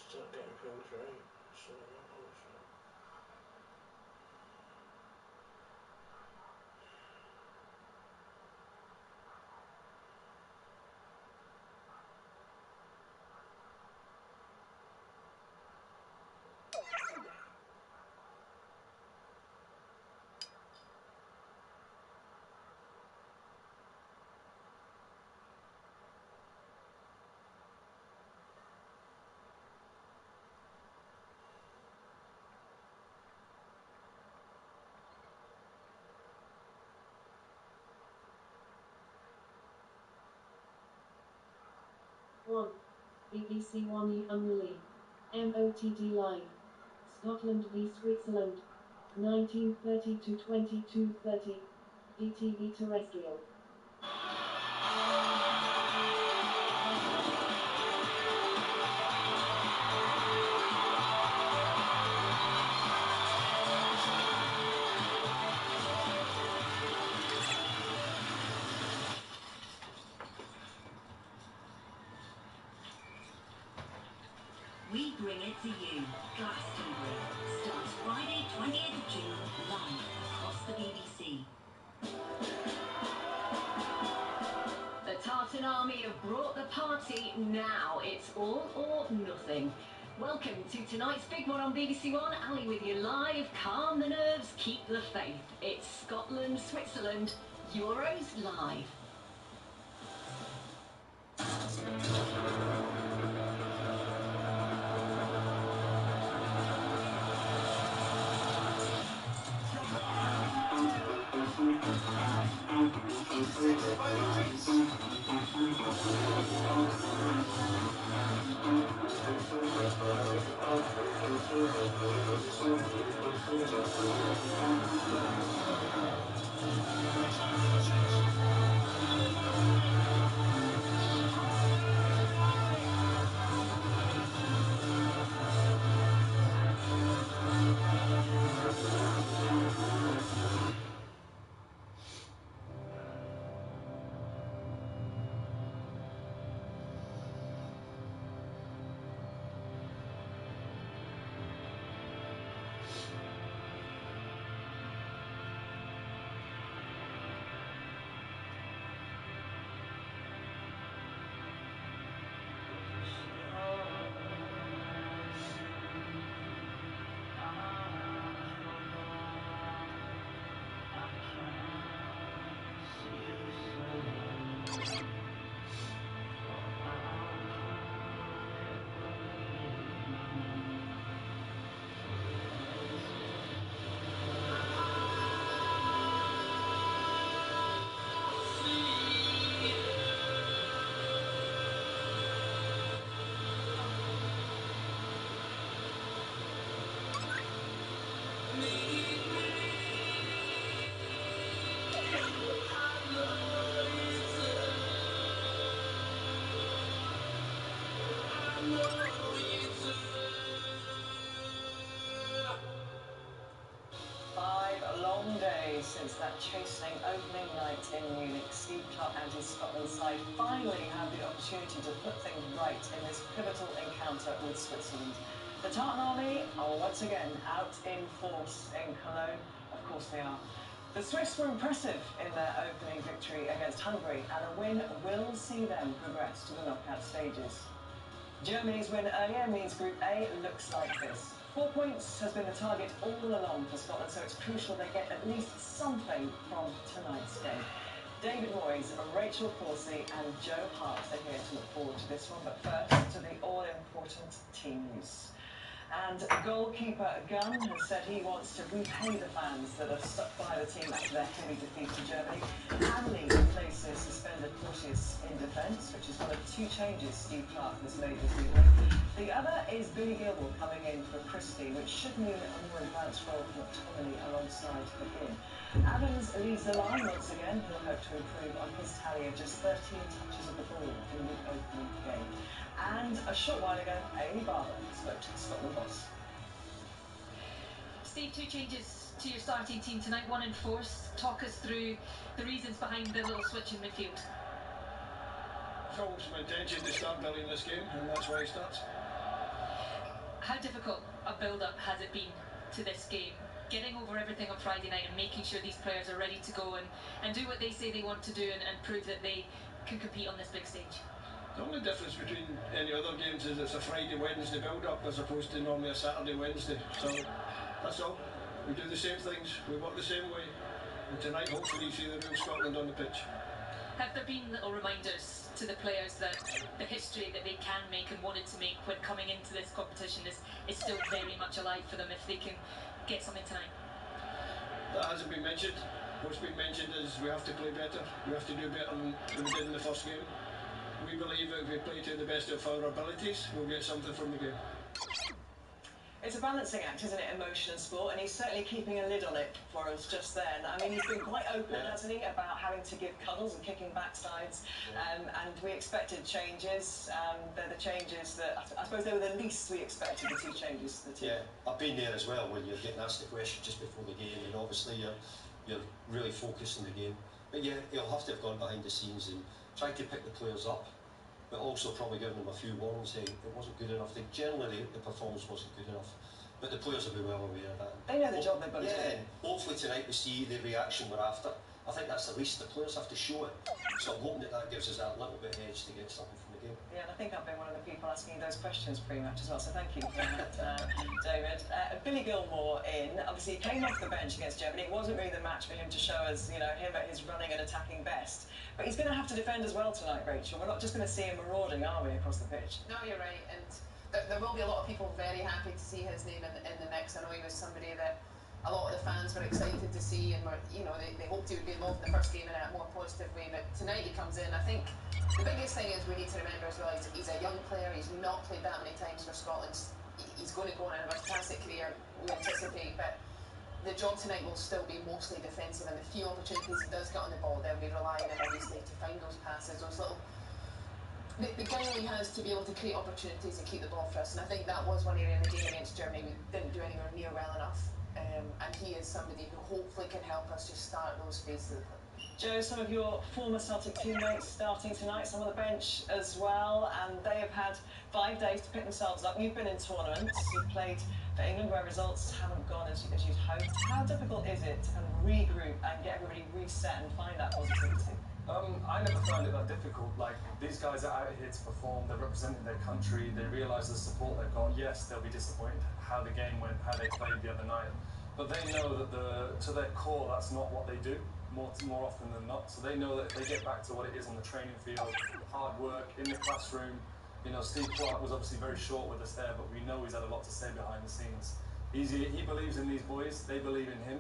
Still getting pulled through. So unfortunate. One. BBC One E-Family. MOTD Live. Scotland v Switzerland. 1930 to 22:30. DTV Terrestrial. We bring it to you. Glastonbury starts Friday 20th of June live across the BBC. The Tartan Army have brought the party now. It's all or nothing. Welcome to tonight's big one on BBC One. Ali with you live. Calm the nerves, keep the faith. It's Scotland, Switzerland, Euros live. Long days since that chastening opening night in Munich. Steve Clarke and his Scotland side finally have the opportunity to put things right in this pivotal encounter with Switzerland. The Tartan Army are once again out in force in Cologne. Of course they are. The Swiss were impressive in their opening victory against Hungary, and a win will see them progress to the knockout stages. Germany's win earlier means Group A looks like this. 4 points has been the target all along for Scotland, so it's crucial they get at least something from tonight's game. David Moyes, Rachel Corsie and Joe Hart are here to look forward to this one, but first to the all-important team news. And goalkeeper Gunn has said he wants to repay the fans that have stuck by the team after their heavy defeat to Germany. Hanley replaces suspended Porteous in defence, which is one of 2 changes Steve Clarke has made this evening. The other is Billy Gilmore coming in for Christie, which should mean a more advanced role for McTominay alongside McGinn. Adams leads the line once again. He'll hope to improve on his tally of just 13 touches of the ball in the opening game. And a short while ago, Amy Barber spoke to the Scotland boss. Steve, 2 changes to your starting team tonight, 1 in force. Talk us through the reasons behind the little switch in midfield. Full intention to start Billy in this game, and that's where he starts. how difficult a build-up has it been to this game? Getting over everything on Friday night and making sure these players are ready to go and do what they say they want to do and prove that they can compete on this big stage. The only difference between any other games is it's a Friday, Wednesday build-up as opposed to normally a Saturday, Wednesday. So that's all. We do the same things, we work the same way. And tonight, hopefully, you see the real Scotland on the pitch. Have there been little reminders to the players that the history that they can make and wanted to make when coming into this competition is still very much alive for them if they can get something tonight? That hasn't been mentioned. What's been mentioned is we have to play better. We have to do better than we did in the first game. We believe that if we play to the best of our abilities, we'll get something from the game. It's a balancing act, isn't it, emotion and sport, and he's certainly keeping a lid on it for us just then. I mean, he's been quite open, hasn't he, about having to give cuddles and kicking backsides, and we expected changes. They're the changes that, I suppose they were the least we expected, the two changes to the team. Yeah, I've been there as well, when you're getting asked the question just before the game, and obviously you're really focused on the game. But yeah, he'll have to have gone behind the scenes and tried to pick the players up, but also probably given them a few warnings saying it wasn't good enough. Generally, the performance wasn't good enough, but the players will be well aware of that. They know the job they've got to do. Yeah, and hopefully tonight we see the reaction we're after. I think that's the least. The players have to show it, so I'm hoping that gives us that little bit of edge to get something from the game. Yeah, and I think I've been one of the people asking you those questions pre-match as well, so thank you for that, David. Billy Gilmour in, obviously he came off the bench against Germany. It wasn't really the match for him to show us, you know, him at his running and attacking best. But he's going to have to defend as well tonight, Rachel. We're not just going to see him marauding, are we, across the pitch? No, you're right, and there will be a lot of people very happy to see his name in the mix. I know he was somebody that a lot of the fans were excited to see, and they hoped he would be involved in the first game in a more positive way. But tonight he comes in. I think the biggest thing is we need to remember as well, he's a young player. He's not played that many times for Scotland. He's going to go on a fantastic career, we anticipate, but the job tonight will still be mostly defensive, and the few opportunities he does get on the ball, then we rely on him obviously to find those passes, those little... The guy he has to be able to create opportunities and keep the ball for us, and I think that was one area in the game against Germany we didn't do anywhere near well enough, and he is somebody who hopefully can help us just start those phases of the play. Joe, some of your former Celtic teammates starting tonight, some on the bench as well, and they have had 5 days to pick themselves up. You've been in tournaments, you've played for England where results haven't gone as you'd hoped. How difficult is it to kind of regroup and get everybody reset and find that positivity? I never found it that difficult. Like, these guys are out here to perform, they're representing their country, they realise the support they've got. Yes, they'll be disappointed how the game went, how they played the other night, but they know that to their core, that's not what they do. More often than not, so they know that if they get back to what it is on the training field, hard work in the classroom. You know, Steve Clarke was obviously very short with us there, but we know he's had a lot to say behind the scenes. He believes in these boys, they believe in him.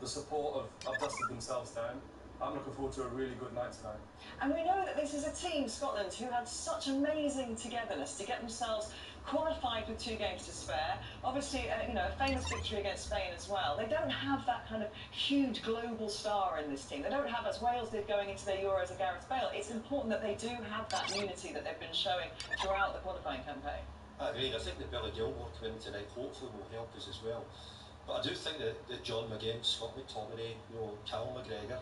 The support have dusted themselves down. I'm looking forward to a really good night tonight. And we know that this is a team, Scotland, who had such amazing togetherness to get themselves qualified with 2 games to spare. Obviously, a famous victory against Spain as well. They don't have that kind of huge global star in this team. They don't have, as Wales did going into their Euros, a Gareth Bale. It's important that they do have that unity that they've been showing throughout the qualifying campaign. I agree. I think that Billy Gilmour coming in tonight hopefully will help us as well. But I do think that John McGinn, Scott McTominay, Cal McGregor,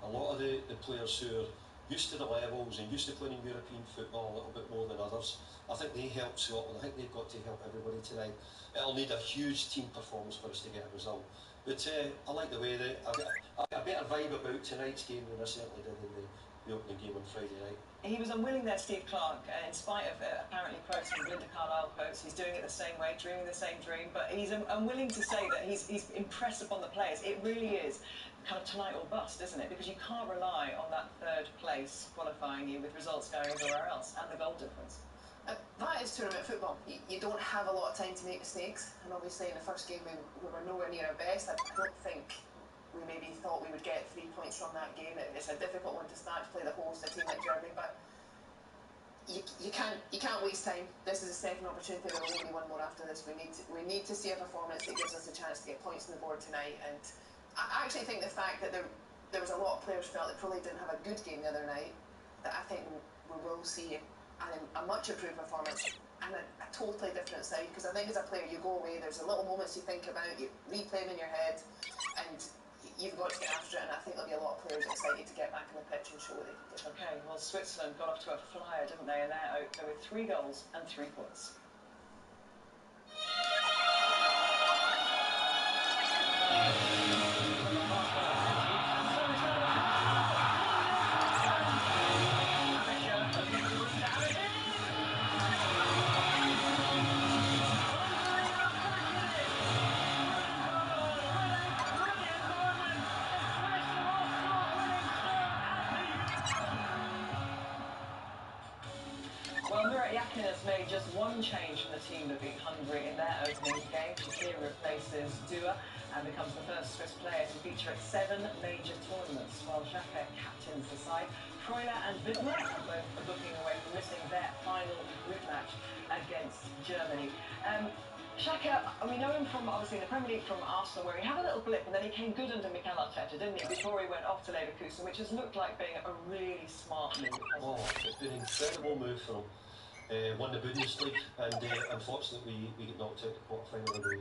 a lot of the players who are used to the levels and used to playing in European football a little bit more than others, I think they help Scotland. I think they've got to help everybody tonight. It'll need a huge team performance for us to get a result. But I like the way I get a better vibe about tonight's game than I certainly did in the opening game on Friday night. He was unwilling there, Steve Clarke, in spite of apparently quoting Linda Carlisle quotes. He's doing it the same way, dreaming the same dream, but he's unwilling to say that he's impressed upon the players. It really is kind of tonight or bust, isn't it? Because you can't rely on that 3rd place qualifying you with results going everywhere else and the goal difference. That is tournament football. You don't have a lot of time to make mistakes, and obviously in the first game we were nowhere near our best. I don't think we maybe thought we would get 3 points from that game. It's a difficult one to start to play the host, a team like Germany, but you can't waste time. This is a second opportunity. There will only be one more after this. We need to see a performance that gives us a chance to get points on the board tonight. And I actually think the fact that there was a lot of players felt that probably didn't have a good game the other night, that I think we will see a much improved performance and a totally different side. Because I think as a player you go away, there's a little moments you think about, you replay them in your head, and you've got to get after it, and I think there'll be a lot of players excited to get back on the pitch and show what they can do. Okay, well, Switzerland got off to a flyer, didn't they? And they're out there with 3 goals and 3 points. Well, Murat Yakin has made just one change from the team that beat Hungary in their opening game. Shaqiri replaces Dua and becomes the first Swiss player to feature at 7 major tournaments, while Xhaka captains the side. Freuler and Widmer are both looking away from missing their final group match against Germany. Xhaka, we know him from, obviously, in the Premier League from Arsenal, where he had a little blip, and then he came good under Mikel Arteta, didn't he, before he went off to Leverkusen, which has looked like being a really smart move. Oh, it's been an incredible move for him. Won the Bundesliga, and unfortunately we get knocked out the quarter-final of the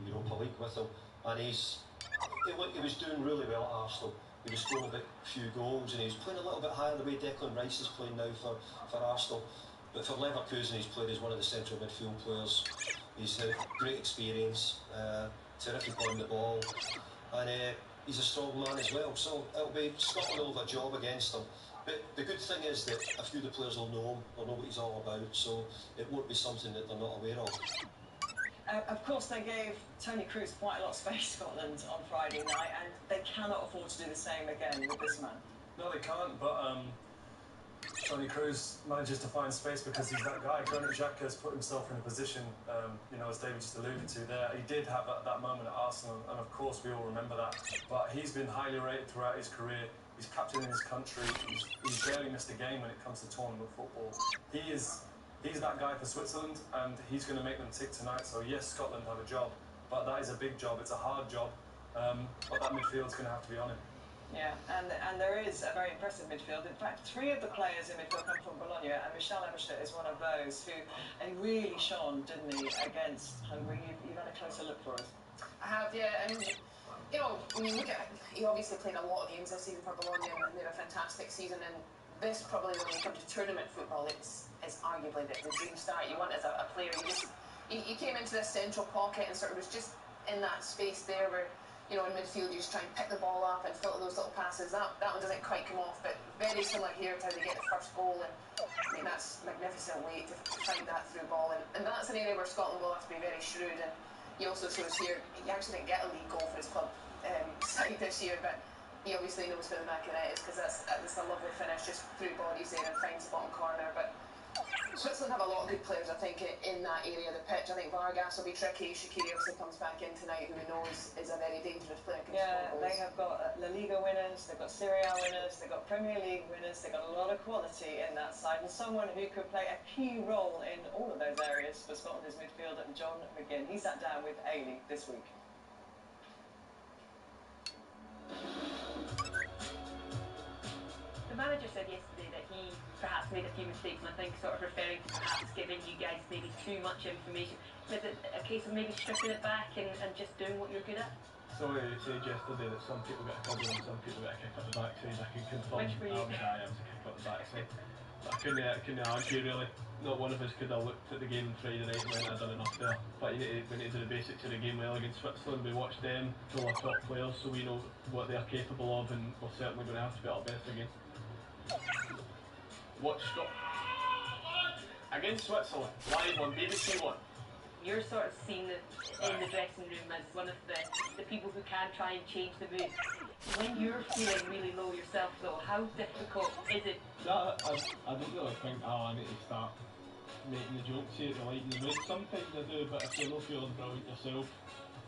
Europa League with him. And he was doing really well at Arsenal. He was scoring a few goals, and he was playing a little bit higher the way Declan Rice is playing now for Arsenal. But for Leverkusen, he's played as one of the central midfield players. He's had great experience, terrific on the ball, and he's a strong man as well. So it'll be Scotland will have a job against him. But the good thing is that a few of the players will know him, they'll know what he's all about, so it won't be something that they're not aware of. Of course, they gave Tony Kroos quite a lot of space, Scotland, on Friday night, and they cannot afford to do the same again with this man. No, they can't, but Tony Kroos manages to find space because he's that guy. Granit Xhaka has put himself in a position, as David just alluded to there. He did have that moment at Arsenal, and of course we all remember that. But he's been highly rated throughout his career. He's captaining his country. He's barely missed a game when it comes to tournament football. He's that guy for Switzerland, and he's going to make them tick tonight. So yes, Scotland have a job, but that is a big job. It's a hard job, but that midfield's going to have to be on him. Yeah, and there is a very impressive midfield. In fact, 3 of the players in midfield come from Bologna, and Michel Emerstedt is one of those who really shone, didn't he, against Hungary. You've had a closer look for us. I have, yeah, and when you look at it, he obviously played a lot of games this season for Bologna, and they had a fantastic season, and this probably, when you come to tournament football, it's arguably the dream start you want as a player. He came into this central pocket and sort of was just in that space there where, in midfield you just try and pick the ball up and filter those little passes. That one doesn't quite come off, but very similar here to how they get the first goal, and I mean that's magnificent way to find that through ball, and that's an area where Scotland will have to be very shrewd. And he also shows here he actually didn't get a league goal for his club side this year, but he obviously knows where the back of the net is, because that's a lovely finish just through bodies there and finds the bottom corner. But Switzerland have a lot of good players, I think, in that area of the pitch. I think Vargas will be tricky. Shaqiri obviously comes back in tonight, who we know is a very dangerous player. Yeah, they have got La Liga winners, they've got Serie A winners, they've got Premier League winners, they've got a lot of quality in that side, and someone who could play a key role in all of those areas for Scotland is midfielder John McGinn. He sat down with Ailey this week. The manager said yesterday that he perhaps made a few mistakes, and I think sort of referring to perhaps giving you guys maybe too much information. Is it a case of maybe stripping it back and just doing what you're good at? So he said yesterday that some people get a cover and some people get a kick up the backside. I can confirm Which were you? I was a kick up the backside. But I couldn't argue really. Not one of us could have looked at the game on Friday night and went, I've done enough there. But we need to do the basics of the game well against Switzerland. We watched them, full of top players, so we know what they're capable of, and we're certainly going to have to be at our best against. Watch Scotland against Switzerland live on BBC One. You're sort of seen in the dressing room as one of the people who can try and change the mood. When you're feeling really low yourself though, how difficult is it? I don't really think, I need to start making the jokes here to lighten the mood. Sometimes I do, but if you're not feeling brilliant yourself,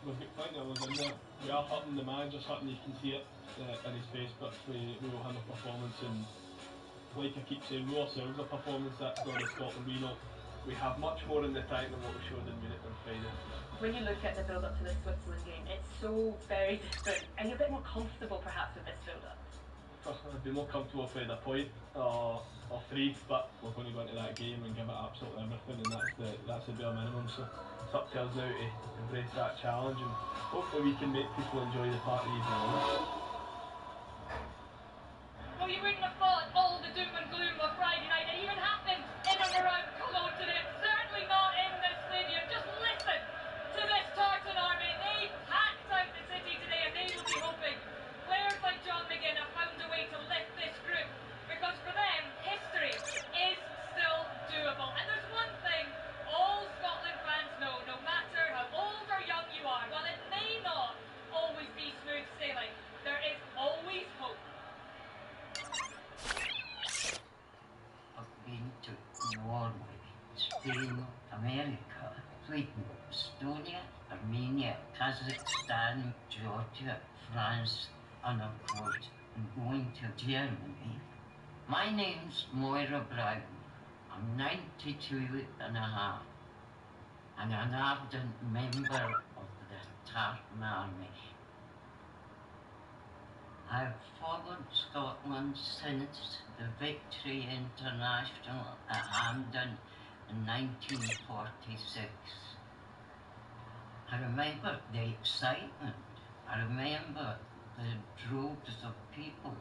we've got plenty of us in there. We are hurting, the manager's hurting, you can see it in his face, but we will have a performance, and like I keep saying, we ourselves a performance that's going to Scotland. We know we have much more in the tank than what we showed in Munich on Friday. When you look at the build-up to the Switzerland game, it's so very different, and you're a bit more comfortable perhaps with this build-up. I'd be more comfortable if we had a point or 3, but we're going to go into that game and give it absolutely everything, and that's the bare minimum. So it's up to us now to embrace that challenge, and hopefully we can make people enjoy the party even more. Well, you wouldn't have thought all the doom and gloom of Friday night had even happened in and around Cologne today. Certainly not in this stadium. Just listen to this Tartan army. They packed out the city today, Spain, America, played in Estonia, Armenia, Kazakhstan, Georgia, France, and of course, I'm going to Germany. My name's Moira Brown. I'm 92 and a half, and an ardent member of the Tartan Army. I've followed Scotland since the Victory International at Hampden in 1946. I remember the excitement. I remember the droves of people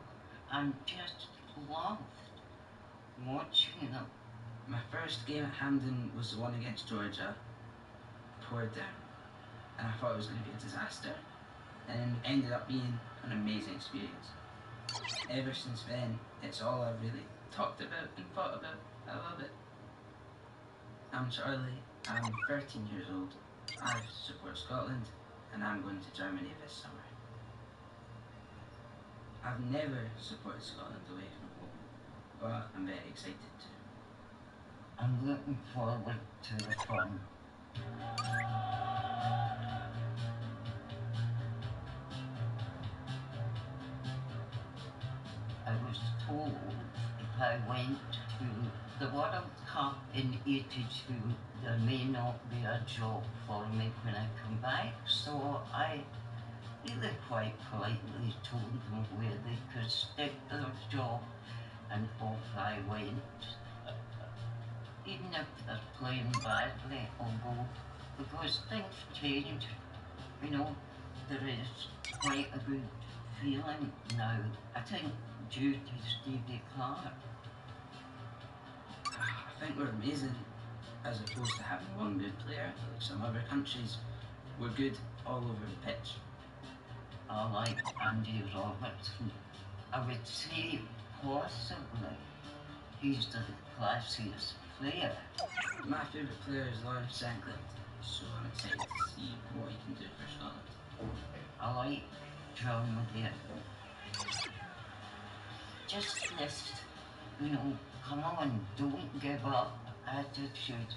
and just loved watching them. My first game at Hampden was the one against Georgia. Poured down, and I thought it was going to be a disaster, and it ended up being an amazing experience. Ever since then, it's all I've really talked about and thought about. I love it. I'm Charlie, I'm 13 years old, I support Scotland, and I'm going to Germany this summer. I've never supported Scotland away from home, but I'm very excited to. I'm looking forward to the fun. I was told if I went to the World Cup in '82, there may not be a job for me when I come back, so I really quite politely told them where they could stick their job, and off I went. Even if they're playing badly, I'll go, because things change. You know, there is quite a good feeling now, I think, due to Stevie Clark. I think we're amazing, as opposed to having one good player. Like some other countries, we're good all over the pitch. I like Andy Robertson. I would say possibly he's the classiest player. My favourite player is Lawrence Shankland, so I'm excited to see what he can do for Scotland. I like John McGinn. Just this, you know, come on, don't give up attitude.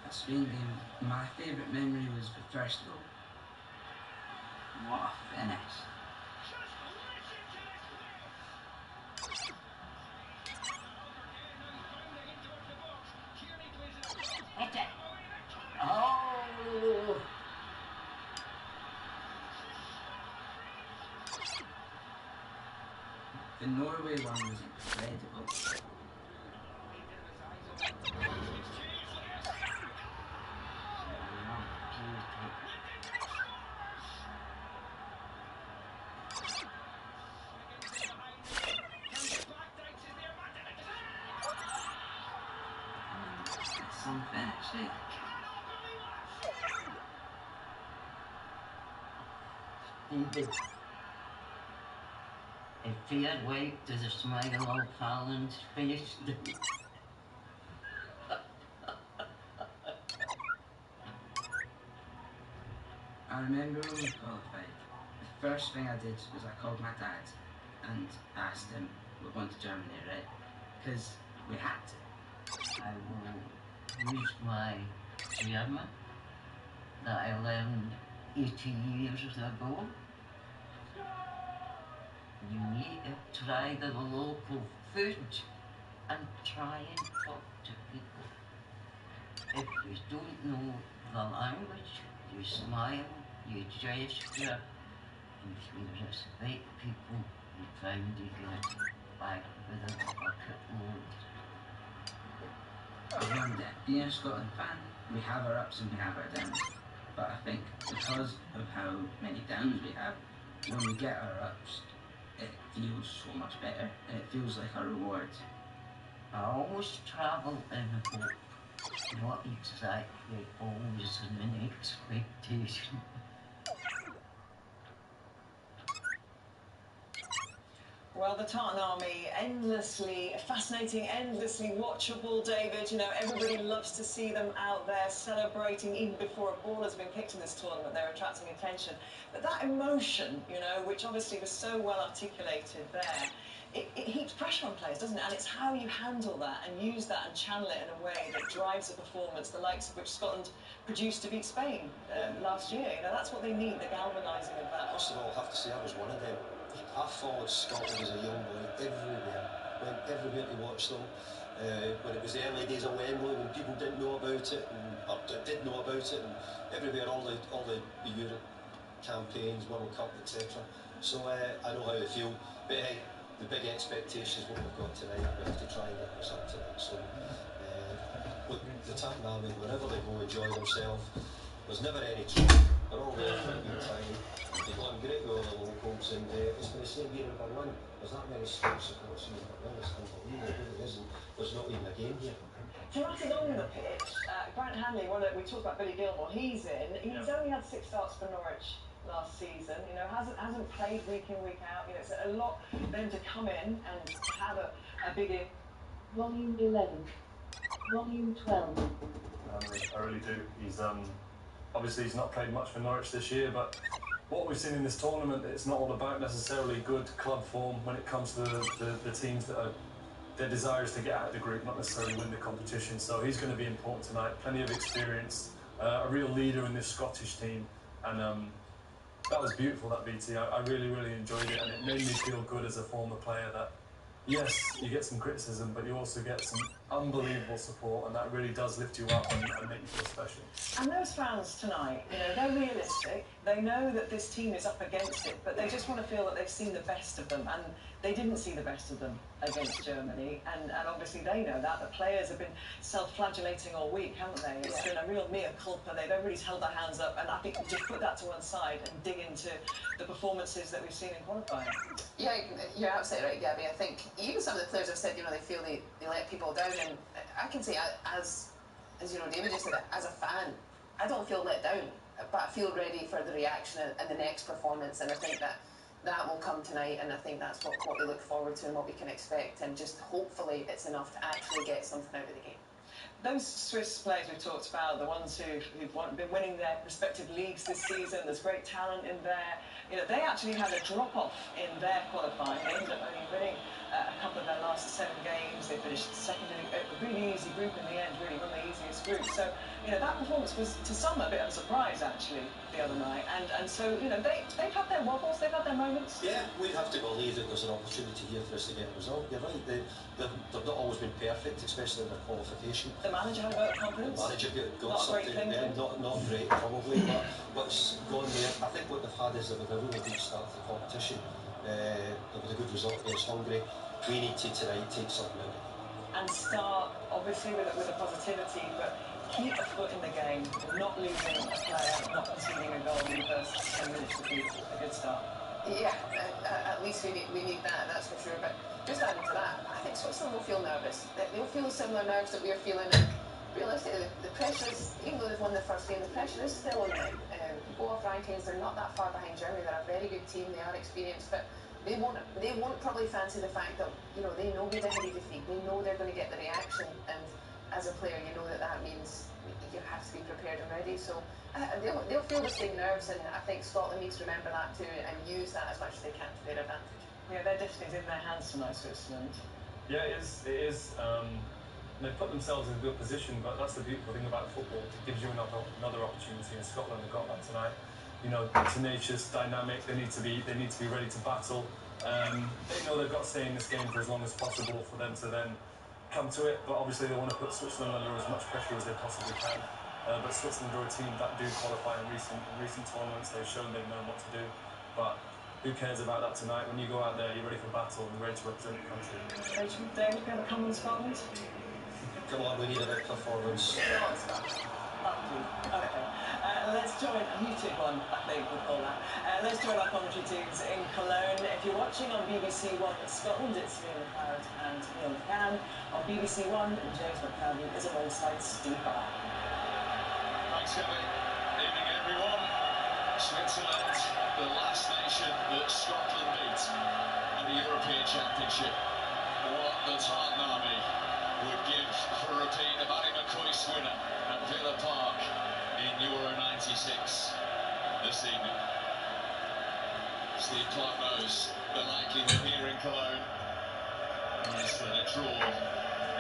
At Spain game, my favourite memory was the first goal. What a finish. Hit it. Oh! The Norway one was incredible. Some finish, eh? If he had wiped to the smile on Fallon's face, I remember when we qualified, the first thing I did was I called my dad and asked him, we're going to Germany, right? Because we had to. I will use my German that I learned 80 years ago. You need to try the local food and try and talk to people. If you don't know the language, you smile, you gesture, and if you respect people, you find you get back with a bucket load. I learned that being a Scotland fan, we have our ups and we have our downs. But I think because of how many downs we have, when we get our ups, it feels so much better and it feels like a reward. I always travel in hope, not exactly always in an expectation. Well, the Tartan Army, endlessly fascinating, endlessly watchable, David. You know, everybody loves to see them out there celebrating. Even before a ball has been kicked in this tournament, they're attracting attention. But that emotion, you know, which obviously was so well articulated there, it heaps pressure on players, doesn't it? And it's how you handle that and use that and channel it in a way that drives a performance, the likes of which Scotland produced to beat Spain last year. You know, that's what they need, the galvanising of that. First of all, I have to say I was one of them. I followed Scotland as a young boy everywhere, went everywhere to watch them. When it was the early days of Wembley, when people didn't know about it, or did know about it, and everywhere, all the Europe campaigns, World Cup, etc. So I know how I feel. But hey, the big expectations what we've got tonight, we have to try and get the result tonight. So look, the Tartan Army, wherever they go, enjoy themselves. There's never any trouble. They're all there for a good time. They've got great with all the locals, and it's been the same here in Berlin. There's that many Scottish supporters in Berlin. It's unbelievable. It really isn't. There's not even a game here. Dramatic on the pitch. Grant Hanley, we talked about Billy Gilmore. He's in. He's only had 6 starts for Norwich last season. You know, hasn't played week in, week out. You know, it's a lot for them to come in and have a big. Volume 11. Volume 12. I really do. He's obviously he's not played much for Norwich this year, but what we've seen in this tournament, it's not all about necessarily good club form when it comes to the teams that are their desire is to get out of the group, not necessarily win the competition. So he's going to be important tonight. Plenty of experience, a real leader in this Scottish team, and that was beautiful, that BT. I really, really enjoyed it, and it made me feel good as a former player that, yes, you get some criticism, but you also get some unbelievable support, and that really does lift you up and make you feel special. And those fans tonight, you know, they're realistic. They know that this team is up against it, but they just want to feel that they've seen the best of them, and they didn't see the best of them against Germany, and obviously they know that. The players have been self-flagellating all week, haven't they? It's been a real mea culpa. Everybody's held their hands up, and I think we just put that to one side and dig into the performances that we've seen in qualifying. Yeah, you're absolutely right, Gabby. I think even some of the players have said, you know, they feel they let people down, and I can say, as you know, David just said, as a fan, I don't feel let down, but I feel ready for the reaction and the next performance, and I think that will come tonight, and I think that's what we look forward to and what we can expect, and just hopefully it's enough to actually get something out of the game. Those Swiss players we've talked about, the ones who've been winning their respective leagues this season, there's great talent in there. You know, they actually had a drop-off in their qualifying. They ended up only winning a couple of their last 7 games. They finished second in a really easy group in the end, really one of the easiest groups. So, you know, that performance was to some a bit of a surprise, actually, the other night. And so, you know, they've had their wobbles, they've had their moments. Yeah, we have to believe that there's an opportunity here for us to get a result. You're right, they've not always been perfect, especially in their qualification. The manager had a vote of confidence. The manager got something, not great probably, but it's gone there. I think what they've had is they've had a really good start to the competition. They've had a good result against Hungary. We need to tonight take something out of it. And start, obviously, with a positivity, but keep a foot in the game, not losing a player, not conceding a goal in the first 10 minutes would be a good start. Yeah, at least we need that, that's for sure. But just adding to that, I think Switzerland will feel nervous. They'll feel similar nerves that we're feeling. And realistically, the pressure is, even though they've won their first game, the pressure is still on them. Go off rankings, they're not that far behind Germany. They're a very good team, they are experienced, but they won't probably fancy the fact that, you know, they know with a heavy defeat, they know they're going to get the reaction, and as a player, you know that means you have to be prepared and ready. So they'll feel the same nerves, and I think Scotland needs to remember that too and use that as much as they can to their advantage. Yeah, their destiny's in their hands tonight, Switzerland. Yeah, it is. They put themselves in a good position, but that's the beautiful thing about football. It gives you another opportunity, and Scotland have got that tonight. You know, tenacious, dynamic. They need to be ready to battle. They know they've got to stay in this game for as long as possible for them to then come to it. But obviously, they want to put Switzerland under as much pressure as they possibly can. But Switzerland are a team that do qualify in recent tournaments. They've shown they've known what to do. But who cares about that tonight? When you go out there, you're ready for battle and ready to represent your country. Rachel, David, we have a comment on Scotland? Come on, we need a big performance. Okay. Let's join, a YouTube one, I think we'll call that. Let's join our commentary teams in Cologne. If you're watching on BBC One Scotland, it's Neil McLeod and Neil McCann. On BBC One, James McCarthy is alongside Steve Barr. Thanks, Gabby. Evening, everyone. Switzerland, the last nation that Scotland beat in the European European Championship. What the Tartan Army would give for a repeat of Ali McCoist's winner at Villa Park in Euro 96 this evening. Steve Clarke knows the likelihood here in Cologne is that a draw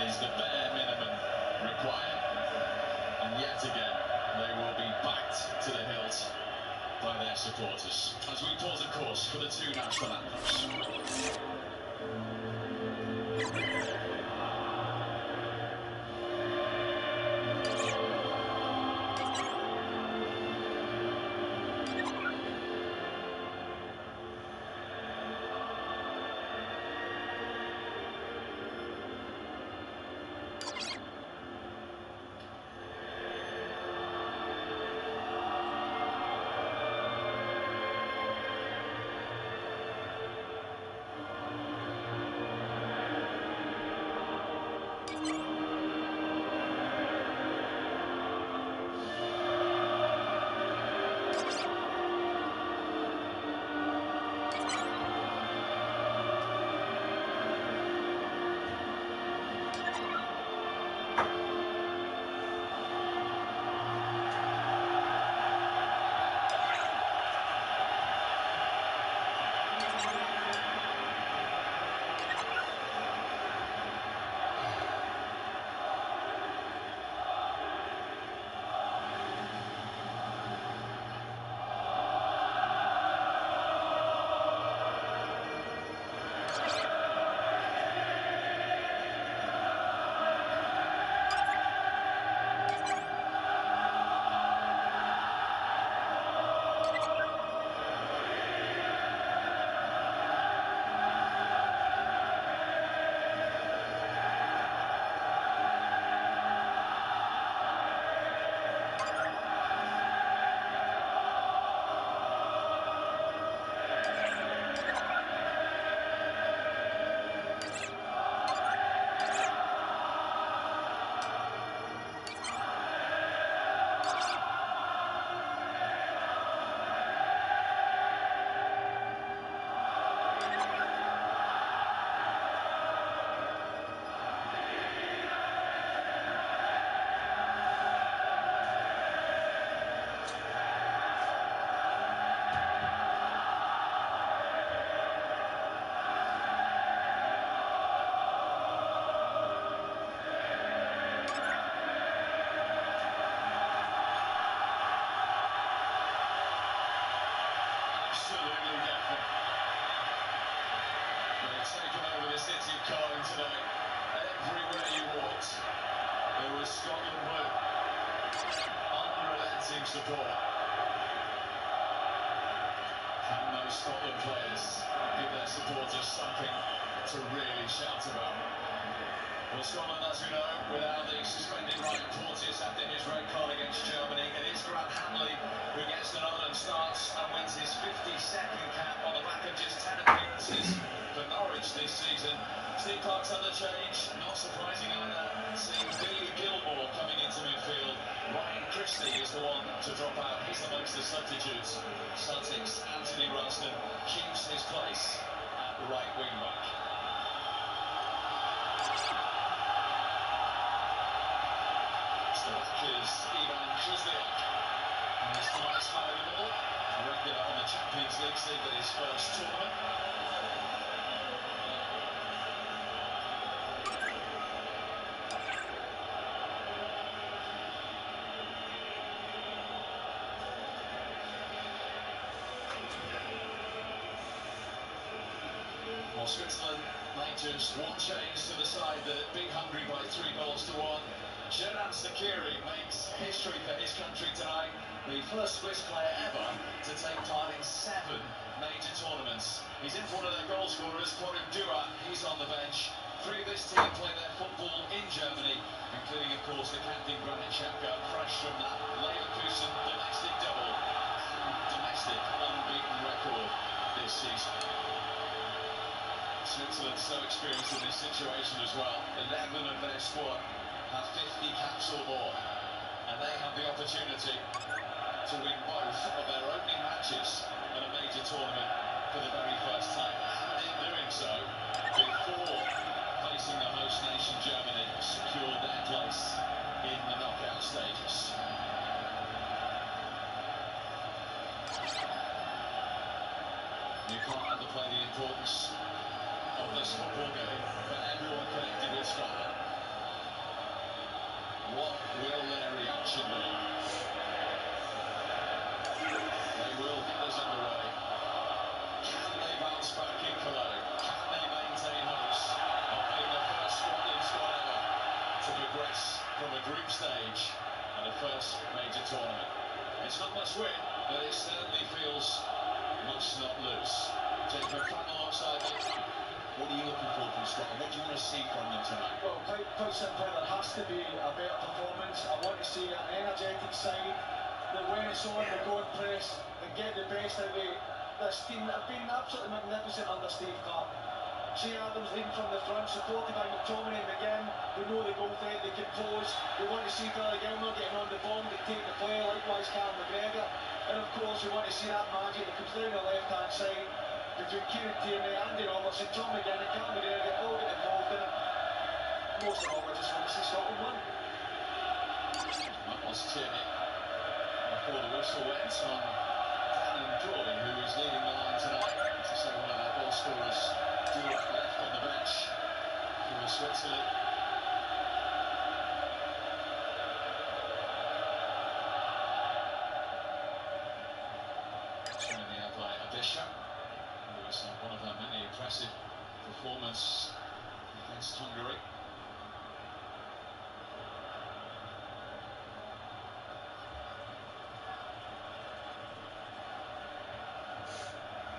is the bare minimum required. And yet again, they will be backed to the hilt by their supporters. As we pause, of course, for the two national anthems. Absolutely deafening. They've taken over the city of Cologne today. Everywhere you walked, there was Scotland blue. Unrelenting support. Can those Scotland players give their supporters something to really shout about? Well, Scotland, as we know, without the suspended Ryan Porteous after his red card against Germany, it is Grant Hanley who gets the nod and starts and wins his 52nd cap on the back of just 10 appearances for Norwich this season. Steve Clarke's under change, not surprising either, seeing Billy Gilmore coming into midfield. Ryan Christie is the one to drop out. He's amongst the substitutes. Celtic's Anthony Ralston keeps his place at right wing back. Is Ivan Kuzliak. And his nice man in the middle, a regular on the Champions League scene at his first tournament. Well, Switzerland made just one change to the side that beat Hungary by 3-1. Xherdan Shaqiri makes history for his country tonight. The first Swiss player ever to take part in 7 major tournaments. He's in for one of their goal scorers, Claude Dua. He's on the bench. 3 of this team play their football in Germany, including, of course, the captain Granit Xhaka, fresh from that Leverkusen domestic double and domestic unbeaten record this season. Switzerland so experienced in this situation as well. 11 of their squad have 50 caps or more, and they have the opportunity to win both of their opening matches at a major tournament for the very first time. And in doing so, first football game for everyone connected with Scotland. What will their reaction be? They will get us underway. Can they bounce back in Cologne? Can they maintain hopes of being the first Scotland squad ever to progress from a group stage at a first major tournament? It's not much win, but it certainly feels much not loose. Jacob Frank alongside me. What are you looking for from Scotland? What do you want to see from them tonight? Well, quite simply, there has to be a better performance. I want to see an energetic side that when it's on, we go and press and get the best out of this team that have been absolutely magnificent under Steve Clarke. Shea Adams leading from the front, supported by McTominay and McGinn, who know the goal threat, they can pose. We want to see Billy Gilmour getting on the ball, dictating the play, likewise Callum McGregor. And of course, we want to see that magic that comes down the left-hand side between Kieran Tierney, Andy Robertson, Tom McGinn and Callum McGregor all get involved in it. Most of all, I just want to see Scotland win. That was Tierney before the whistle went on Dannon Joy, who is leading the line tonight. To say one of their goal scorers left on the bench for Switzerland. Joined the out by Adesha, who was one of her many impressive performances against Hungary.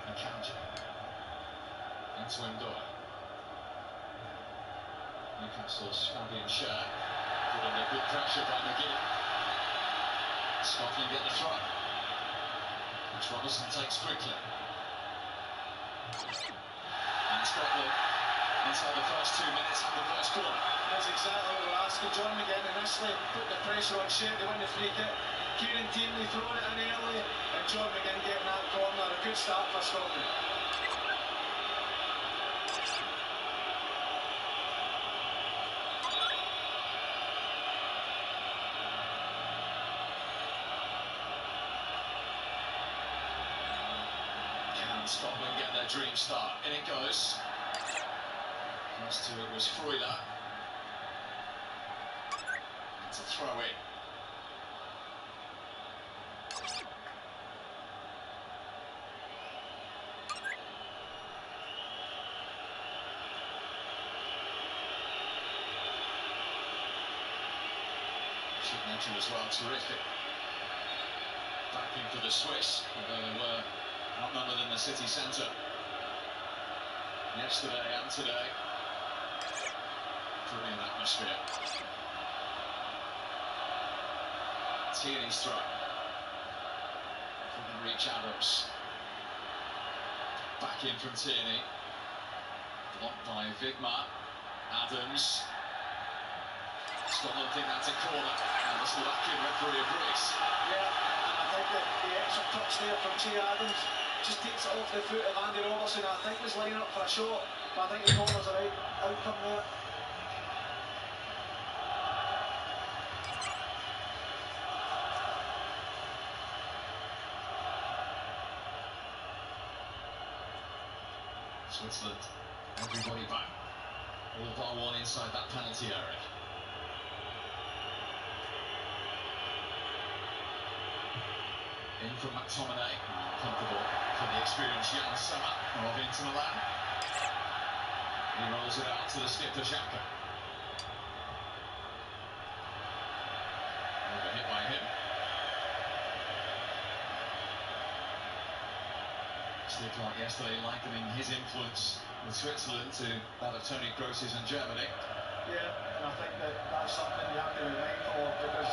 Akanji into Ndoye. Newcastle's Fabian Schär put under good pressure by McGinn. Scotland get the throw, which Robertson takes quickly. And Scotland, inside the first 2 minutes, have the first corner. That's exactly what we're asking. John McGinn initially put the pressure on Schär to win the free kick. Kieran Tierney throwing it in early, and John McGinn getting that corner. A good start for Scotland. Can Scotland get their dream start? In it goes. First to it was Freuler. It's a throw in. Signature as well, terrific. Backing for the Swiss, although they were outnumbered in the city centre yesterday and today. Brilliant atmosphere. Tierney's throw. Couldn't reach Adams. Back in from Tierney. Blocked by Wigmar. Adams. Scotland think that's a corner, and the Slovakian referee agrees. Yeah, and I think that the extra touch there from Shea Adams just takes it off the foot of Andy Robertson. I think was lining up for a shot, but I think the corner's the right outcome there. Switzerland, everybody back. All but one inside that penalty area. In from McTominay, comfortable for the experienced Jan Sommer of Inter Milan. He rolls it out to the skipper Xhaka. Overhit by him. Steve Clarke yesterday likening his influence with Switzerland to that of Toni Kroos's and Germany. Yeah, and I think that that's something you have to be mindful of, because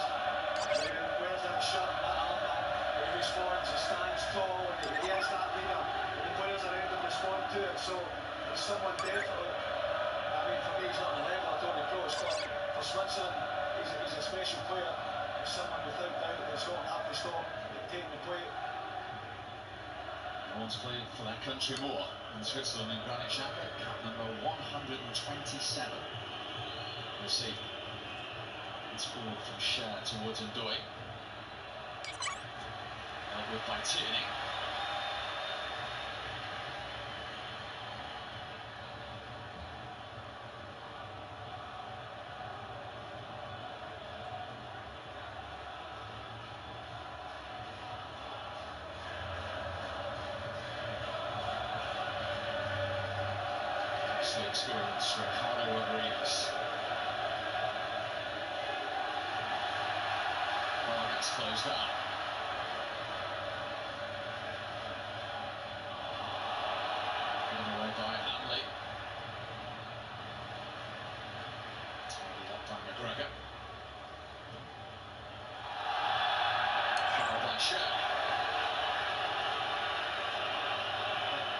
where's that shirt and that armband? He responds, he stands tall, and he is that leader, and the players around him respond to it. So it's someone definitely, I mean, for me he's not on the level of Toni Kroos, but for Switzerland he's a special player. He's someone without doubt that Scotland have to stop dictating the play. No one's played for that country more than Switzerland and Granit Xhaka, cap number 127 this season. It's forward from Schär towards Ndoye. Dealt with by Tierney. the experienced Ricardo Rodriguez. Vargas closed down. Given away by Hanley. Tidied up by McGregor. Foul by Shaq.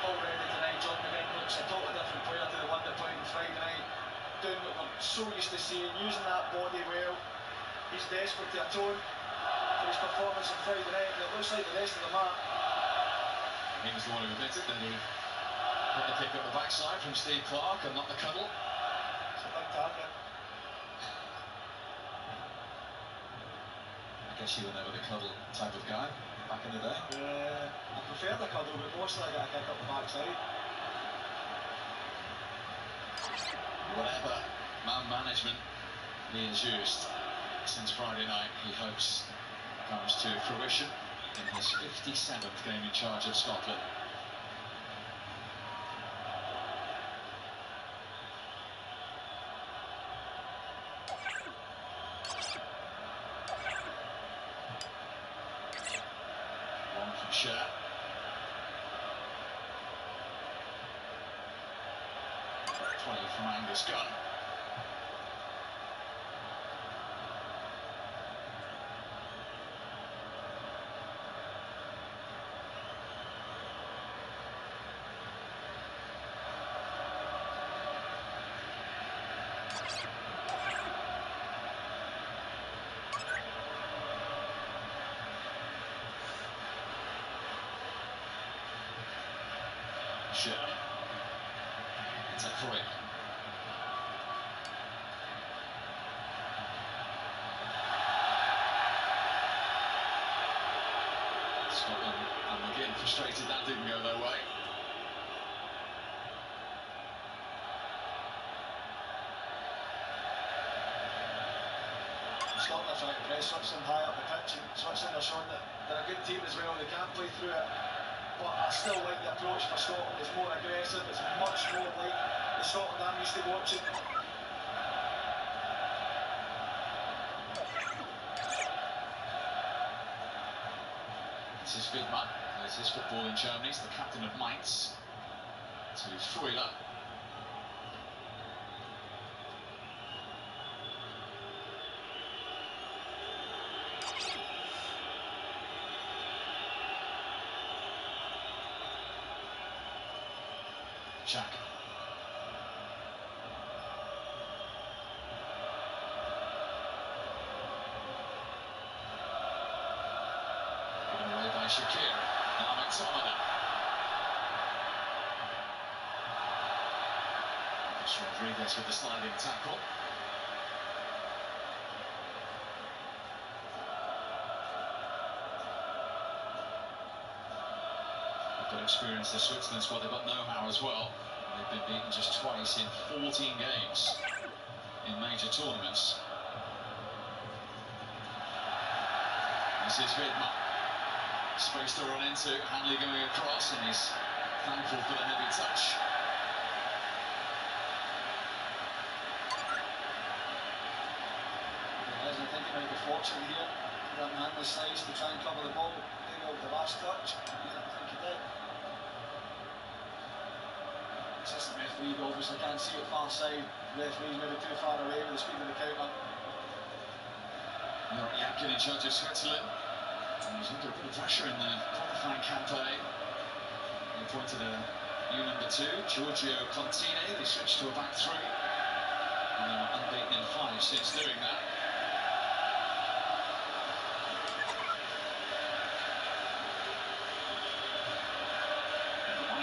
Already tonight, John McGregor looks a totally different player to the one that played on Friday night. Doing what we're so used to seeing, using that body well. He's desperate to atone for his performance on Friday night, and it looks like the rest of the map. He was the one who admitted that he had the kick up the backside from Steve Clarke and not the cuddle. It's a big target. I guess you were never the cuddle type of guy back in the day. I prefer the cuddle, but mostly I get a kick up the backside. Whatever man management he has used since Friday night, he hopes comes to fruition in his 57th game in charge of Scotland. One from Cher. 20 from Angus Gunn. Cher. It's a three. Scotland and McGinn frustrated that didn't go their way. Scotland are trying to press Switzerland high up the pitch, and Switzerland are showing that they're a good team as well. They can play through it, but I still like the approach for Scotland. It's more aggressive, it's much more like the Scotland I'm used to watching. This is Widmer, as his football in Germany. He's the captain of Mainz. To Freuler. Jack. Given away by Shakir. Now McTominay. Marcus Rodriguez with the sliding tackle. They've got experience, the Switzerland squad. They've got know-how as well. They've been beaten just twice in 14 games in major tournaments. This is Widmer. Space to run into, Hanley going across, and he's thankful for the heavy touch. I think he might be fortunate here. That Hanley's size to try and cover the ball. Maybe over the last touch. I think he did. Assistant referee obviously can't see it far side. The referee's maybe too far away with the speed of the counter. Laurent Yankin in charge of Switzerland. And he's under a bit of pressure in the qualifying campaign. He appointed a new number 2, Giorgio Contini. They switched to a back 3. And they were unbeaten in 5 since doing that.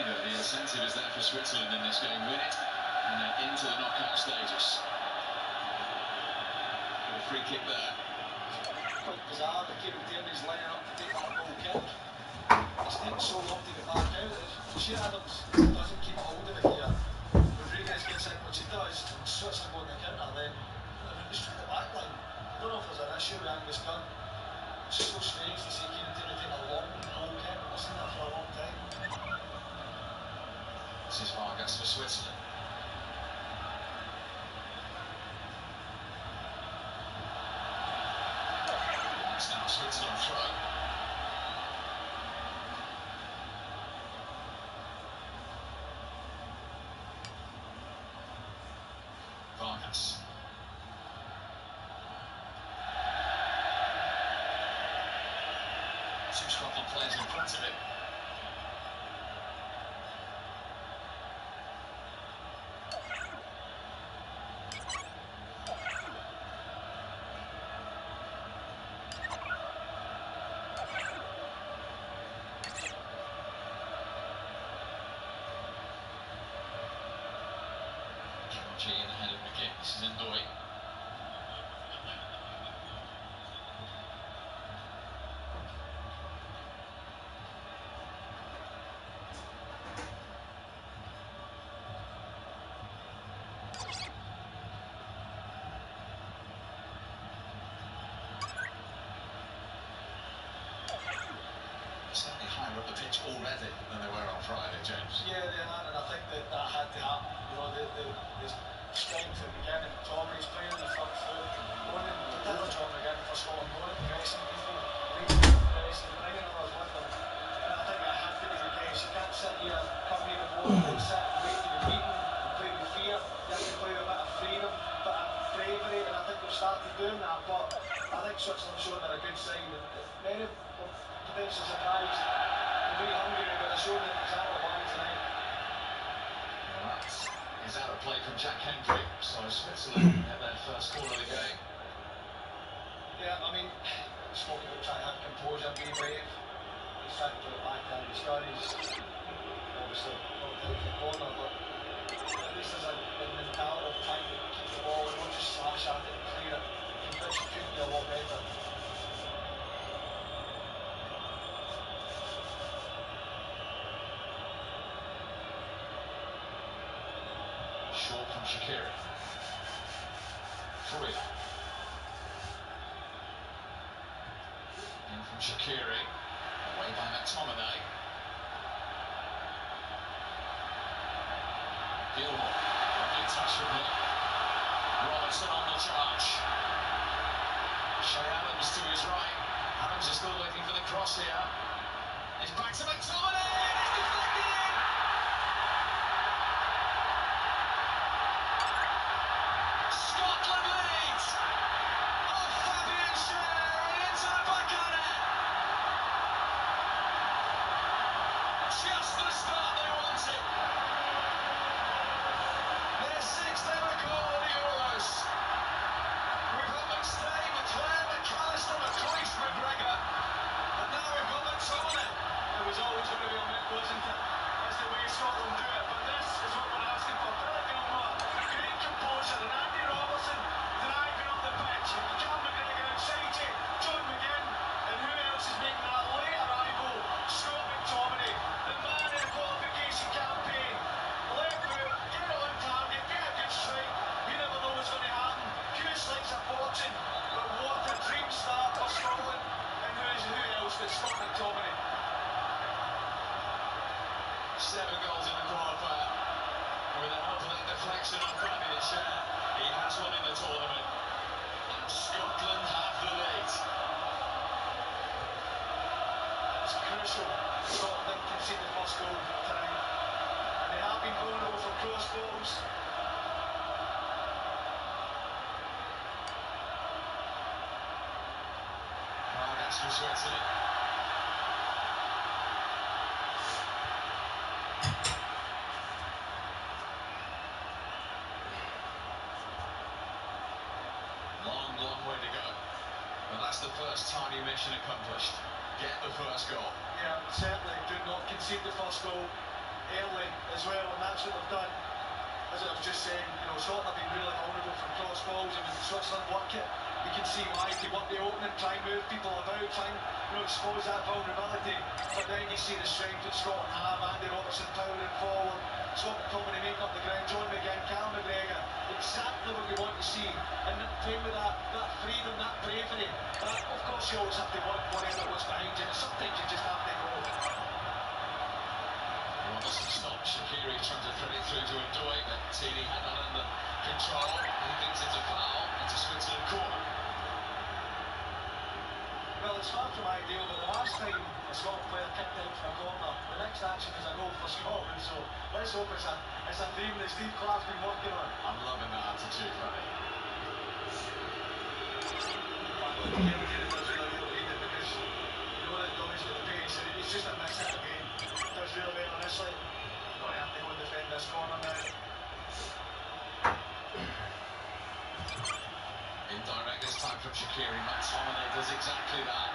The incentive is there for Switzerland in this game. Win it and then into the knockout stages. Got a free kick there. Quite bizarre that Kieran Tierney's lining up to take that goal kick. It's taken so long to get back out. If Shea Adams doesn't keep a hold of it here, Rodriguez gets in, which he does, Switzerland go on the counter, then it's through the back line. I don't know if there's an issue with Angus Gunn. It's so strange to see Kieran Tierney take a long goal kick. I've seen that for a long time. This is Vargas for Switzerland. It's now Switzerland throw. Vargas. Two Scotland players in front of it. Georgie in ahead of McGinn. This is Ndoye. Certainly higher up the pitch already than they were on Friday, James. Yeah, they are, and I think that had to happen. You know, the strength at McGinn and Tommy's playing in the front foot, going in, particularly John McGinn for Scotland, going and pressing people, leading the press and bringing others with them. And I think that had to be the case. You can't sit here, come here and walk and sit and wait to be beaten and play with fear. You have to play with a bit of freedom, a bit of bravery, and I think they've started doing that. But I think Switzerland's showing they're a good side, and many of them potentially surprised. They're very hungry, but they're showing them exactly why tonight. Well, that is out of play from Jack Hendry. So Switzerland at their first corner of the game. Yeah, I mean, spoke about trying to have composure, be brave. He's trying to put it back down the studies. Obviously, not down the corner, but at least there's a mentality of trying to keep the ball and not just slash at it and clear it. Conviction could be a lot better. Short from Shaqiri. Free. In from Shaqiri. Away by McTominay. Gilmore. Lovely touch from him. Robertson on the charge. Shea Adams to his right. Adams is still waiting for the cross here. It's back to McTominay. It's deflected in. Scotland leads. Oh, Fabian Schär, and into the back of the net. Just the start they wanted. Their sixth ever goal in the Euros. We've had McStay, McClair, McAllister, McCoist, McGregor, and now we've got McTominay. It was always going to be a myth, wasn't it? That's the way Scotland do it, but this is what we're asking for. Great composure, and Andy Robertson driving up the pitch. Cal McGregor inside it, John McGinn, and who else is making that late arrival? Scott McTominay, the man in the qualification campaign. Left foot, get on target, get a good strike. You never know what's going to happen. Few slices of fortune, but what a dream start for Scotland. And who else but Scott McTominay? 7 goals in the qualifier. With a help of that deflection on Fabian Schär, he has won in the tournament. And Scotland have the lead. It's crucial. Scotland didn't concede the first goal tonight. And they have been going over for cross balls. Vargas from Switzerland. Long way to go. But that's the first tiny mission accomplished. Get the first goal. Yeah, certainly do not concede the first goal early as well, and that's what they've done. As I was just saying, you know, Scotland have been really vulnerable from cross balls, and when Switzerland work it, you can see why. They work the opening, try and move people about, try and, you know, expose that vulnerability. But then you see the strength that Scotland have. Andy Robertson powering forward, Scott McTominay making up the ground, John McGinn, Cal McGregor, exactly what you want to see. And playing with that freedom, that bravery. That, of course, you always have to work one end of what's behind you. Sometimes you just have to go. Robertson stops. Shaqiri trying to thread it through to Ndoye, but Tini had that under control. He thinks it's a foul. It's a Switzerland corner. it's far from ideal, but the last time a Scotland player kicked out from a corner, the next action is a goal for Scotland, so let's hope it's a theme that Steve Clarke's been working on. I'm loving that attitude, Paddy. But the Kevin does really well read it because you know that obviously the pace, and it's just a miss hit again. Does really well on this side. Going to have to go and defend this corner now. Indirect this time from Shaqiri. McTominay does exactly that.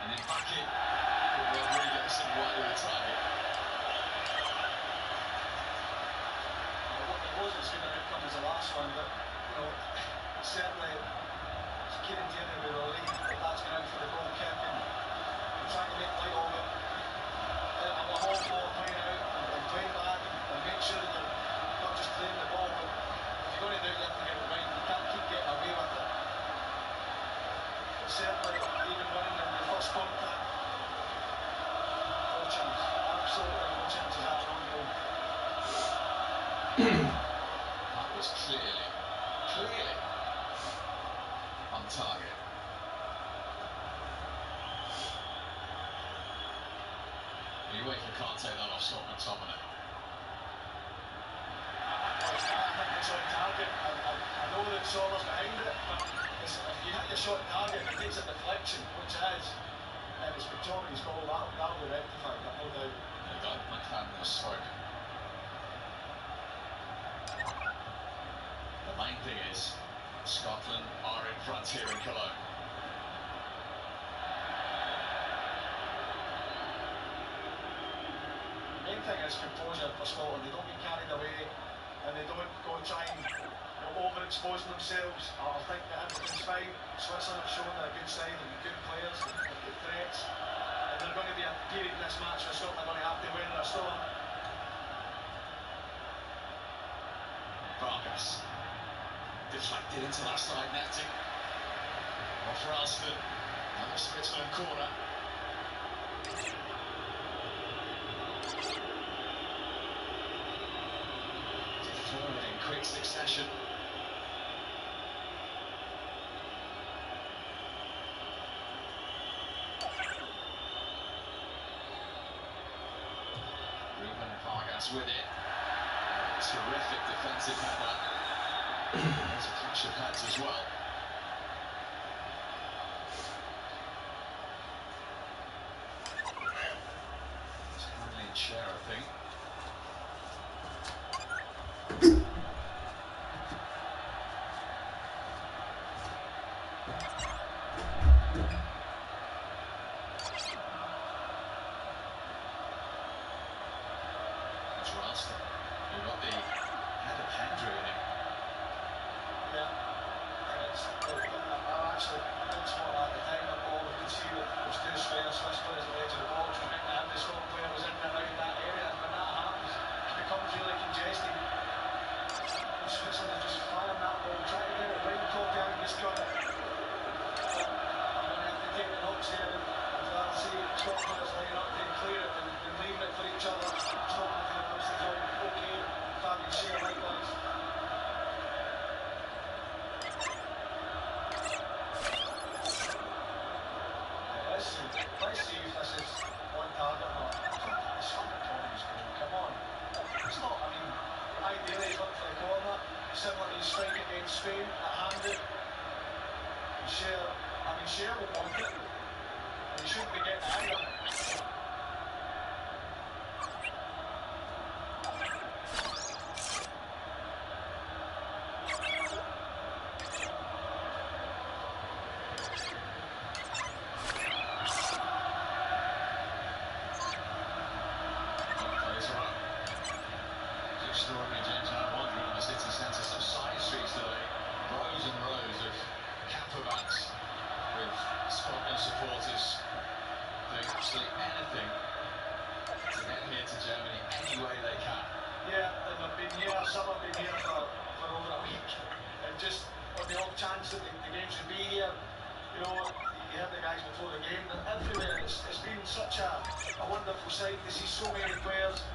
And then back in for Rodriguez and wide of the target. It wasn't as good an outcome as the last one, but you know, certainly Kieran Tierney with the lead, but that's going out for the goal kick and trying to make light of it. And the whole ball playing out and playing back and make sure that they're not just playing the ball, but if you're going to do it, you have to get it right. You can't keep getting away with it. But certainly, even winning the first contact, no chance. Absolutely no chance of having on goal. That was clearly on target. UEFA can't take that off Scott McTominay. I think it's on target. I know that Sommer's behind it, but if you hit your shot on target and it takes a deflection, which it is, and it's McTominay's goal, that'll be rectified, no doubt. McFadden has spoken. The main thing is Scotland are in front here in Cologne. The main thing is composure for Scotland. They don't get carried away and they don't go and try and overexpose themselves. I think that everything's fine. Switzerland have shown they're a good side and good players, they've good threats. And there's going to be a period in this match where Scotland are going to have to win or storm. Vargas deflected into that side netting. Off Ralston. Now the Switzerland corner. Forward in quick succession. Ruben Vargas with it. Terrific defensive header. There's a clash of heads as well. It's Hanley and Cher, I think. That's Ralston. You've got the head of Hendry in him. Yeah, I actually didn't spot that at the time. All we could see that there was two Swiss players on the edge of the box. I think that the Scotland player was in and around that area. When that happens, it becomes really congested. And Switzerland is just firing that ball, trying to get it right top down. Just got it. But I'm going to have to take the knocks here. And I'll see Scotland players lining up to clear it and leaving it for each other. Scotland to the most enjoying. Okay, Fabian Cher likewise. Let's see if this is on target or not. It's not McTominay's goal, come on. It's not, I mean, ideally he's looking for the corner, similar to his strike against Spain at handed. Cher will want it. He shouldn't be getting it either. Extraordinary James Howard wandering on the city centre, some side streets today, rows and rows of campervans with Scotland supporters doing absolutely anything to get here to Germany any way they can. Yeah, and they've been here, some have been here for over a week, and just on the off chance that the game should be here, you know, you heard the guys before the game, they're everywhere. It's been such a wonderful sight to see so many players,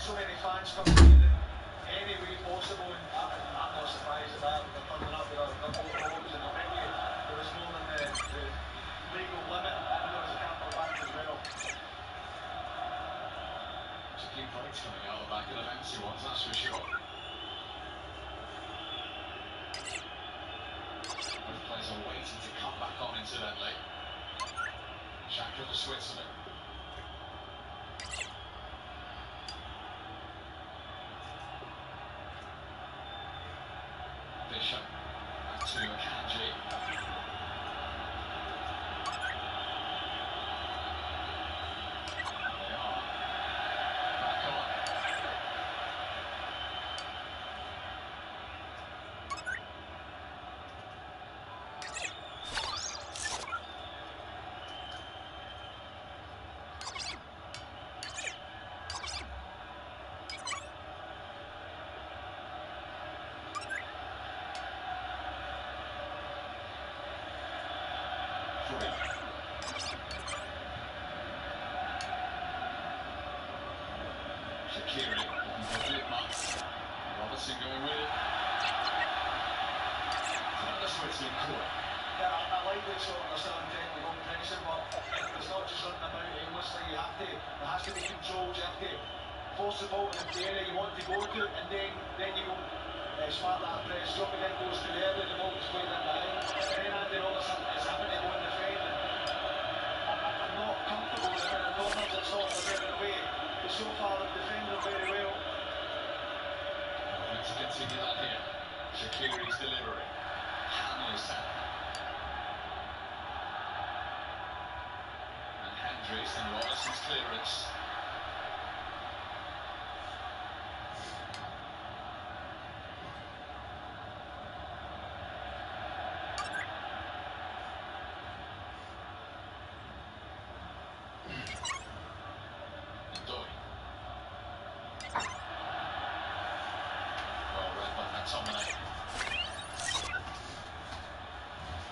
so many fans coming in any way possible, and I'm not surprised at that. They're coming up with their boat roads and the venue. There was more than the legal limit Both players are waiting to come back on incidentally. Xhaka for Switzerland. Bishop. Back to Akanji. They are back on. Shaqiri, looking for Dittmar. Robertson going with it. Another Switzerland corner. Yeah, I like the sort of understanding long pressing, but it's not just running about aimlessly. There has to be control. You have to force the ball into the area you want to go to, and then you go smart that press. Something then goes to the area, the ball is played in behind, and then Andy Robertson is having to go and defend. I'm not comfortable with it. I don't know if it's not getting away. But so far, they've defended very well. Looking to continue that here. Shaqiri's delivery. Hanley Sam. And Hendricks and Robertson's clearance. McTominay.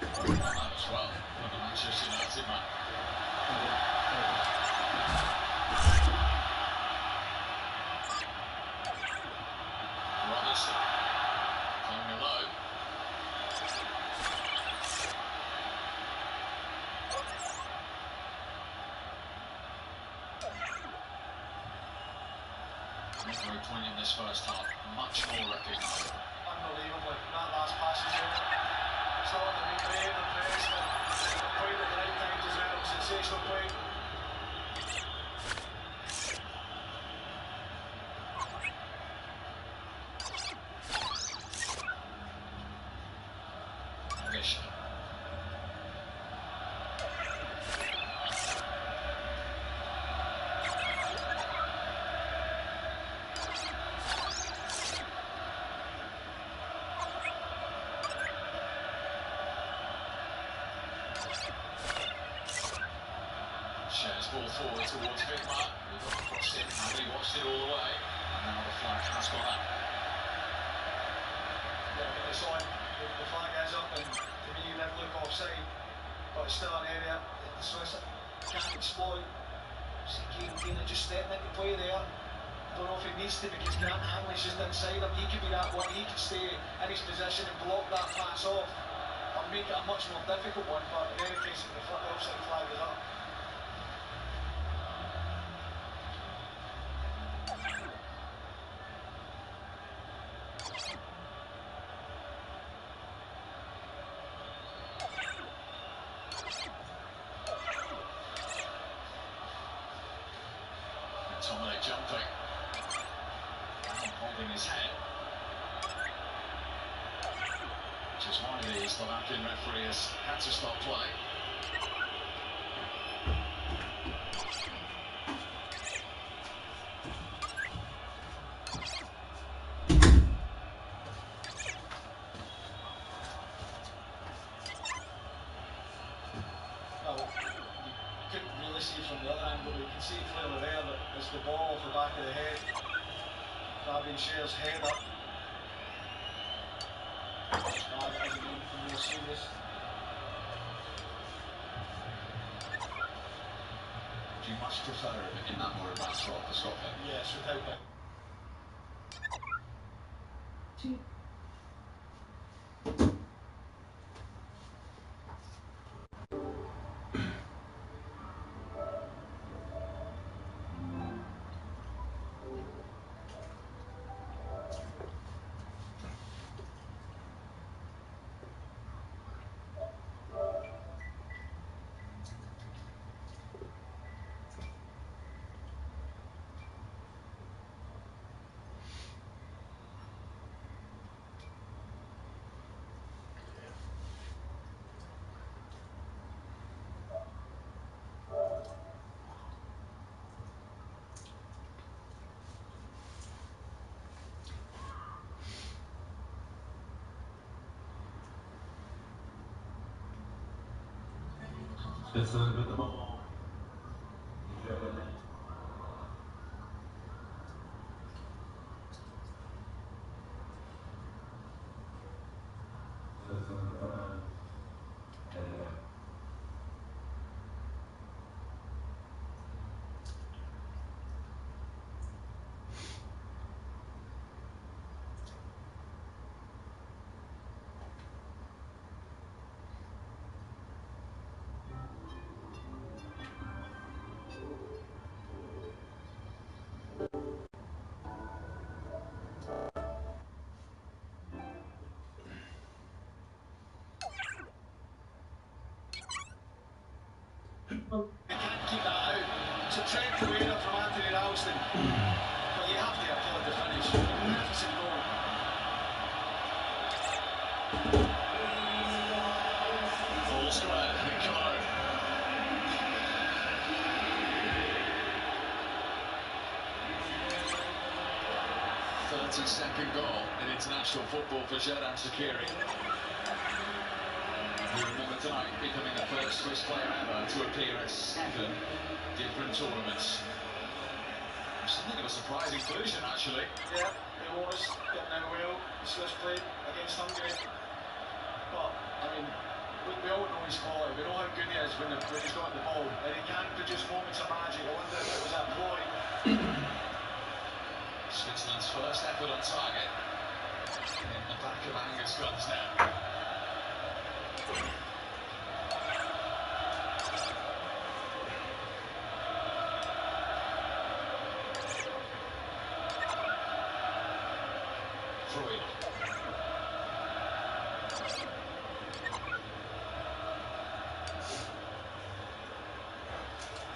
Well, that as well, for the Manchester United man. Robertson, playing low. Very poignant this first half, much more recognisable. Unbelievably, that last pass is there. It's not the big play, the press, but played at the right times as well. Sensational play. Bishop. Shares ball forward towards Dittmar. We've got crossed in, Harry watched it all the way, and now the flag has gone up. Yeah, it's on. The flag is up, and to me, it didn't look offside, but it's still an area that the Swiss can't exploit. Keane just stepping into play there. I don't know if he needs to because Grant Hanley's just inside him. He could be that one. He could stay in his position and block that pass off. That'll make it a much more difficult one, but in any case, the offside flag is up. McTominay jumping, holding his head, which is why the South African referee has had to stop play. Well, you couldn't really see from the other angle, but you can see clearly there that it's the ball off the back of the head. Fabian Schär's head up. That hasn't been more serious. Do you much prefer it in that more advanced role for Scotland? Yes, without doubt. 2. Spitzlin with the ball. They can't keep that out. It's a dreadful error from Anthony Ralston. But you have to applaud the finish. Magnificent goal. Full square, come on. 32nd goal in international football for Xherdan Shaqiri. We remember tonight becoming the first Swiss player ever to appear at 7 different tournaments. Something of a surprising inclusion, actually. Yeah, it was. Getting out well. The Swiss played against Hungary. But, I mean, we all know his quality. We know how good he is when he's got the ball. And he can produce moments of magic. I wonder if it was that ploy. Switzerland's first effort on target. In the back of Angus Gunn's net. Freud.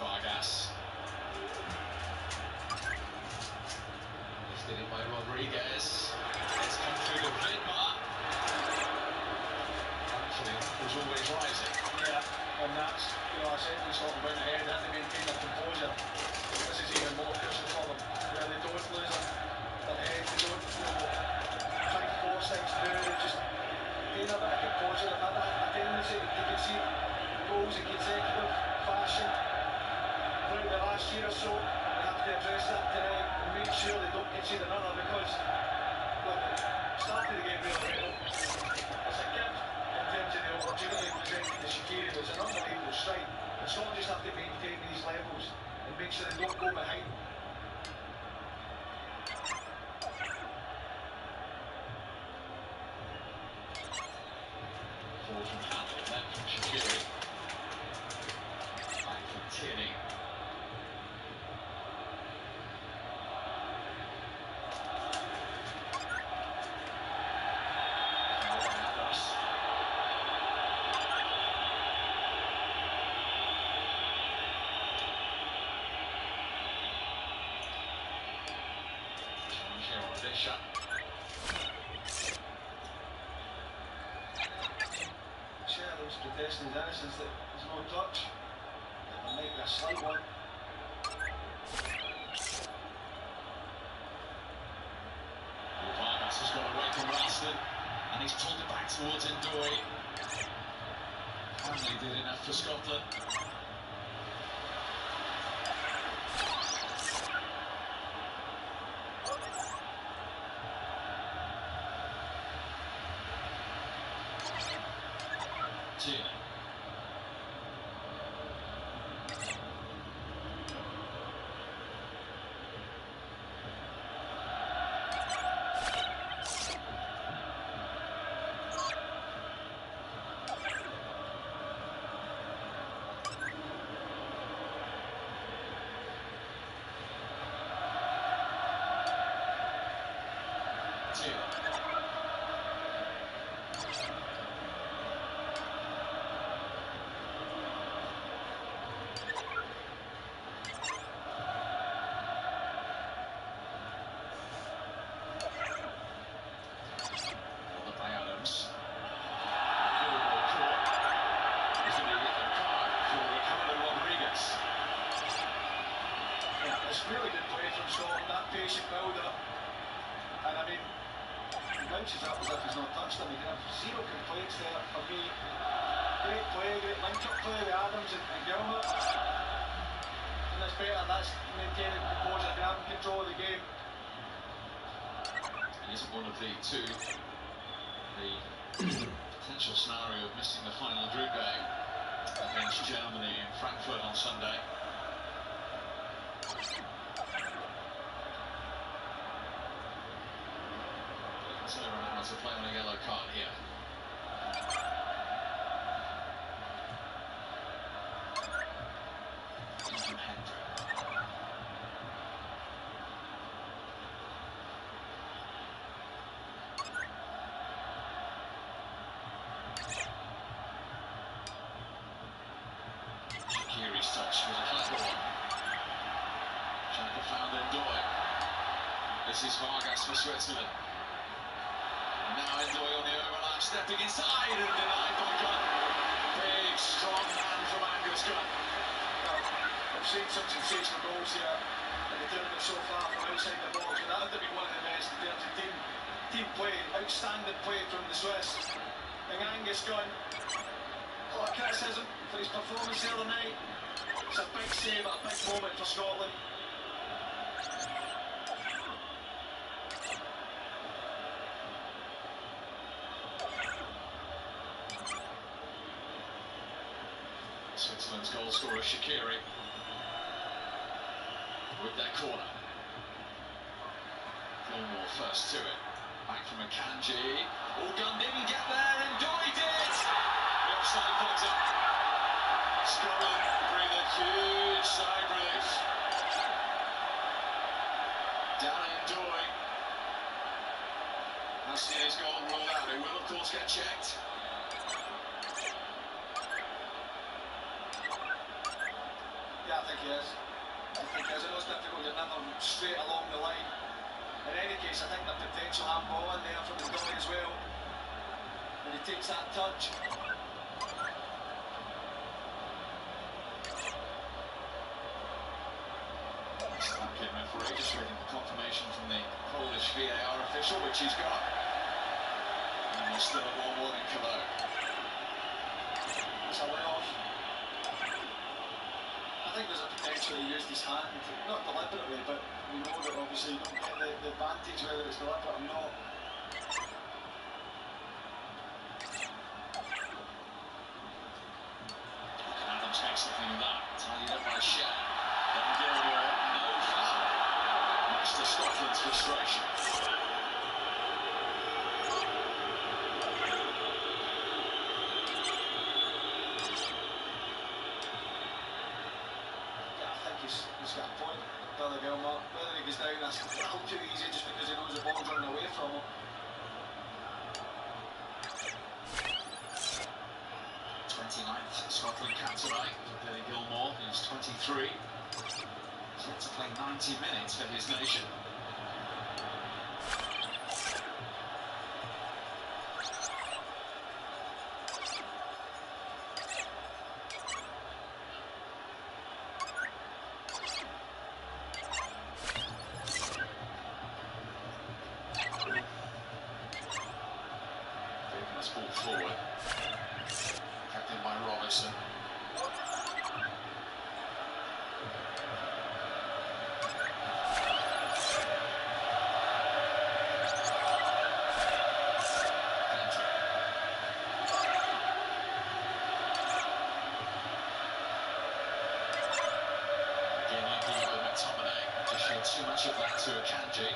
Vargas. Lifted in by Rodriguez. It's come through to Vidmar. Actually, was always rising. Yeah, and that's, I said we sort of went ahead, they had to maintain their composure. This is even more crucial for them. Where they don't lose their head, they don't try to force things through, they just gain a bit of composure. They've had a tendency, you can see goals in consecutive fashion throughout the last year or so. They have to address that tonight and make sure they don't concede another, because look, starting the game really well. It's a gift in terms of the opportunity presented to Shaqiri. It's an unbelievable strike. The Scotland just have to maintain these levels and make sure they don't go behind. Forward from Handel, then from Shaqiri. Back from Tierney. Shot. Shadow's protesting his innocence that there's no touch. There might be a slight one. Vargas has got away from Ralston and he's pulled it back towards Ndoye. Finally did enough for Scotland. Tierney. Really good play from Scotland, that patient build-up. And I mean, he bounces up as if he's not touched him. He can have zero complaints there for me. Great play, great link-up play with Adams and Gilmour. And that's better, that's maintaining composure, grabbing control of the game. He isn't one of the two. The potential scenario of missing the final group game against Germany in Frankfurt on Sunday. Zimmerman has to play on a yellow card here. Ethan Hendry. Shaqiri's touch was a clever one. Xhaka found Ndoye. This is Vargas for Switzerland. Now Ndoye on the overlap, stepping inside and denied by Gunn. Big, strong man from Angus Gunn. I've seen some sensational goals here in the tournament so far from outside the box, but that would have been one of the best in terms of team play, outstanding play from the Swiss. And Angus Gunn, a lot of criticism for his performance the other night. It's a big save at a big moment for Scotland. Switzerland's goal scorer Shaqiri with their corner. Gilmour first to it. Back from Akanji. Oh, Gunn didn't get there, and Ndoye did! The offside flags up. Scotland breathe a huge sigh of relief. Danny Ndoye has seen his goal ruled out. It will, of course, get checked. Yeah, I think he is. I think he is. I know it's difficult, you're never straight along the line. In any case, I think the potential handball in there from Ndoye as well. When he takes that touch. Stamkin referee just waiting for confirmation from the Polish VAR official, which he's got. And we're still at 1-1 in Cologne. It's a layoff. I think there's a potential he used his hand, not deliberately, but we know that obviously you don't get the advantage whether it's deliberate or not. Adams makes something of that, tidied up by Shea. Then Gilmour, no foul. Much to Scotland's frustration. He's got a point, Billy Gilmour. Whether he goes down, that's a little too easy just because he knows the ball's running away from him. 29th Scotland cap tonight for Billy Gilmour, who's 23. He's yet to play 90 minutes for his nation. Ball forward, captained by Robertson. Again, like McTominay, just showed too much of that to Akanji.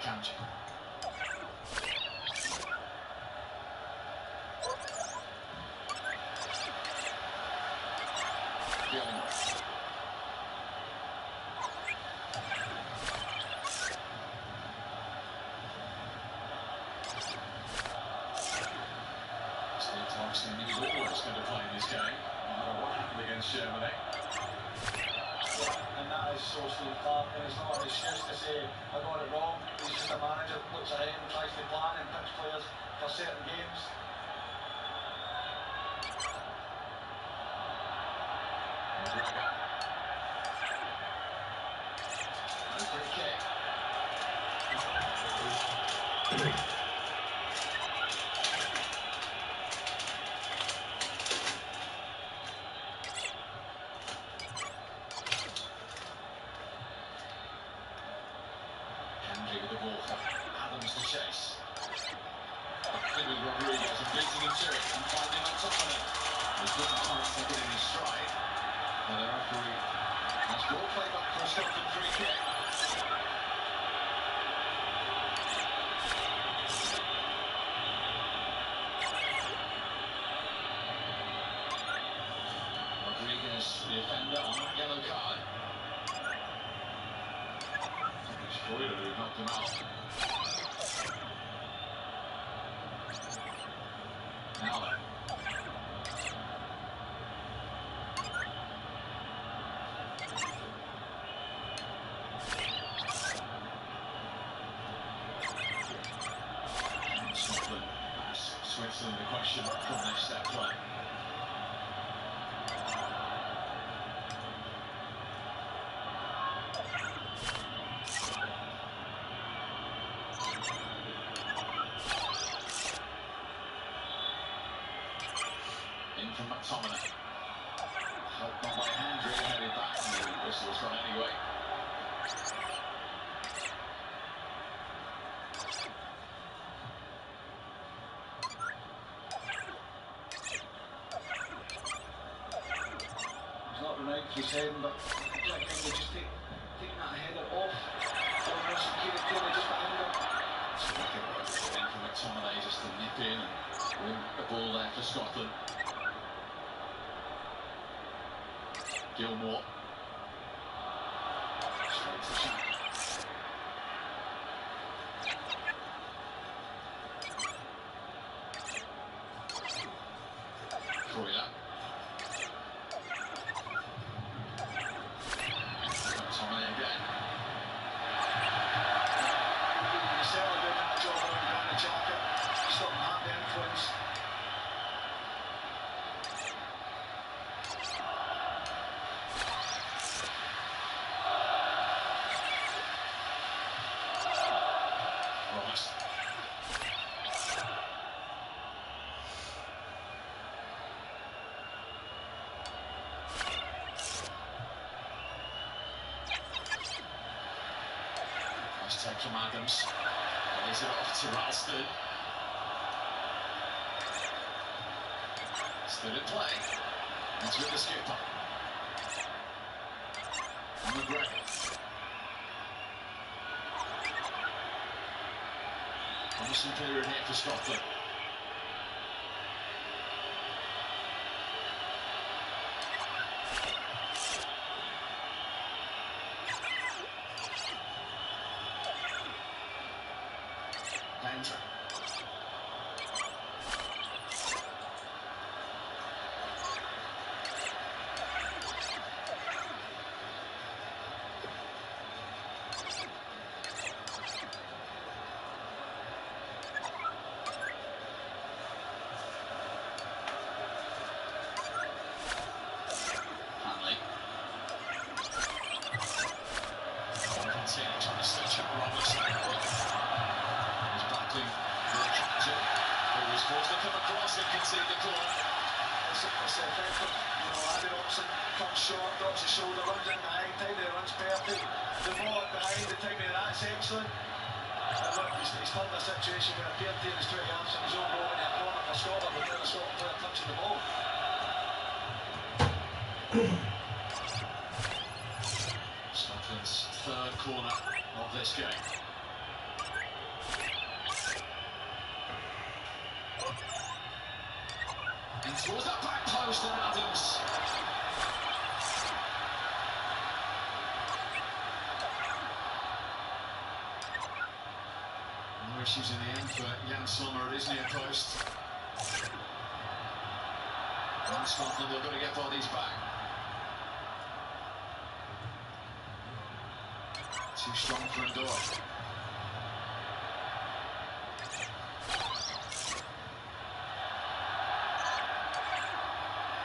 Akanji. Obviously, he's always going to play in this game, no matter what happened against Germany. And that is so Steve Clarke, and it's not an excuse to say I got it wrong. He's just a manager that looks ahead and tries to plan and picks players for certain games. McGregor. No free kick. Henry with the ball. Adams to chase. Back with Rodriguez and beating him to it and finding McTominay. He's looking quite taken in his stride. And the referee has ball play back for a Scotland free kick. Rodriguez, the offender, on that yellow card. It's Freuler who knocked him out. Allen. Scotland has Switzerland the question from this set play. In from McTominay. Helped on by Hendry, headed back, and the whistle's gone anyway. He's not renowned for his heading, but like Henry just taking that header off. Almost Kieran just behind him. In from McTominay just to nip in and win the ball there for Scotland. Gilmore. Straight to Chapman. Freuler. McTominay again. He's certainly doing that job around Granit Xhaka, stopping that the influence. Roberts. Nice take from Adams. Lays it off to Ralston. Still in play. It's with the skipper. And McGregor. Promising period here for Scotland. Bender. Hanley. Continue trying to stitch up Robertson. He's battling for a captain who was forced to come across and concede the corner. It's effective. You know, Andy Robertson comes short, drops his shoulder, runs in behind, timing runs perfect. The ball behind, the timing of that's excellent. And look, he's turned a situation where a pair team is 20 yards from his own goal in a corner for Scotland without the Scotland player touching the ball. Scotland's third corner of this game. And towards that back post and Adams. No issues in the end for Jan Sommer at his near post. And Scotland are going to get bodies back. Too strong for Ndoye.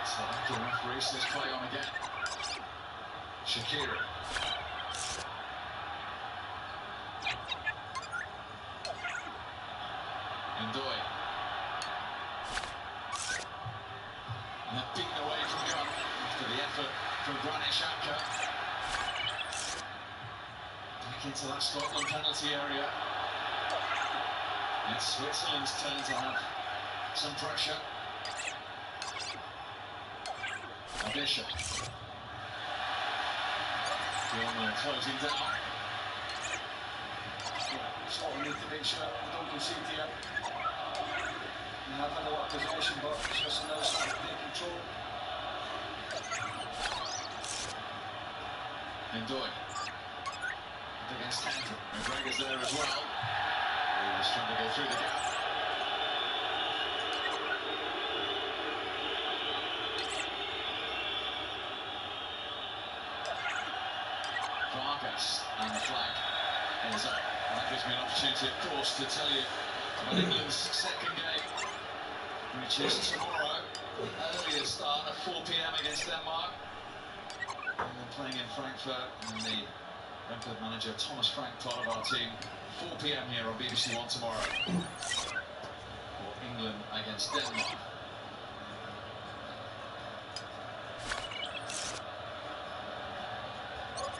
So the referee says play on again. Shaqiri. Ndoye. And they're beaten away from Gunn after the effort from Granit Xhaka. Back into that Scotland penalty area. It's Switzerland's turn to have some pressure. Adisha. Gilmour closing down. Scotland need to make sure they don't concede here. They have had a lot of possession, but Switzerland now starting to take control. Ndoye. Against Andrew. McGregor's there as well. He was trying to go through the gap. Vargas and the flag is up. That gives me an opportunity, of course, to tell you about England's second game, which is tomorrow. Earlier start at 4 p.m. against Denmark. And then playing in Frankfurt, and the Brentford manager Thomas Frank, part of our team. 4 p.m. here on BBC One tomorrow. For England against Denmark.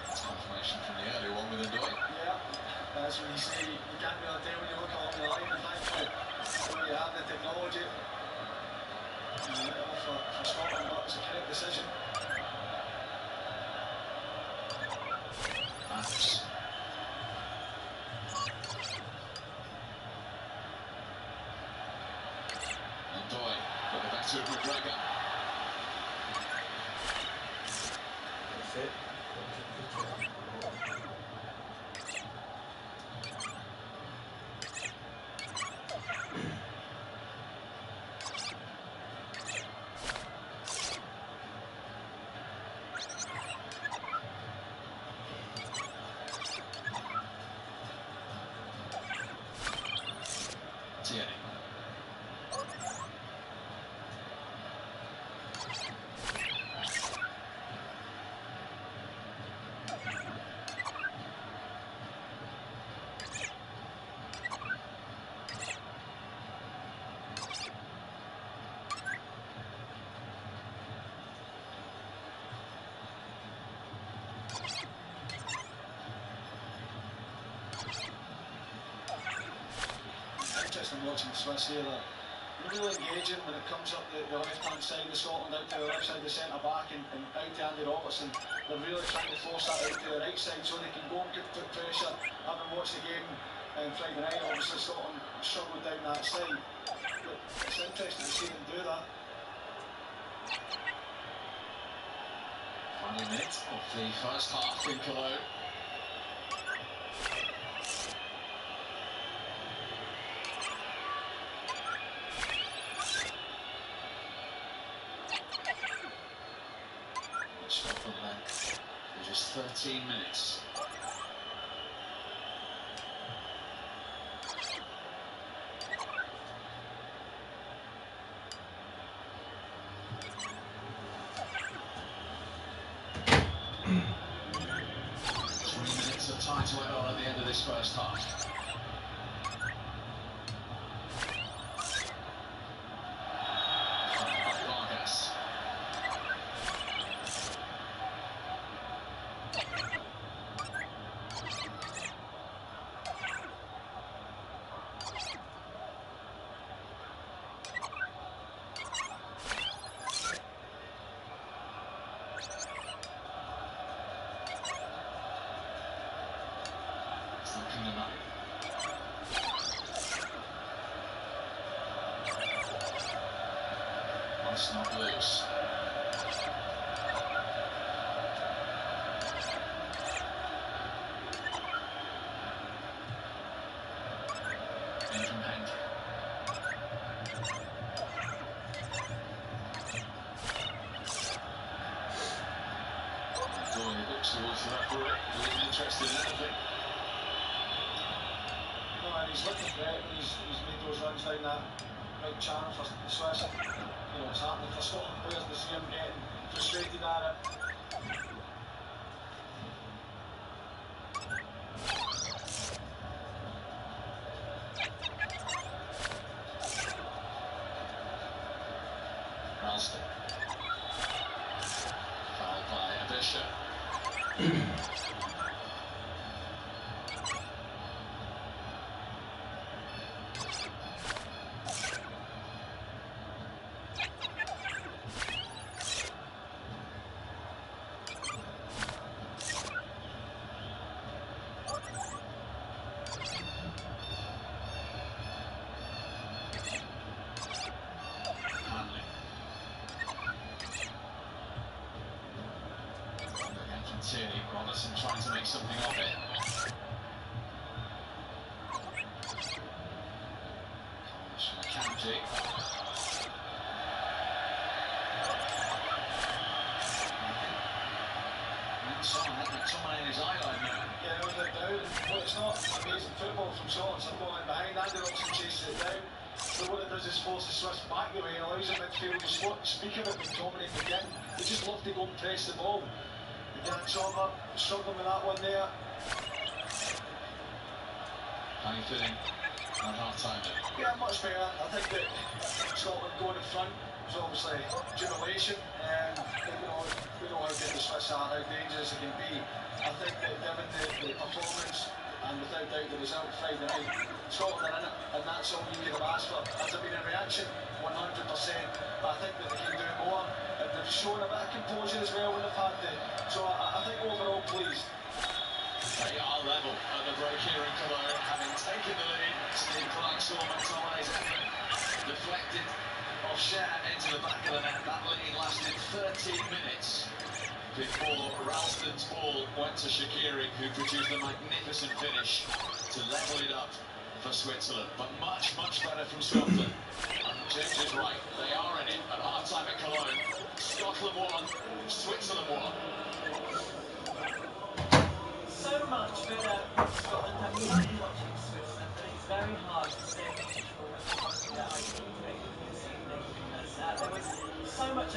Confirmation from the earlier one with Ndoye. Yeah, that's when you say you can't really tell when you look along the line. And thankfully, when you have the technology, for Scotland, that was the correct decision. Maths. Ndoye got the better of McGregor. That's it. Tierney. Interesting watching the Swiss here. They're really engaging when it comes up the left-hand side of Scotland out to the left side of the centre-back and out to Andy Robertson. They're really trying to force that out to the right side so they can go and put pressure. Having watched the game Friday night, obviously Scotland struggled down that side. But it's interesting to see them do that. Final minute of the first half in Cologne. Scotland then for just 13 minutes. Of time to add on at the end of this first half. Vargas. Let's not lose. In from Hendry. towards the referee. He isn't interested in anything. No, and he's looking for it when he's made those runs down that right channel for the Swiss. You know, it's happening for Scotland players to see him getting frustrated at it. Ralston. Foul by Abisha. Tierney, Robertson trying to make something of it. Akanji. Someone in his eye line there. Yeah, with it down. Well, it's not amazing football from Scotland. Someone behind Andy Robertson chases it down. So what it does is force the Swiss back away and allows the midfield to speak of it and dominate again. They just love to go and press the ball. Again, Sommer struggling with that one there. How are you feeling at half-time then? Yeah, much better. I think that Scotland going in front was obviously jubilation. We know how good the Swiss are, how dangerous it can be. I think that given the performance and without doubt the result Friday night, Scotland are in it, and that's all you could have asked for. Has there been a reaction? 100%. But I think that they can do more, and they've shown a bit of composure as well when they've had it. So I think overall pleased. They are level at the break here in Cologne, having taken the lead. Steve Clark saw McTominay's effort deflected off Shan into the back of the net. That lead lasted 13 minutes before Ralston's ball went to Shaqiri, who produced a magnificent finish to level it up for Switzerland. But much, much better from Scotland. James is right, they are in it at half-time at Cologne. Scotland won, Switzerland won. So much better Scotland. I mean, I'm watching Switzerland, but it's very hard to stay in control of something that I didn't expect this evening because there was so much.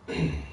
1.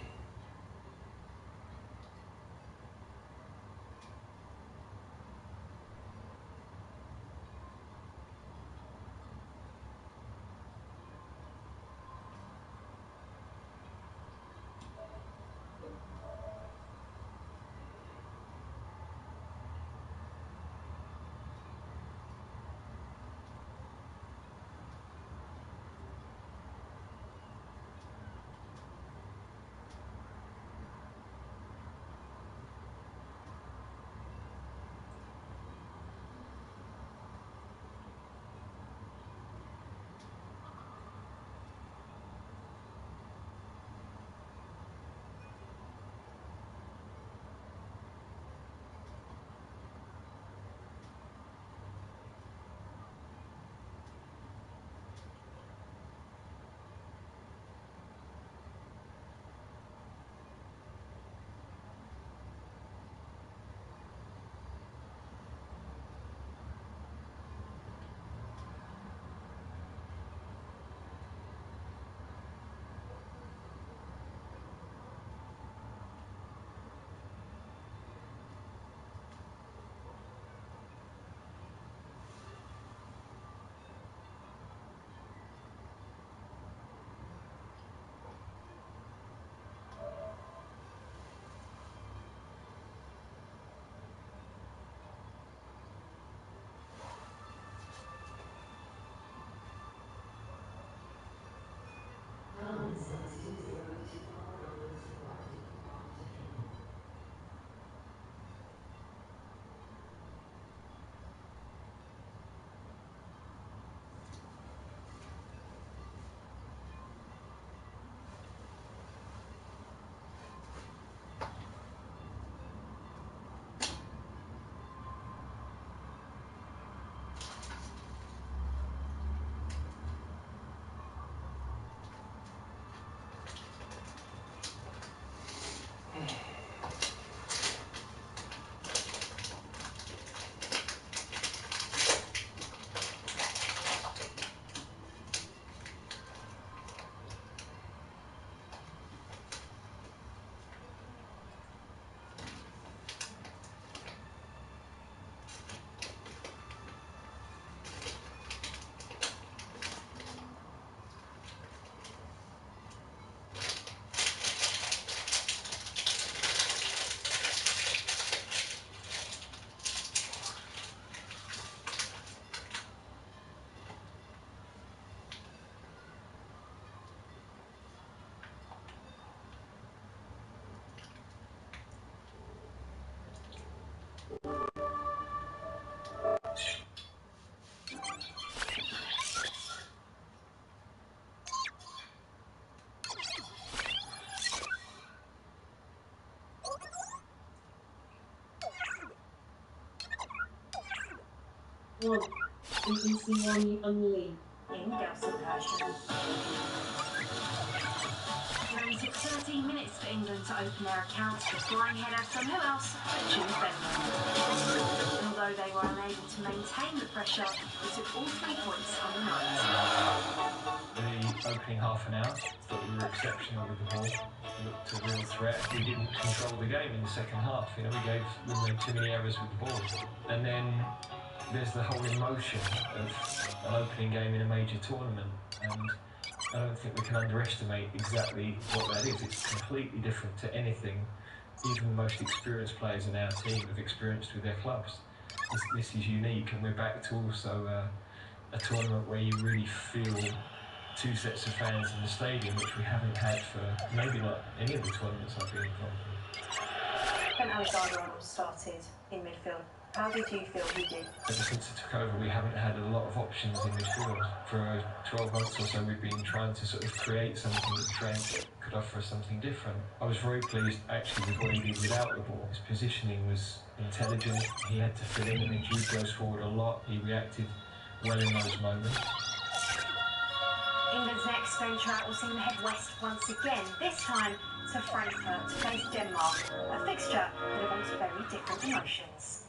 BBC One Unli. In Gelson Persian. It only took 13 minutes for England to open their accounts. The flying header from who else but Jude Bellingham. And although they were unable to maintain the pressure, they took all 3 points on the night. The opening half an hour, thought we were exceptional with the ball. We looked a real threat. We didn't control the game in the second half. You know, we made too many errors with the ball. And then there's the whole emotion of an opening game in a major tournament, and I don't think we can underestimate exactly what that is. It's completely different to anything even the most experienced players in our team have experienced with their clubs. This is unique, and we're back to also a tournament where you really feel two sets of fans in the stadium, which we haven't had for maybe not any of the tournaments I've been involved in. When Alexander-Arnold started in midfield, how did you feel he did? Ever since I took over, we haven't had a lot of options in midfield. For 12 months or so, we've been trying to sort of create something that Trent could offer us something different. I was very pleased actually with what he did without the ball. His positioning was intelligent. He had to fill in. I mean, Jude goes forward a lot. He reacted well in those moments. England's next venture out will see them head west once again, this time to Frankfurt to face Denmark, a fixture that evokes very different emotions.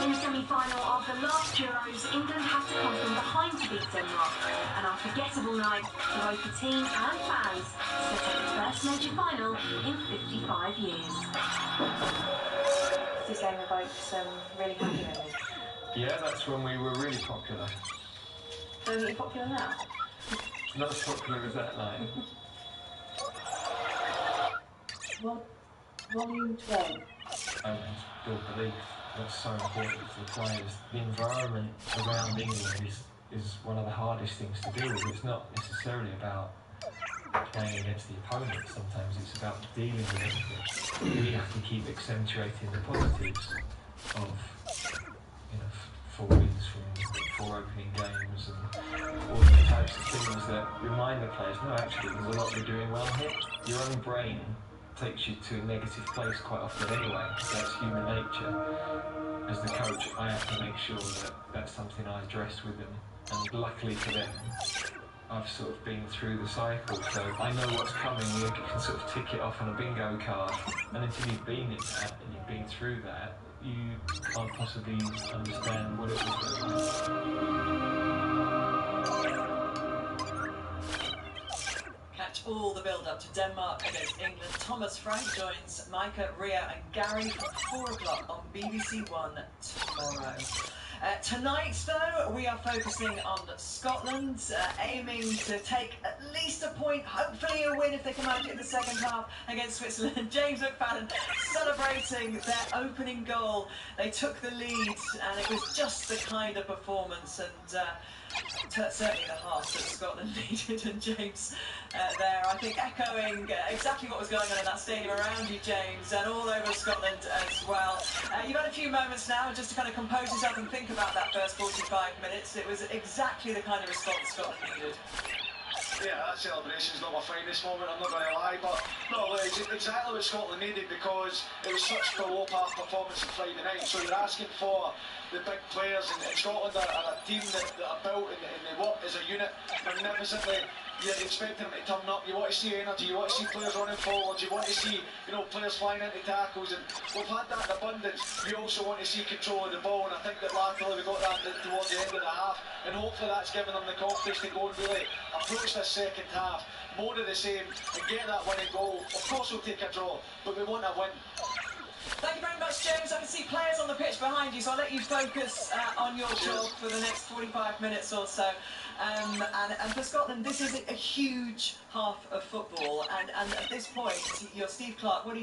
In the semi-final of the last Euros, England had to come from behind to beat Denmark. An unforgettable night for both the team and fans, set up the first major final in 55 years. This game evokes some really happy memories. Yeah, that's when we were really popular. So are you popular now? Not as popular as that night. Volume 12. And build belief. That's so important for the players. The environment around England is one of the hardest things to deal with. It's not necessarily about playing against the opponent. Sometimes it's about dealing with it. We have to keep accentuating the positives of, you know, 4 wins from 4 opening games and all these types of things that remind the players, no, actually, there's a lot we're doing well here. Your own brain takes you to a negative place quite often anyway. That's human nature. As the coach, I have to make sure that that's something I address with them. And luckily for them, I've sort of been through the cycle, so I know what's coming. You can sort of tick it off on a bingo card, and until you've been in that and you've been through that, you can't possibly understand what it was like. Catch all the build-up to Denmark against England. Thomas Frank joins Micah, Ria and Gary from 4 o'clock on BBC One tomorrow. Tonight, though, we are focusing on Scotland, aiming to take at least a point, hopefully a win if they come out in the second half against Switzerland. James McFadden celebrating their opening goal. They took the lead, and it was just the kind of performance and certainly the half that Scotland needed. And James there, I think, echoing exactly what was going on in that stadium around you, James, and all over Scotland as well. You've had a few moments now just to kind of compose yourself and think about that first 45 minutes. It was exactly the kind of response Scotland needed. Yeah, that celebration's not my finest moment, I'm not going to lie, but no, it's exactly what Scotland needed, because it was such a low-path performance on Friday night. So you're asking for the big players in Scotland are a team that are built and they work as a unit magnificently. You're expecting them to turn up. You want to see energy, you want to see players running forward, you want to see, you know, players flying into tackles, and we've had that in abundance. We also want to see control of the ball, and I think that latterly we got that towards the end of the half, and hopefully that's given them the confidence to go and really approach this second half, more of the same, and get that winning goal. Of course we'll take a draw, but we want a win. Thank you very much, James. I can see players on the pitch behind you, so I'll let you focus on your job for the next 45 minutes or so. And for Scotland, this is a huge half of football, and at this point, you're Steve Clarke. What do?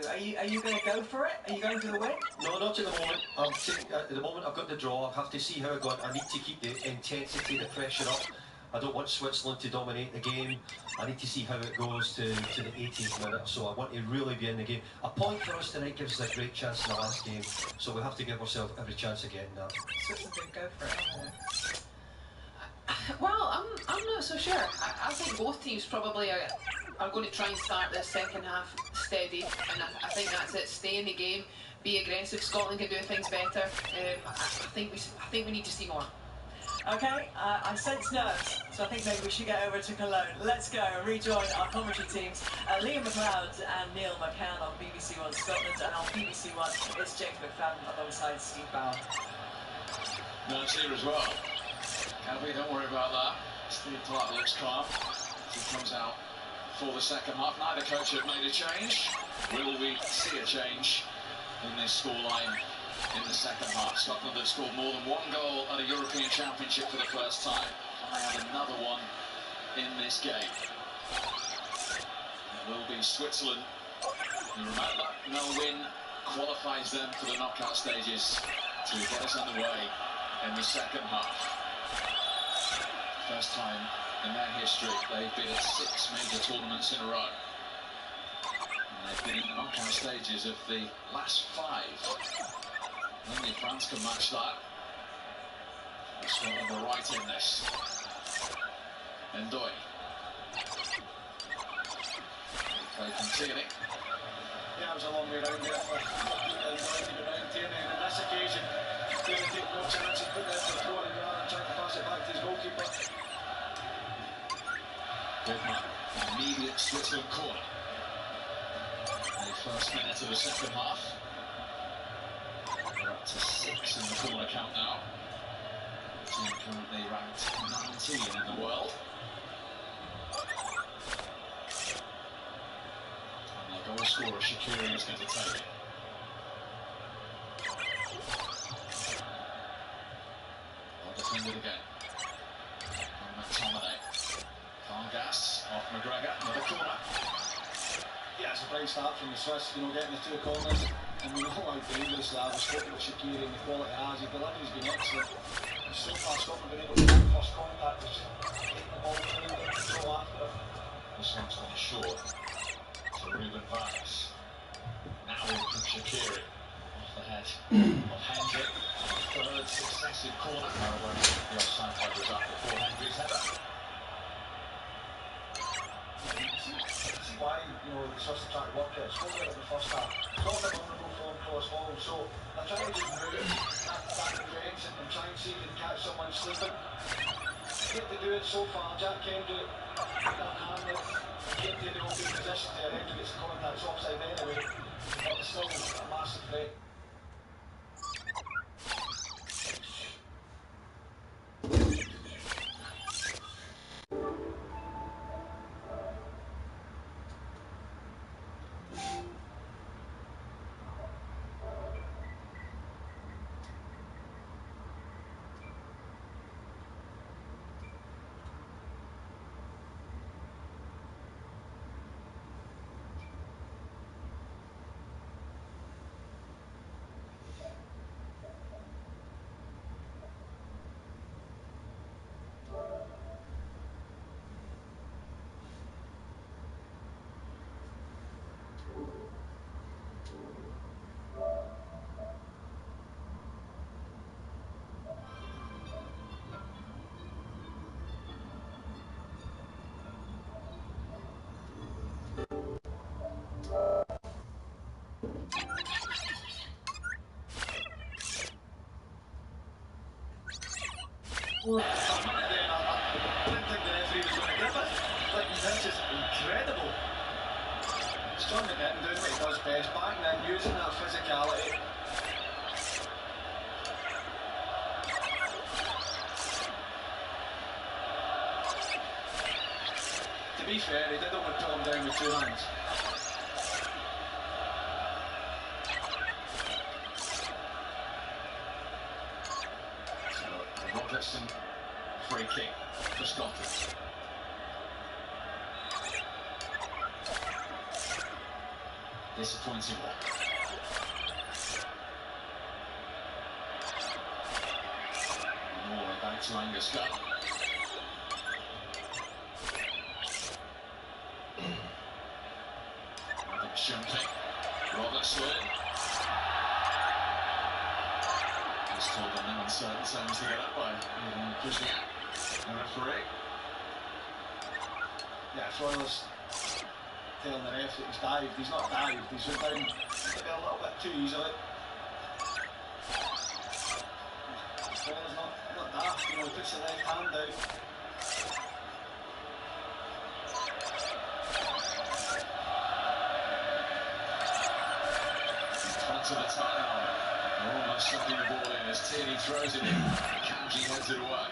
Are you going to go for it? Are you going for the win? No, not at the moment. At the moment I've got the draw. I have to see how it goes. I need to keep the intensity, the pressure up. I don't want Switzerland to dominate the game. I need to see how it goes to the 18th minute, so I want to really be in the game. A point for us tonight gives us a great chance in the last game, so we have to give ourselves every chance of getting that. Switzerland did go for it. Well, I'm not so sure. I think both teams probably are going to try and start the second half steady, and I think that's it. Stay in the game, be aggressive. Scotland can do things better. I think we need to see more. Okay, I sense nerves, so I think maybe we should get over to Cologne. Let's go and rejoin our commentary teams, Liam McLeod and Neil McCann on BBC One Scotland, and on BBC One, it's James McFadden alongside Steve Bauer. Nerves here as well. Cabby, don't worry about that. Steve Clarke looks calm as he comes out for the second half. Neither coach have made a change. Will we see a change in this scoreline in the second half? Scotland have scored more than 1 goal at a European Championship for the first time. I have another one in this game. It will be Switzerland. You remember that no win qualifies them for the knockout stages to get us underway in the second half. First time in their history they've been at 6 major tournaments in a row. And they've been in the knockout stages of the last 5. Only France can match that. Scotland are right in this. Ndoye. Play from Tierney. Yeah, it was a long way round there for Ndoye to go round Tierney, and on this occasion, Tierney took no chances, put it into the throw and rather than trying to pass it back to his goalkeeper. Goodman, immediate Switzerland corner. The first minute of the second half. up to 6 in the corner count now. The team currently ranked 19 in the world. And the goal scorer, Shaqiri, is going to take it. Well defended again. And McTominay. Vargas off McGregor, another corner. Yeah, it's a bright start from the Swiss, you know, getting the 2 corners. And we know how dangerous they are. We've spoken about Shaqiri and the quality he has. His delivery's been excellent. And so far, Scotland have been able to get first contact, which is taking the ball through and control after it. This one's gone short to Ruben Vargas. Now in from Shaqiri. Off the head of Hendrick. Third successive corner. However, the offside flag was up before Hendrick's header. See why, you know, the Swiss are trying to work it. It's not in the first half. It's not a vulnerable form cross ball, so they're trying to just move it back to Greggs and try and see if they can catch someone sleeping. Yet to do it so far, Jack Kendrick, that hand of getting to the open position to Hendrick gets contact, it's offside anyway, but it's still a massive threat. I didn't think the referee was going to give it. Like, this is incredible. He's trying to get him doing what he does best, backing in, using that physicality. To be fair, he did overturn him down with 2 hands. Robertson, free kick for Scotland. Disappointing one. And all the way back to Angus Gunn. Adam Shumping, Robertson. He's told them in uncertain terms to get up by Kuznyak, the referee. Yeah, Froiler's telling the ref that he's dived. He's not dived, he's went down maybe a little bit too easily. Froiler's not daft, you know, he puts the left hand out. Front of the touchdown. Almost sucking the ball in as Tierney throws it in. Kanji heads it away.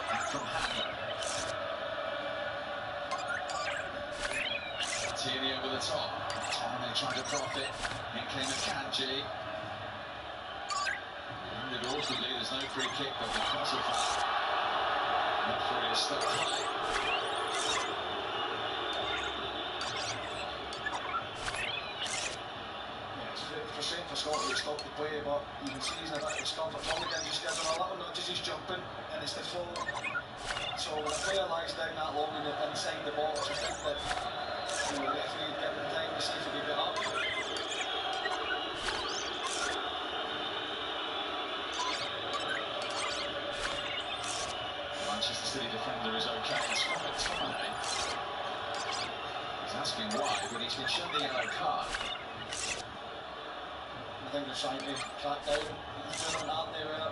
Back from Hammer. Tierney over the top. Tommy trying to profit. In came Kanji. Ended awkwardly. There's no free kick, but because of that, referee is stuck play. Frustrating for Scotland to stop the play, but you can see he's in a bit of discomfort. Tomlinson just gives him a little nudge as he's jumping, and it's the fall. So when a player lies down that long and inside the box, I think that the referee would give him time to see if he could get up. Manchester City defender is okay. It's from McTominay. He's asking why, but he's been shown the yellow card. I think they're trying to track down Dylan, aren't they, where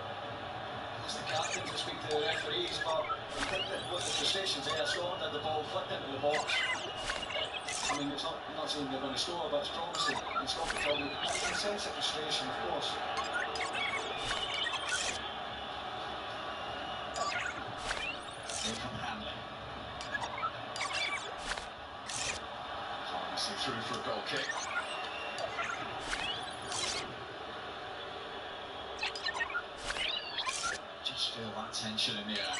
it's the captain to speak to the referees, but I think that with the frustrations there, Scotland had the ball flicked into the box. I mean, it's not, I'm not saying they're going to score, but it's promising. And Scott McTominay, you can sense the frustration, of course. In from Hanley. Harnessing through for a goal kick. Just feel that tension in the air.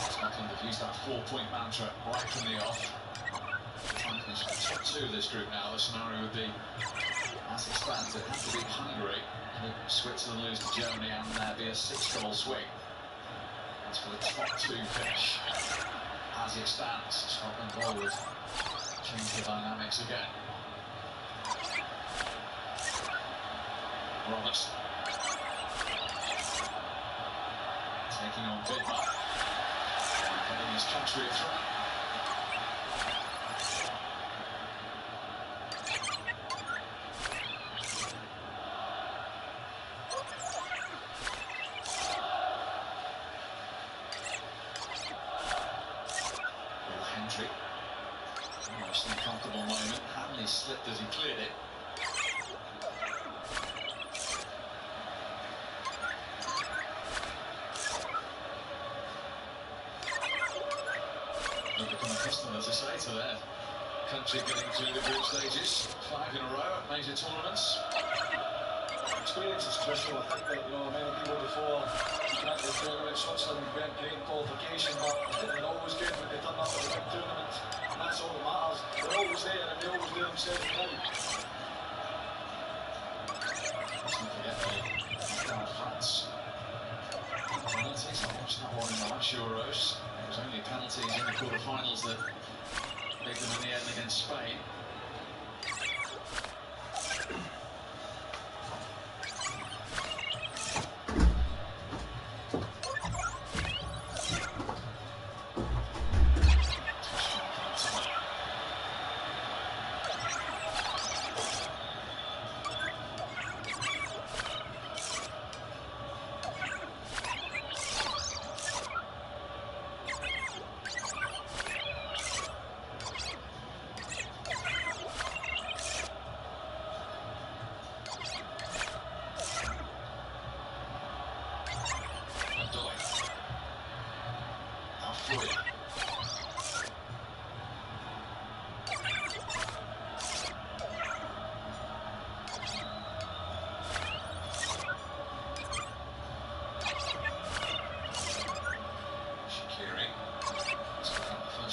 Scotland have used that 4-point mantra right from the off. Trying to finish top 2 of this group now. The scenario would be, as it stands, it has to beat Hungary. If Switzerland lose to Germany and there be a 6-goal swing. That's for the top 2 finish. As it stands, Scotland goal would change the dynamics again. Roberts taking on Bidmar, getting his country a throw. Will Hendry, almost an uncomfortable moment. Hanley slipped as he cleared it. They've become accustomed, as I say, to their country getting through the group stages 5 in a row at major tournaments. Experience is crucial. I think that, you know, many people before went to the tournament, Switzerland weren't great in qualification, but I think they're always good when they turn up at the big tournament. And that's all that matters. They're always there and they always do themselves proud. Let's not forget France. Penalties, I watched that one in the last Euros. It was only penalties in the quarter-finals that beat them in the end against Spain.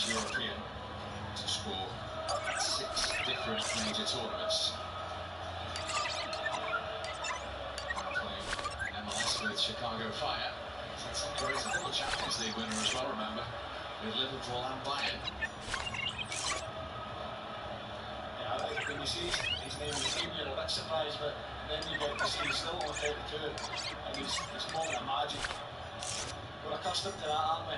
European to score 6 different major tournaments. Playing MLS with Chicago Fire. He's had some great double Champions League winner as well, remember, with Liverpool and Bayern. Yeah, I think when you see his name in the team, you're a bit surprised, but then you get to see he's still on 32, and he's a moment of magic. We're accustomed to that, aren't we?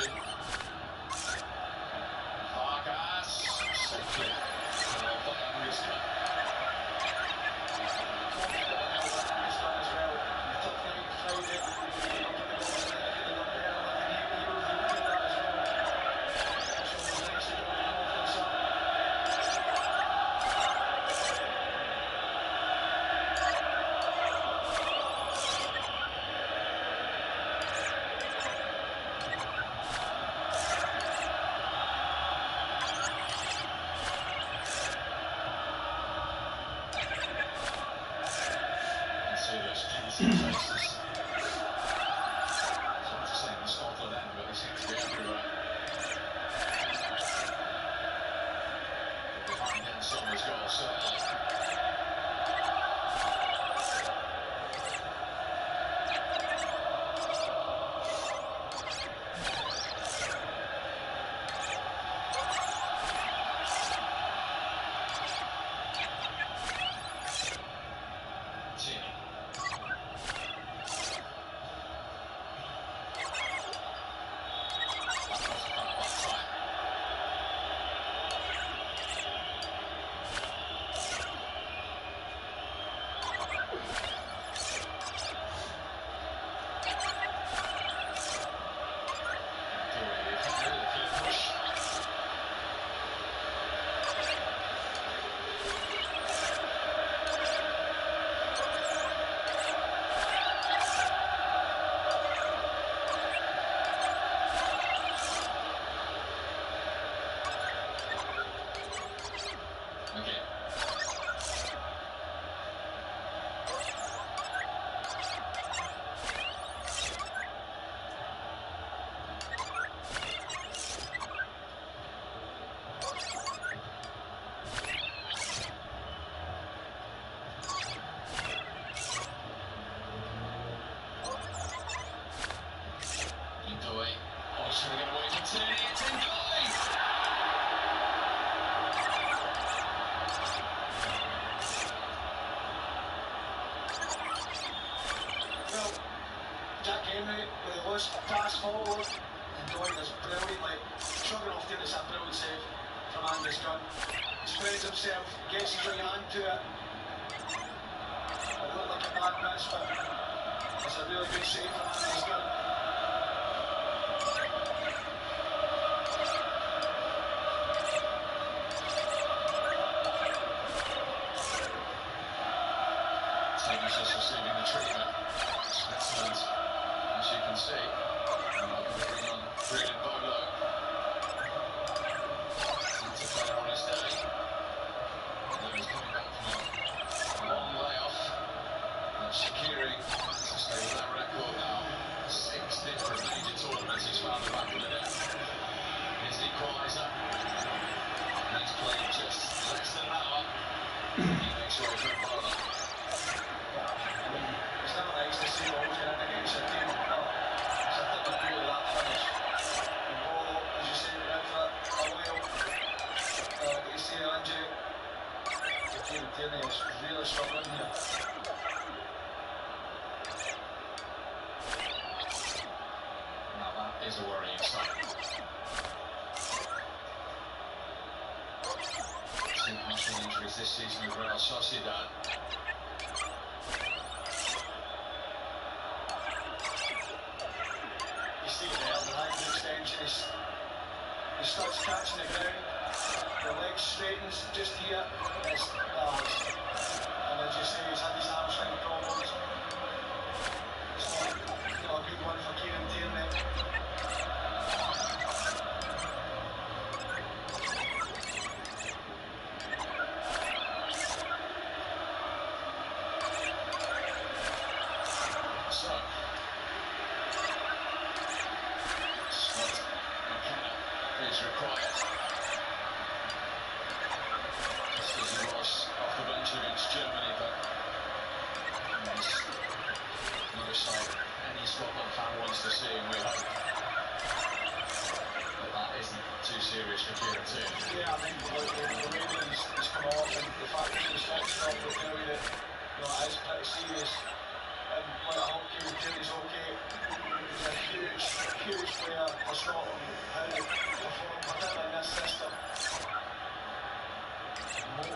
Martin. Vargas. Safely. Well by Anguska. Pass forward, and Doyle is brilliantly shrugging off doing a brilliant save from Angus Gunn. He spreads himself, gets his right hand to it. It looked like a bad miss, but it's a really good save from Angus Gunn. Taylor's just receiving the treatment. Smithland, as you can see. Brilliant Bolo. It's a player on his day. And he's coming back from a long layoff. And Shaqiri to stay with that record now. 6 different major tournaments he's found the back of the net. His equaliser. And he's played just less than an hour. He makes way for Bolo. It's never nice to see goals going in against a team. Tierney is really struggling here. Now that is a worrying sign. Two hamstring injuries this season with Real Sociedad. You see there, behind the extension, he starts catching the ground. The leg straightens just here, and as you say, he's had these hamstring problems. It's not a good one for Kieran Tierney. So, Scott McKenna is required. Just as he was off the bench against Germany, but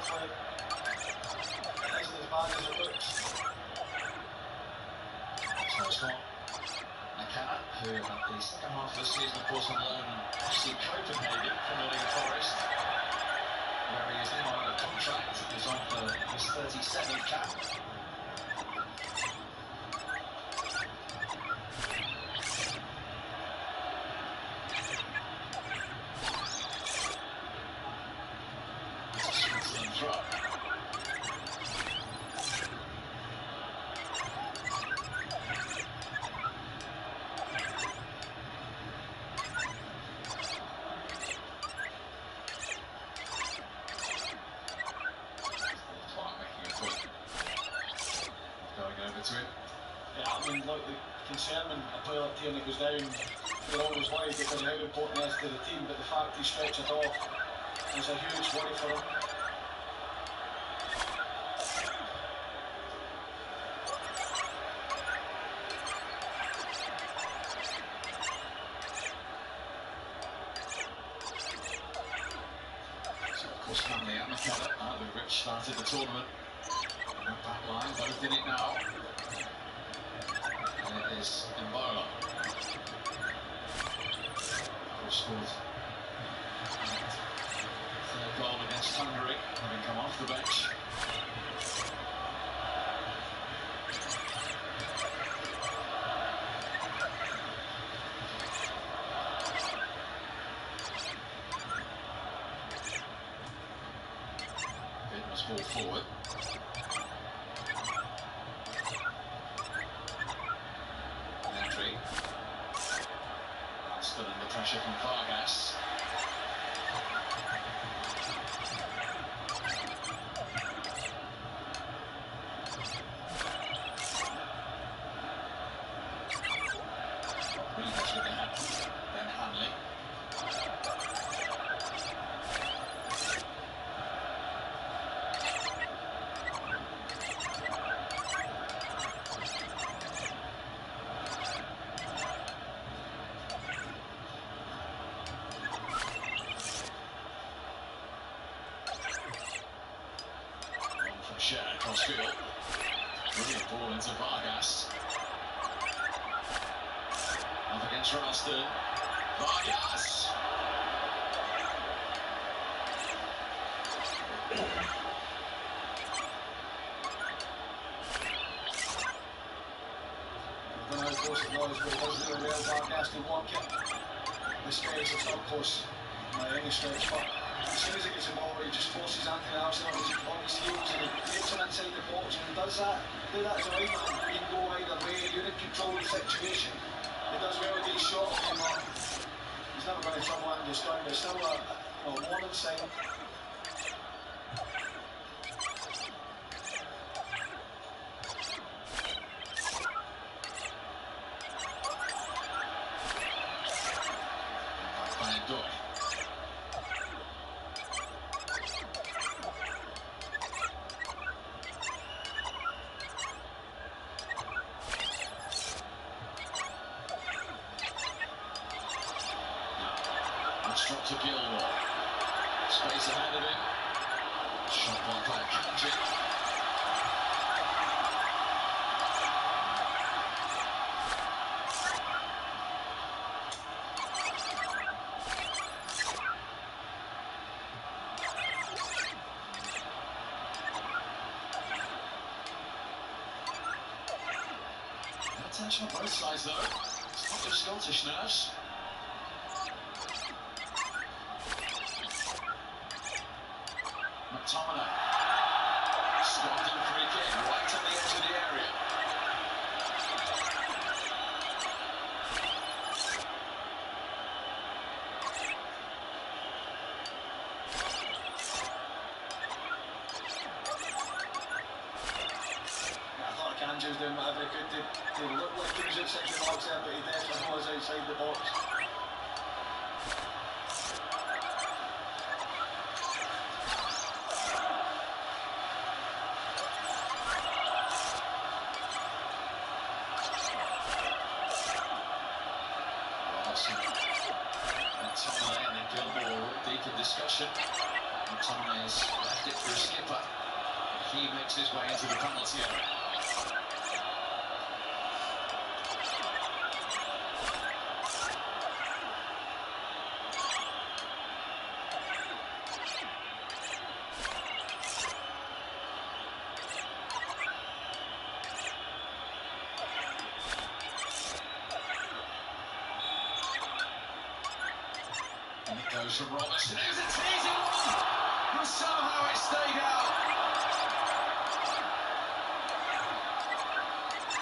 hopefully it isn't as bad as it looks. So it's not McKenna, who had the second half of the season, of course, on loan to FC Copenhagen from Nottingham Forest, where he is now on a contract. He's on for his 37th cap. Switzerland throw. To him. Yeah, I mean, look, the concern when a player like Tierney goes down, you're always worried because of how important he is to the team, but the fact he stretched it off is a huge worry for him. So, of course, Hanley and McKenna, the Rich started the tournament. Back line, both in it now. And it is Mbola. Who scored third goal against Hungary, having come off the bench. Vidmar's ball forward. Still under pressure from Vargas. Rivas with the hand, then Hanley. Share across field. Brilliant ball into Vargas. Up against Ralston. Vargas! I don't know how close it was, but it was really well. Vargas to walk it. The space, it's not close by any stretch, but as soon as he gets the ball, he just forces Anthony Armstrong on his heels and he gets him inside the box. And he does that, do that as a right man. He can go either way, you're in control of the situation. He does well to get his shot on him. He's never going to trouble that and just down, but it's still a warning sign. Drop to Gilmore. Space ahead of him. Shot blocked by Kanji. Attention on both sides though. It's not just Scottish nerves. McTominay. Stopped in free kick, right on the edge of the area. I thought Kanji was doing whatever he could to look like he was outside the box there, but he definitely was outside the box. McTominay and then Gilmore deep in discussion. McTominay has left it for a skipper. He makes his way into the penalty area. And it goes from Robertson. It was a teasing one, but somehow it stayed out.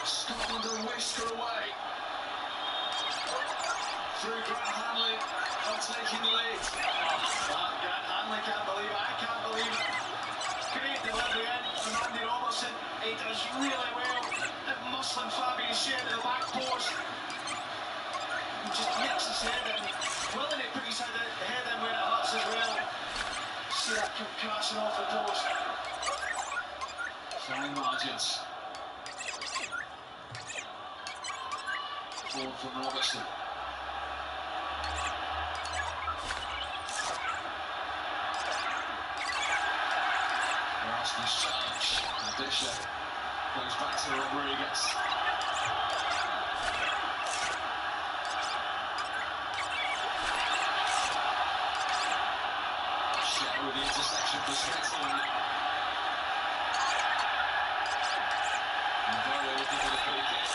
Scotland a whisker away. Through Grant Hanley, not taking the lead. Grant Hanley can't believe it. I can't believe it. Great delivery in from Andy Robertson. He does really well at muscling Fabian Schär to the back post. He just nicks his head in. Willing to put his head in where it hurts as well. See that come crashing off the post. Fine margins. Forward from Robertson. Arsenal's challenge. Adisha goes back to Rodriguez. Schär with the intersection for Switzerland. And Vero looking for the free kick.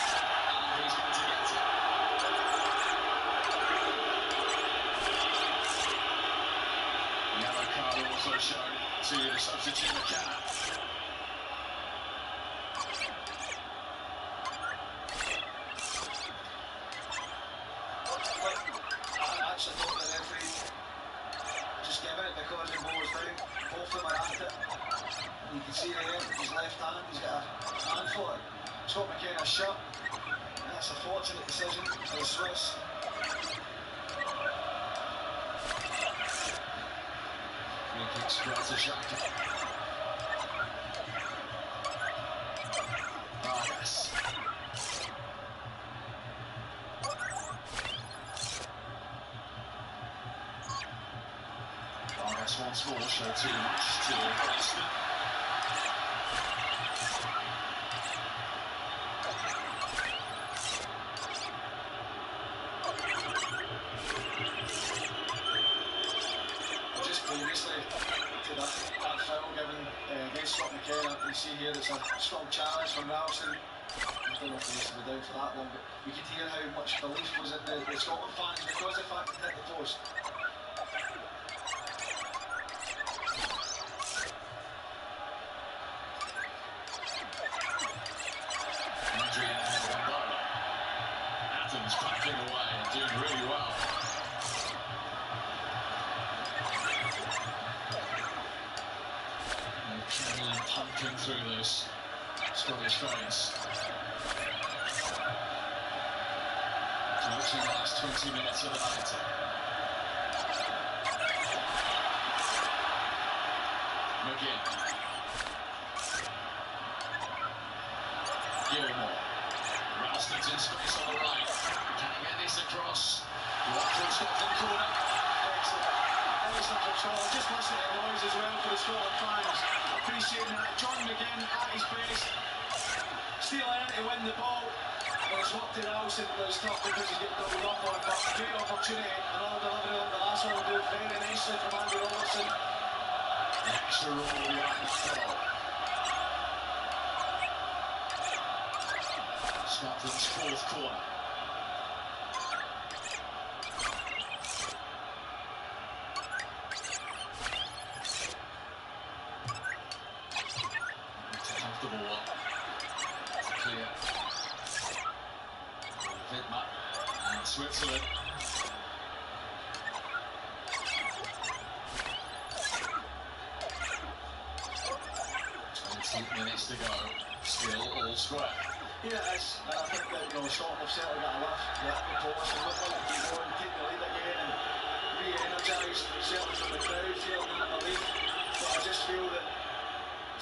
And he's going to get it. Yellow card also shown to the substitute McKenna. I actually thought the referee just gave it because the ball was down. Both of them are at it. You can see there, his left hand, he's got a hand for it. Scott McKenna shot. That's a fortunate decision for the Swiss. Free kick spread to Xhaka. Vargas. Vargas once more showed too much to Preston. Just previously to that foul given against Scott McKenna, you see here there's a strong challenge from Ralston. I don't know if he needs to be down for that one, but you could hear how much belief was in the Scotland fans because of the fact it hit the post. Adrian Gambaro. Athens backing away and doing really well. And Cameron pumping through this Scottish fans. Watching the last 20 minutes of the night. McGinn. Gilmore. Ralston's in space on the right. Can he get this across? Watford Scotland corner. Excellent control. Just listen to the noise as well for the Scotland fans. Appreciating that. John McGinn at his base. Stealing in to win the ball. Well, it's worked to Ralston, but it's tough because he's getting doubled up on. But great opportunity. Another delivery on the last one will do very nicely from Andy Robertson. The extra roll behind the goal. Scotland's fourth corner. It's a comfortable one. It's clear. Vidmar and Switzerland. 20 minutes to go. Still all square. Yeah, it is. And I think that Scotland have certainly got a lift. They have the post and look like they go and take the lead again and re-energised, certainly from the crowd, feeling that belief. But I just feel that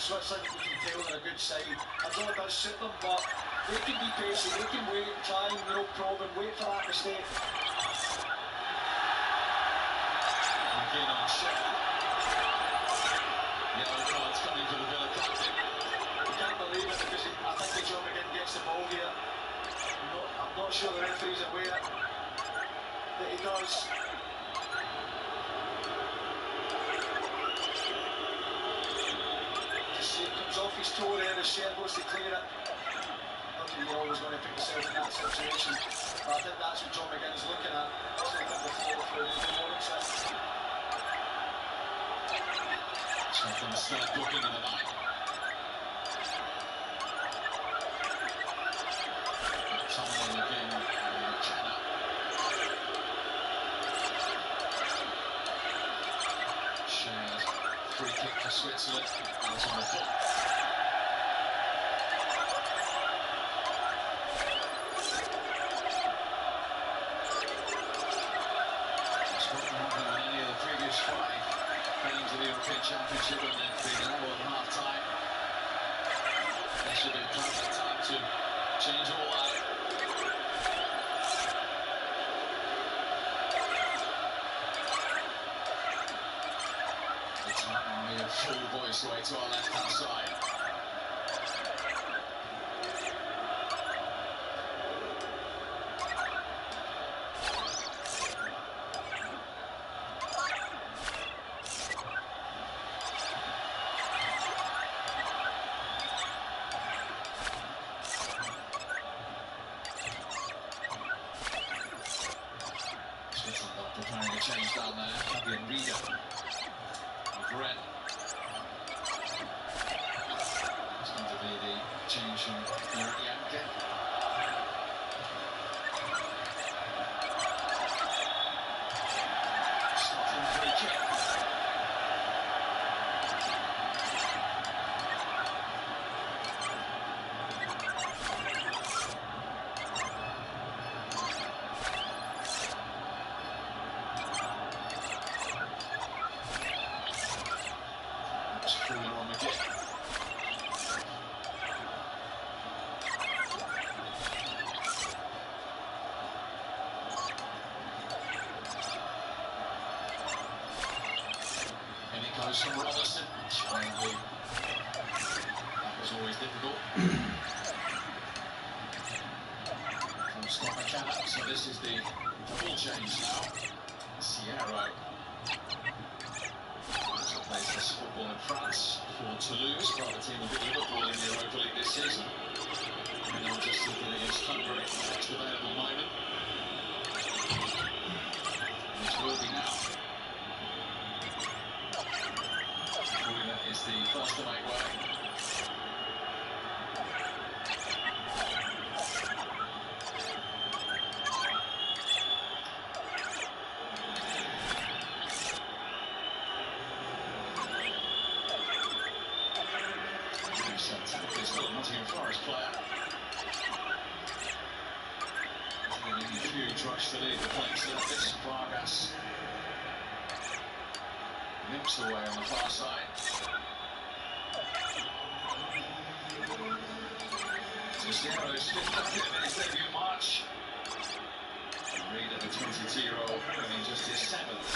Switzerland, you can tell they're a good side. I know it does suit them, but they can be patient, they can wait and try and probe and wait for that mistake. McGinn on Schär. that he does. Just see it comes off his toe there as Sher goes to clear it. Not that you're always going to put yourself in that situation, but I think that's what John McGinn's looking at. So I think the follow through the warrants it. So from the third booking of the night. Tomlin again, Canna. Shared free kick for Switzerland. Out on the foot. Of the European Championship and then being out at half time. There should be plenty of time to change all that. It's now a full voice way to our left hand side. Preparing a change down there, Fabian Rieder of Red. It's going to be the change from Eric Janke. Scotland free kick. Goes from Robertson. That was always difficult. From Scott McCann. So this is the full change now. Sierra. Also plays this football in France for Toulouse, part of the team of Liverpool in the Europa League this season. And they'll just see it against Hungary for the next available moment. Which will be now. Is the first to make way. It's not Nottingham Forest player. A huge rush to leave the playing surface. Vargas limps away on the far side. Sierra's fifth bucket in his debut March. Rieder, the 22-year-old, winning just his seventh.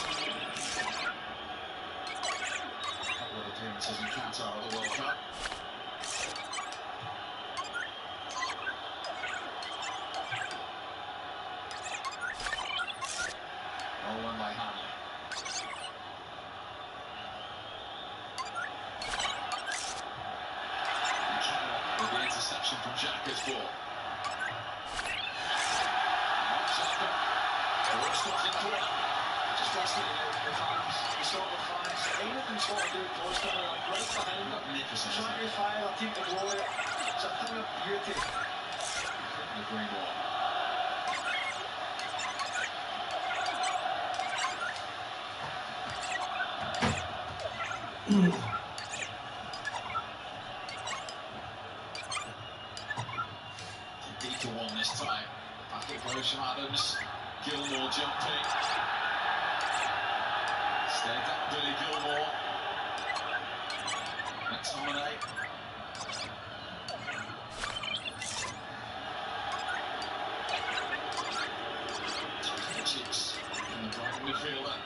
A couple of appearances in Qatar at the World Cup. All won by Hanley. With the interception from Xhaka's ball. Scotland corner. Just frustrating the fans, the Scotland fans. Anything's got to do close to them, right behind them. Magnificent. Trying to fire their team to glory. It's a thing of beauty. The green ball. Deep to one this time. Back it goes from Adams. Gilmore jumping. Stay down, Billy Gilmore. McTominay. Chips from the Brighton midfielder.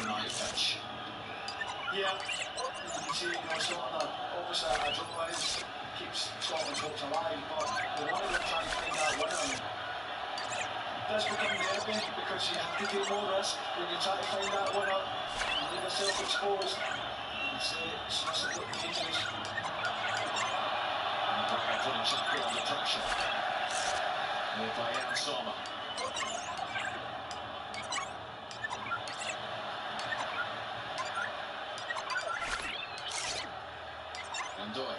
United bench. Yeah, you can see, Scotland, obviously, I don't know what keeps Scotland's hopes alive, but they want to try and find that winner. And it does become nervy because you have to take more risk when you try to find that winner. You leave yourself exposed. You say it's just a bit dangerous. McGregor putting Xhaka under pressure. Made by Jan Sommer. Ndoye.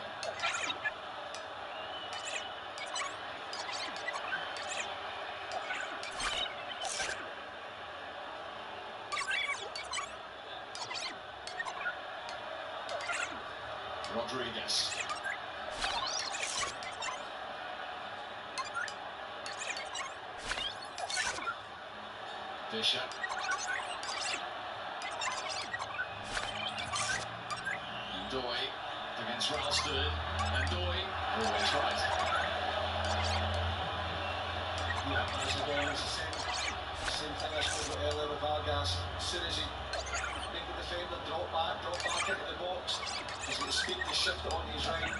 Rodriguez. Fisher. Ndoye against Ralston. Ndoye always right. Yeah, it's the same thing I spoke about earlier with Vargas. As soon as he made the defender drop back into the box, he's got the speed to shift it on his right.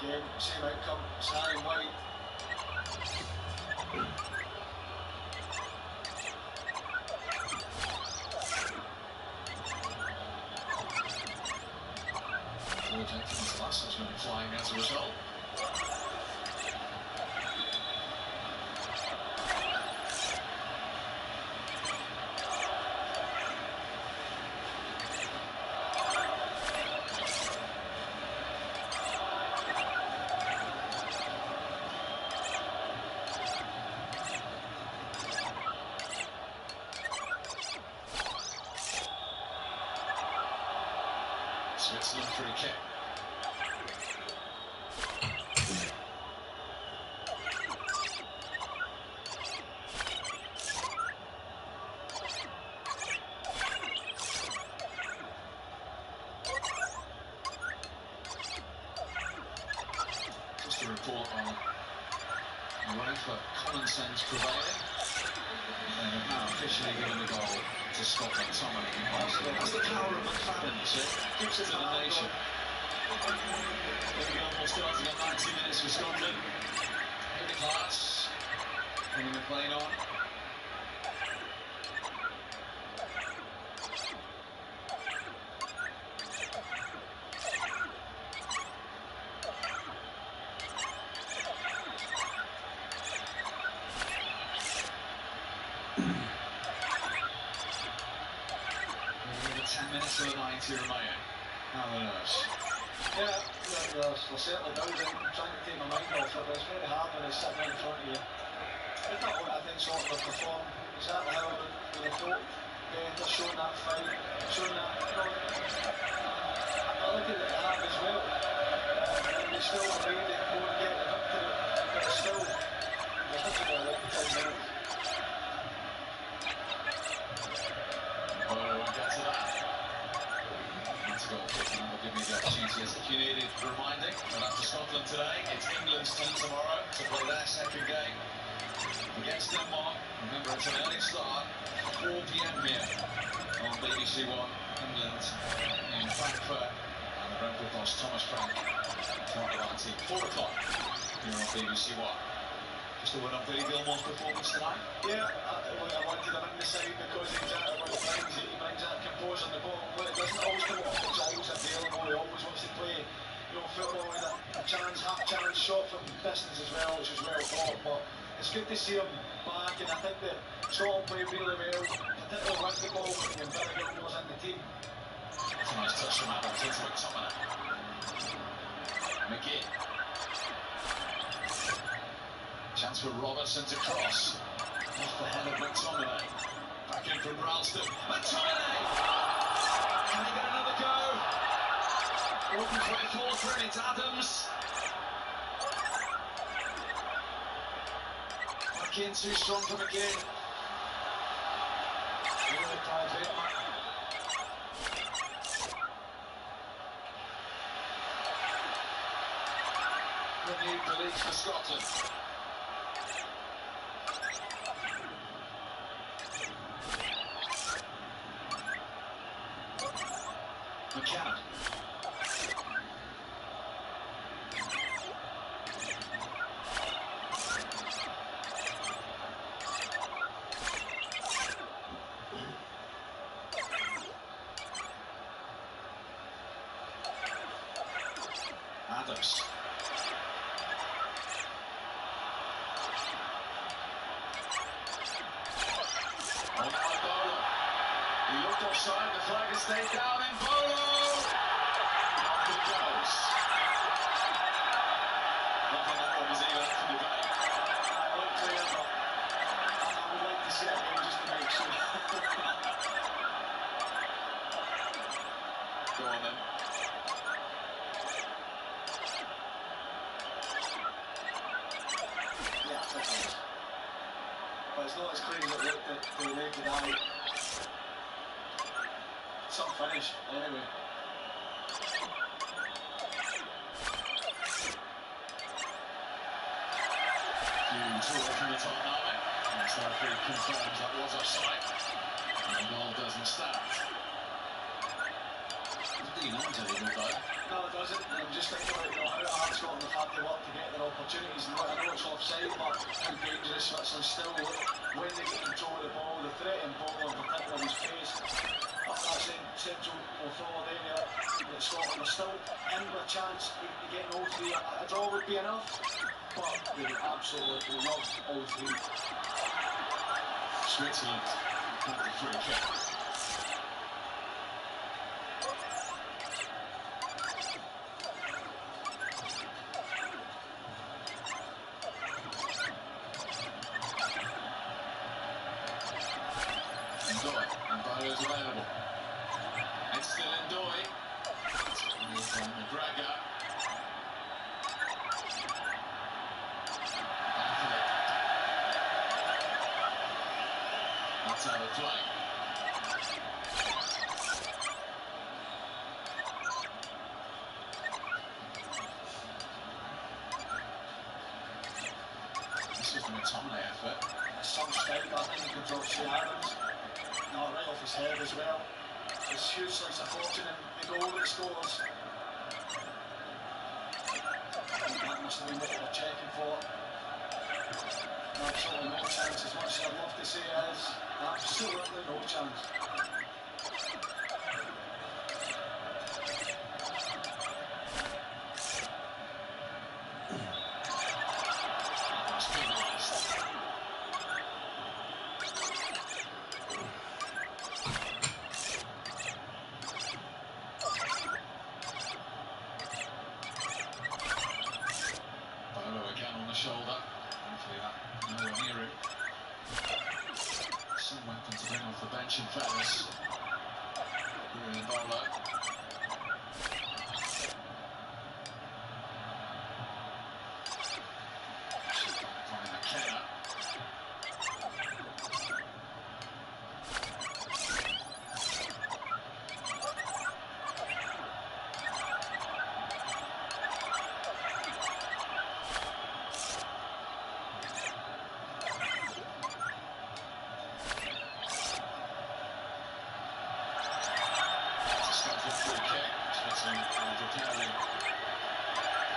Again, same outcome, it's Harry White. Jenkins' last has been flying as a result. Switzerland free kick. Just a report on UEFA common sense prevailing. They have now officially given the goal to Scotland. That's the power of McFadden, you see. Gives it to the nation. Liverpool starting at 90 minutes for Scotland. Hitting Hearts. Bringing McLean on. Minutes of the 90 remaining. How the nerves? Yeah, they're certainly building, trying to take my mind off it, but it's very hard when it's sitting in front of you. It's not what I think Scotland performed exactly how they would have thought. They're showing that fight, showing that. I look at the half as well. And they still made it, go and get the victory, but it's still, they have to be a lot of time. Give me the opportunity as you needed reminding. But after Scotland today, it's England's turn tomorrow to play their second game against Denmark. Remember, it's an early start, 4 p.m. here on BBC One, England in Frankfurt, and the Brentford boss Thomas Frank, part of our team. 4 o'clock here on BBC One. Just a word on Billy Gilmore's performance tonight. Yeah, I wanted him in the side because exactly what he brings that composure on the ball. When it doesn't always come off, it's always available. He always wants to play, football with a chance, half chance shot from distance as well, which is well thought. But it's good to see him back, and I think that Scotland played really well, particularly with the ball when Billy Gilmore's in the team. That's a nice touch from Adams into McTominay. McGinn. Chance for Robertson to cross. Off the head of McTominay. Back in from Ralston. McTominay! Can he get another go? Open for the quarter, and it's Adams. Back in, too strong for McGinn. Really private. Renewed police for Scotland. McCann. Adams. On by Bolo. He looked offside, the flag has stayed down in Bolo. Off it goes. I think that one was even up for debate. I would like to see it again just to make sure. Go on then. Yeah, I think it is. But it's not as clean as it looked at the naked eye. Some finish, anyway. Huge order from the top now, mate. And so referee confirms that was offside. And the goal doesn't stand. Doesn't really matter anymore, though. No, it doesn't. I'm just thinking about how hard Scotland have had to work to get their opportunities. And I know it's offside, but how dangerous Switzerland still look when they get control of the ball. The threatening ball in particular is faced up that central forward area that Scotland are still in with a chance of getting all three. A draw would be enough, but they would absolutely love all three. Switzerland have the free kick. Ndoye is available. It's still Ndoye. From McGregor. That's out of play. This is an McTominay effort. Some strike, I think he can drop Shea Adams. Not right off his head as well. It's hugely supporting him. The goal that he scores. That must have been what they were checking for. Absolutely no chance, as much as I'd love to say it is. Absolutely no chance. Shoulder. Hopefully that nowhere near him. Some weapon to bring off the bench in fairness. Brilliant Bolo. By McKenna.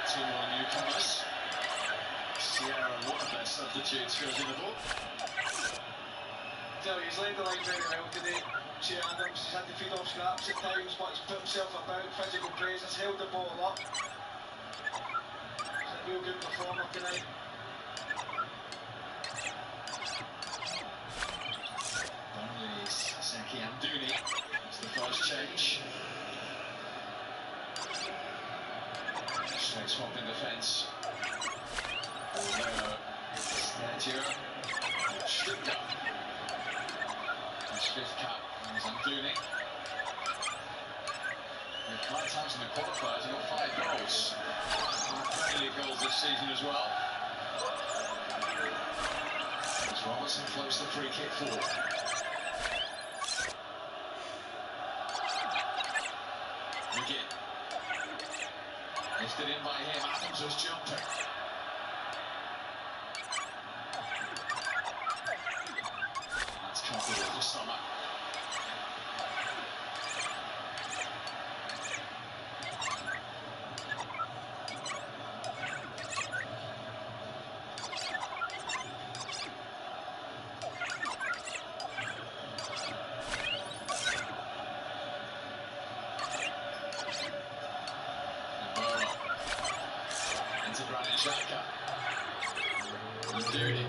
Two more newcomers. Sierra, one of their substitutes, goes in the ball. Tell you, he's laid the line very well today. Shea Adams, he's had to feed off scraps at times, but he's put himself about, physical praise, has held the ball up. He's a real good performer tonight. Burnley's Seki Amdouni. It's the first change. Straight swap in defence. Although Stadio Stuttgart. His fifth cap is Amdouni. With 5 times in the qualifiers, he got 5 goals. 5 Premier League goals this season as well. As Robertson floats the free kick forward. McGinn. Lifted in by him, Adams was jumping. That's covered with the summer. Duty.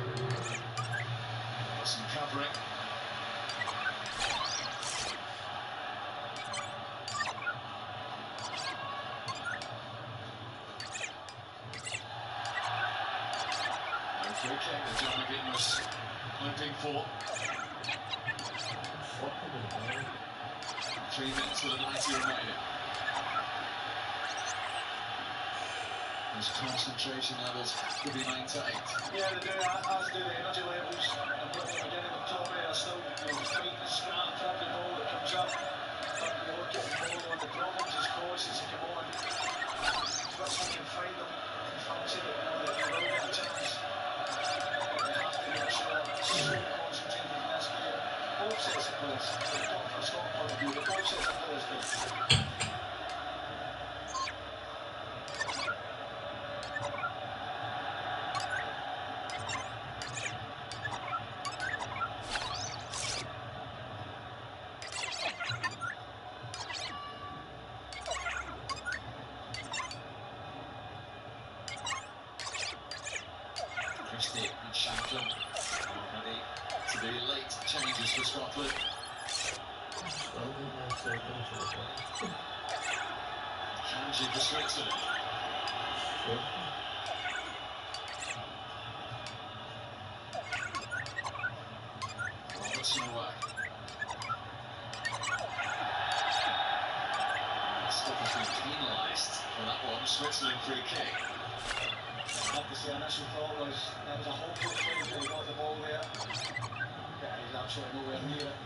Some covering. No free kick that John McGinn was hoping for. 3 minutes with a 90 remaining. Those concentration levels have to be maintained. Yeah, they do, as do the energy levels. And what they're beginning with Tommy are still fighting the scrap for every ball that comes up. But getting more on the problems as causes to come on. Switzerland can find them and fancy that they will get a chance. But they have to make sure they're so concentrated in this game. Both sets of players, not from a Scotland point of view, but both sets of players do. Christie and Shanklin are ready to be late changes for Scotland. Kanji for Switzerland. Robertson away. Scotland's been penalised for that one. Switzerland free kick. Obviously, the initial thought was that was a hopeful thing until he got the ball there. Yeah, he's absolutely nowhere near it.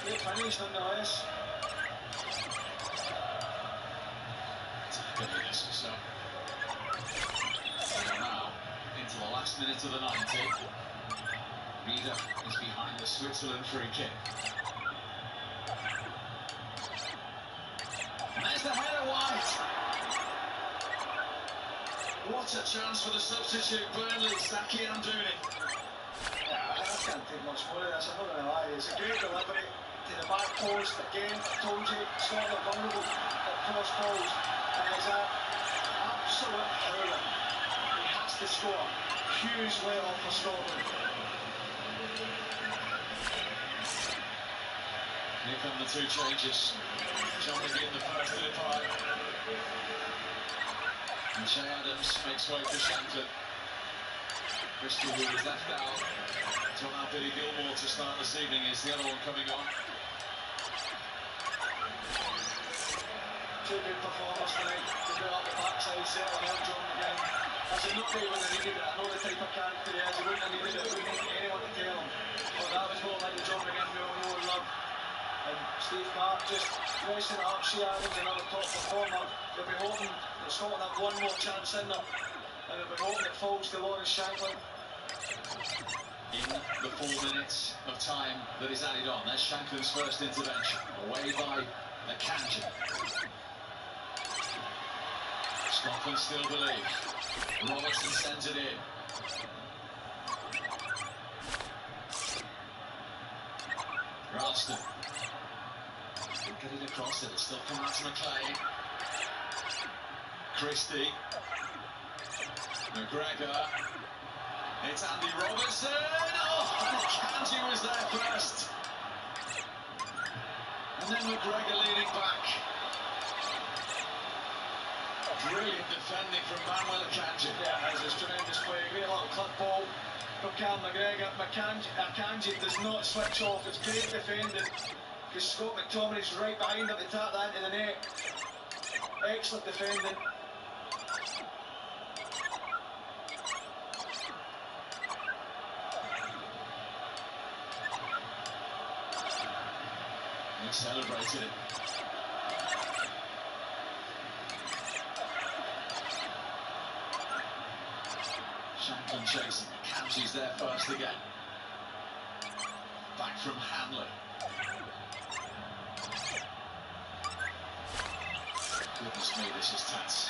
Great finish nonetheless. So now into the last minute of the 90. Rieder is behind the Switzerland free kick. And there's the header wide. What a chance for the substitute Burnley, Saki Amdouni. Yeah, I can't take much more of this, I'm not going to lie. It's a great delivery to the back post. Again, I told you, Scotland are vulnerable at cross balls. And it's an absolute howler. He has to score. Huge let-off for Scotland. Here come the two changes. John McGinn, the first to depart. And Che Adams makes way for Shanklin. Bristol, who was left out to allow Billy Gilmore to start this evening, is the other one coming on. Two good performers tonight to go up the backside, certainly help John McGinn. I said, not really when they needed it. I know the type of character he is, he wouldn't have needed it, we didn't need anyone to tell him. But that was more like the John McGinn we all know and love. And Steve Clarke just dressing it up, Shea Adams, another top performer. They'll be hoping that Scotland have one more chance in them. And they'll be hoping it falls to Lawrence Shanklin. In the 4 minutes of time that is added on, there's Shanklin's first intervention, away by Akanji. Scotland still believe. Robertson sends it in. Ralston. Get it across, it'll still come out to McLean. Christie. McGregor. It's Andy Robertson. Oh, Kanji was there first. And then McGregor leading back. Brilliant defending from Manuel Akanji. Yeah, it was a tremendous play. Great little clip ball from Cal McGregor. Akanji does not switch off. It's great defending because Scott McTominay's right behind him to tap that into the net. Excellent defending. He celebrated it. Shanklin chasing. Kanji's there first again. Back from Hanlon. Goodness me, this is tense.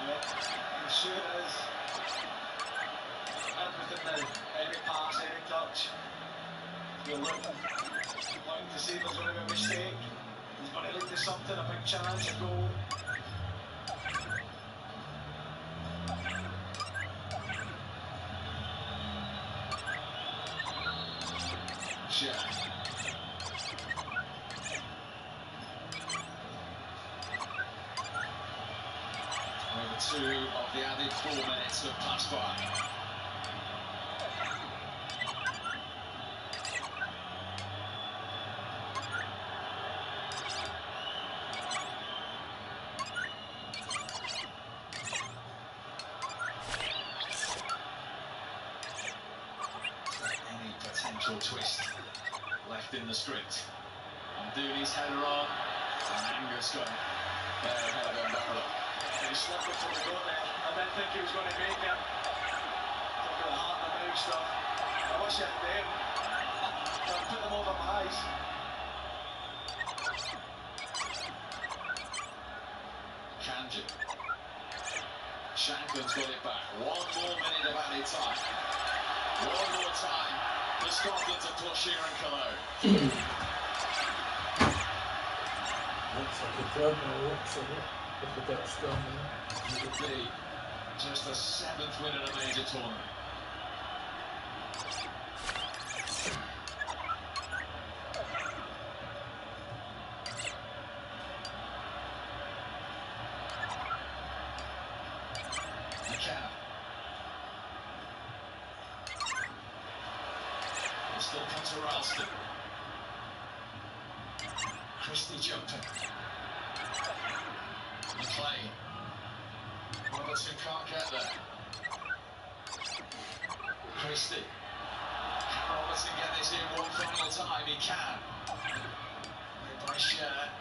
Yeah, I'm sure it is. Everything now, any pass, any touch. You're looking to see if there's going to be a mistake. He's going to look to something, a big chance, a goal. Yeah. Over 2 of the added 4 minutes have passed by. Any potential twist left in the script. And Dooney's header on, and Angus gone there ahead of Mbappa. He slipped before he got there. I didn't think he was going to make it. Talking about the heart and the mouth stuff. I wish I had them. I put them over my eyes. Kanji. Shankland's got it back. 1 more minute of added time. 1 more time for Scotland to push here in Cologne. Looks like a drug now, looks like it. If we get strong now. It would be just the 7th win in a major tournament. McKenna. It still comes to Ralston. Christie jumping. McLean. Robertson can't get there. Christie. Can Robertson get this in one final time? He can. Made by Sher.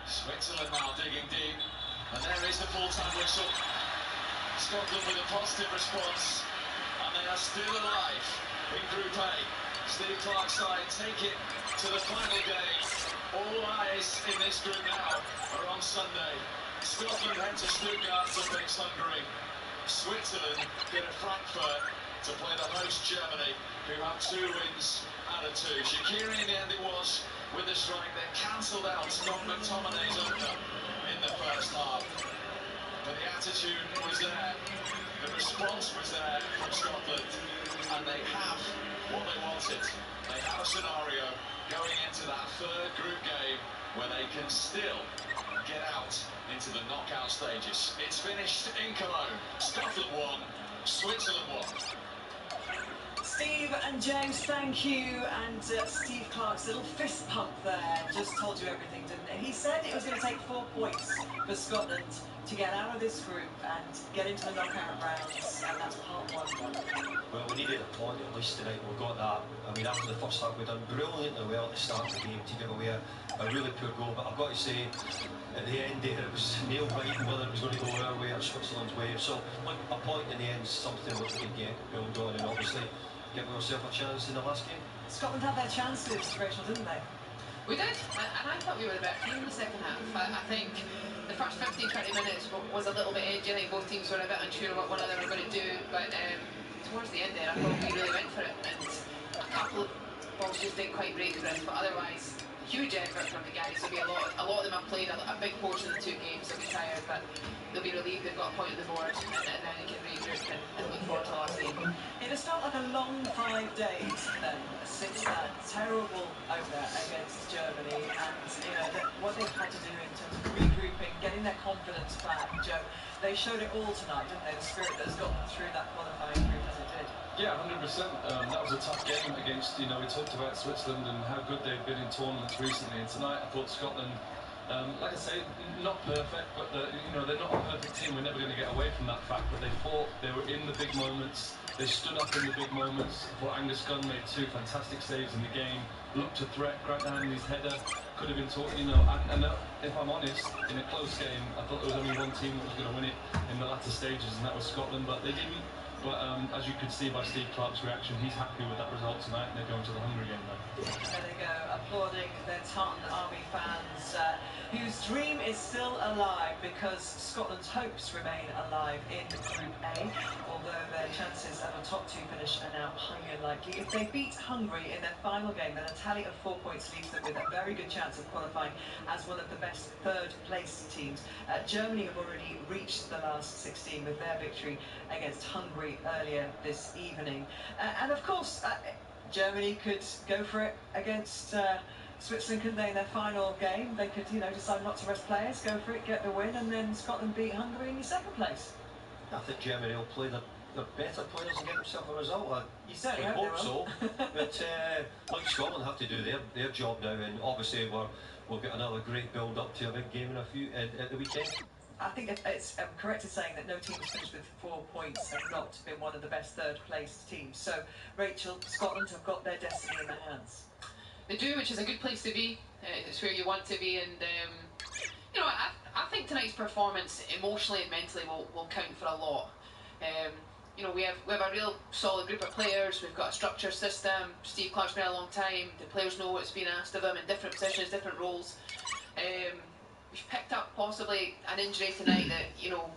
Switzerland now digging deep. And there is the full-time whistle. Scotland with a positive response. And they are still alive in Group A. Steve Clarke's side take it to the final game. All eyes in this group now are on Sunday. Scotland head to Stuttgart to face Hungary. Switzerland get to Frankfurt to play the host Germany, who have 2 wins out of 2. Shaqiri in the end it was with the strike that cancelled out Scott McTominay's opener in the first half. But the attitude was there, the response was there from Scotland, and they have what they wanted. They have a scenario going into that 3rd group game where they can still get out into the knockout stages. It's finished in Cologne. Scotland won, Switzerland won. Steve and James, thank you. And Steve Clarke's little fist pump there just told you everything, didn't it? He said it was going to take 4 points for Scotland to get out of this group and get into the knockout rounds, and that's part 1 done. Well, we needed a point at least tonight. We got that. I mean, after the first half, we done brilliantly well at the start of the game to give away a really poor goal. But I've got to say, at the end there, it was nail biting whether it was going to go our way or Switzerland's way. So, look, a point in the end is something that we can get build on, and obviously give ourselves a chance in the last game. Scotland had their chances, Rachel, didn't they? We did, and I thought we were a better team in the second half. I think the first 15-20 minutes was a little bit edgy. I think both teams were a bit unsure of what one of them were going to do, but towards the end there, I thought we really went for it, and a couple of balls just didn't quite break through, but otherwise, huge effort from the guys. There'll be a lot of them have played a big portion of the 2 games. They'll be tired, but they'll be relieved they've got a point on the board, and now they can regroup and look forward to the last game. It has felt like a long 5 days then since that terrible opener against Germany, and what they've had to do in terms of regrouping, getting their confidence back. Joe, they showed it all tonight, didn't they? The spirit that has got them through that qualifying group as it did. Yeah, 100%. That was a tough game against, we talked about Switzerland and how good they've been in tournaments recently, and tonight I thought Scotland, like I say, not perfect, but they're not a perfect team. We're never going to get away from that fact, but they fought, they were in the big moments, they stood up in the big moments. I thought Angus Gunn made 2 fantastic saves in the game, looked a threat. Grant Hanley's header could have been taught, and if I'm honest, in a close game, I thought there was only one team that was going to win it in the latter stages, and that was Scotland, but they didn't But as you could see by Steve Clarke's reaction, he's happy with that result tonight, and they're going to the Hungary game now. There they go, applauding their Tartan Army fans, whose dream is still alive because Scotland's hopes remain alive in Group A, although their chances of a top 2 finish are now highly unlikely. If they beat Hungary in their final game, then a tally of 4 points leaves them with a very good chance of qualifying as one of the best third-place teams. Germany have already reached the last 16 with their victory against Hungary earlier this evening. And of course, Germany could go for it against Switzerland, couldn't they, in their final game? They could, you know, decide not to rest players, go for it, get the win, and then Scotland beat Hungary in your second place. I think Germany will play the better players and get themselves a result. You certainly hope so. But like Scotland have to do their job now, and obviously we'll get another great build-up to a big game at the weekend. I think it's correct in saying that no team has finished with 4 points and not been one of the best third-place teams. So, Rachel, Scotland have got their destiny in their hands. They do, which is a good place to be. It's where you want to be, and you know, I think tonight's performance, emotionally and mentally, will count for a lot. You know, we have a real solid group of players. We've got a structured system. Steve Clarke's been a long time. The players know what's been asked of them in different positions, different roles. We've picked up possibly an injury tonight that, you know,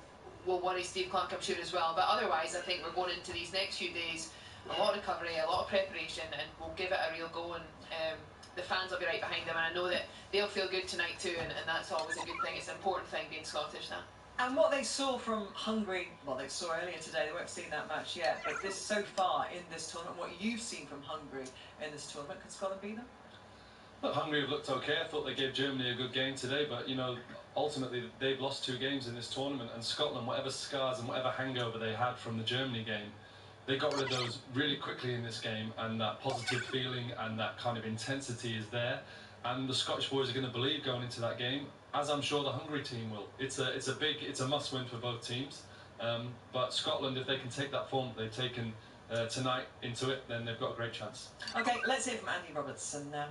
will worry Steve Clarke, I'm sure, as well. But otherwise, I think we're going into these next few days, a lot of recovery, a lot of preparation, and we'll give it a real go. And the fans will be right behind them, and I know that they'll feel good tonight too, and that's always a good thing. It's an important thing being Scottish now. And what they saw from Hungary, well, they saw earlier today, they won't have seen that match yet, but this so far in this tournament, what you've seen from Hungary in this tournament, can Scotland beat them? Look, Hungary have looked okay. I thought they gave Germany a good game today, but you know, ultimately they've lost 2 games in this tournament, and Scotland, whatever scars and whatever hangover they had from the Germany game, they got rid of those really quickly in this game, and that positive feeling and that kind of intensity is there, and the Scottish boys are going to believe going into that game, as I'm sure the Hungary team will. It's a must-win for both teams, but Scotland, if they can take that form they've taken tonight into it, then they've got a great chance. Okay, let's hear from Andy Robertson now.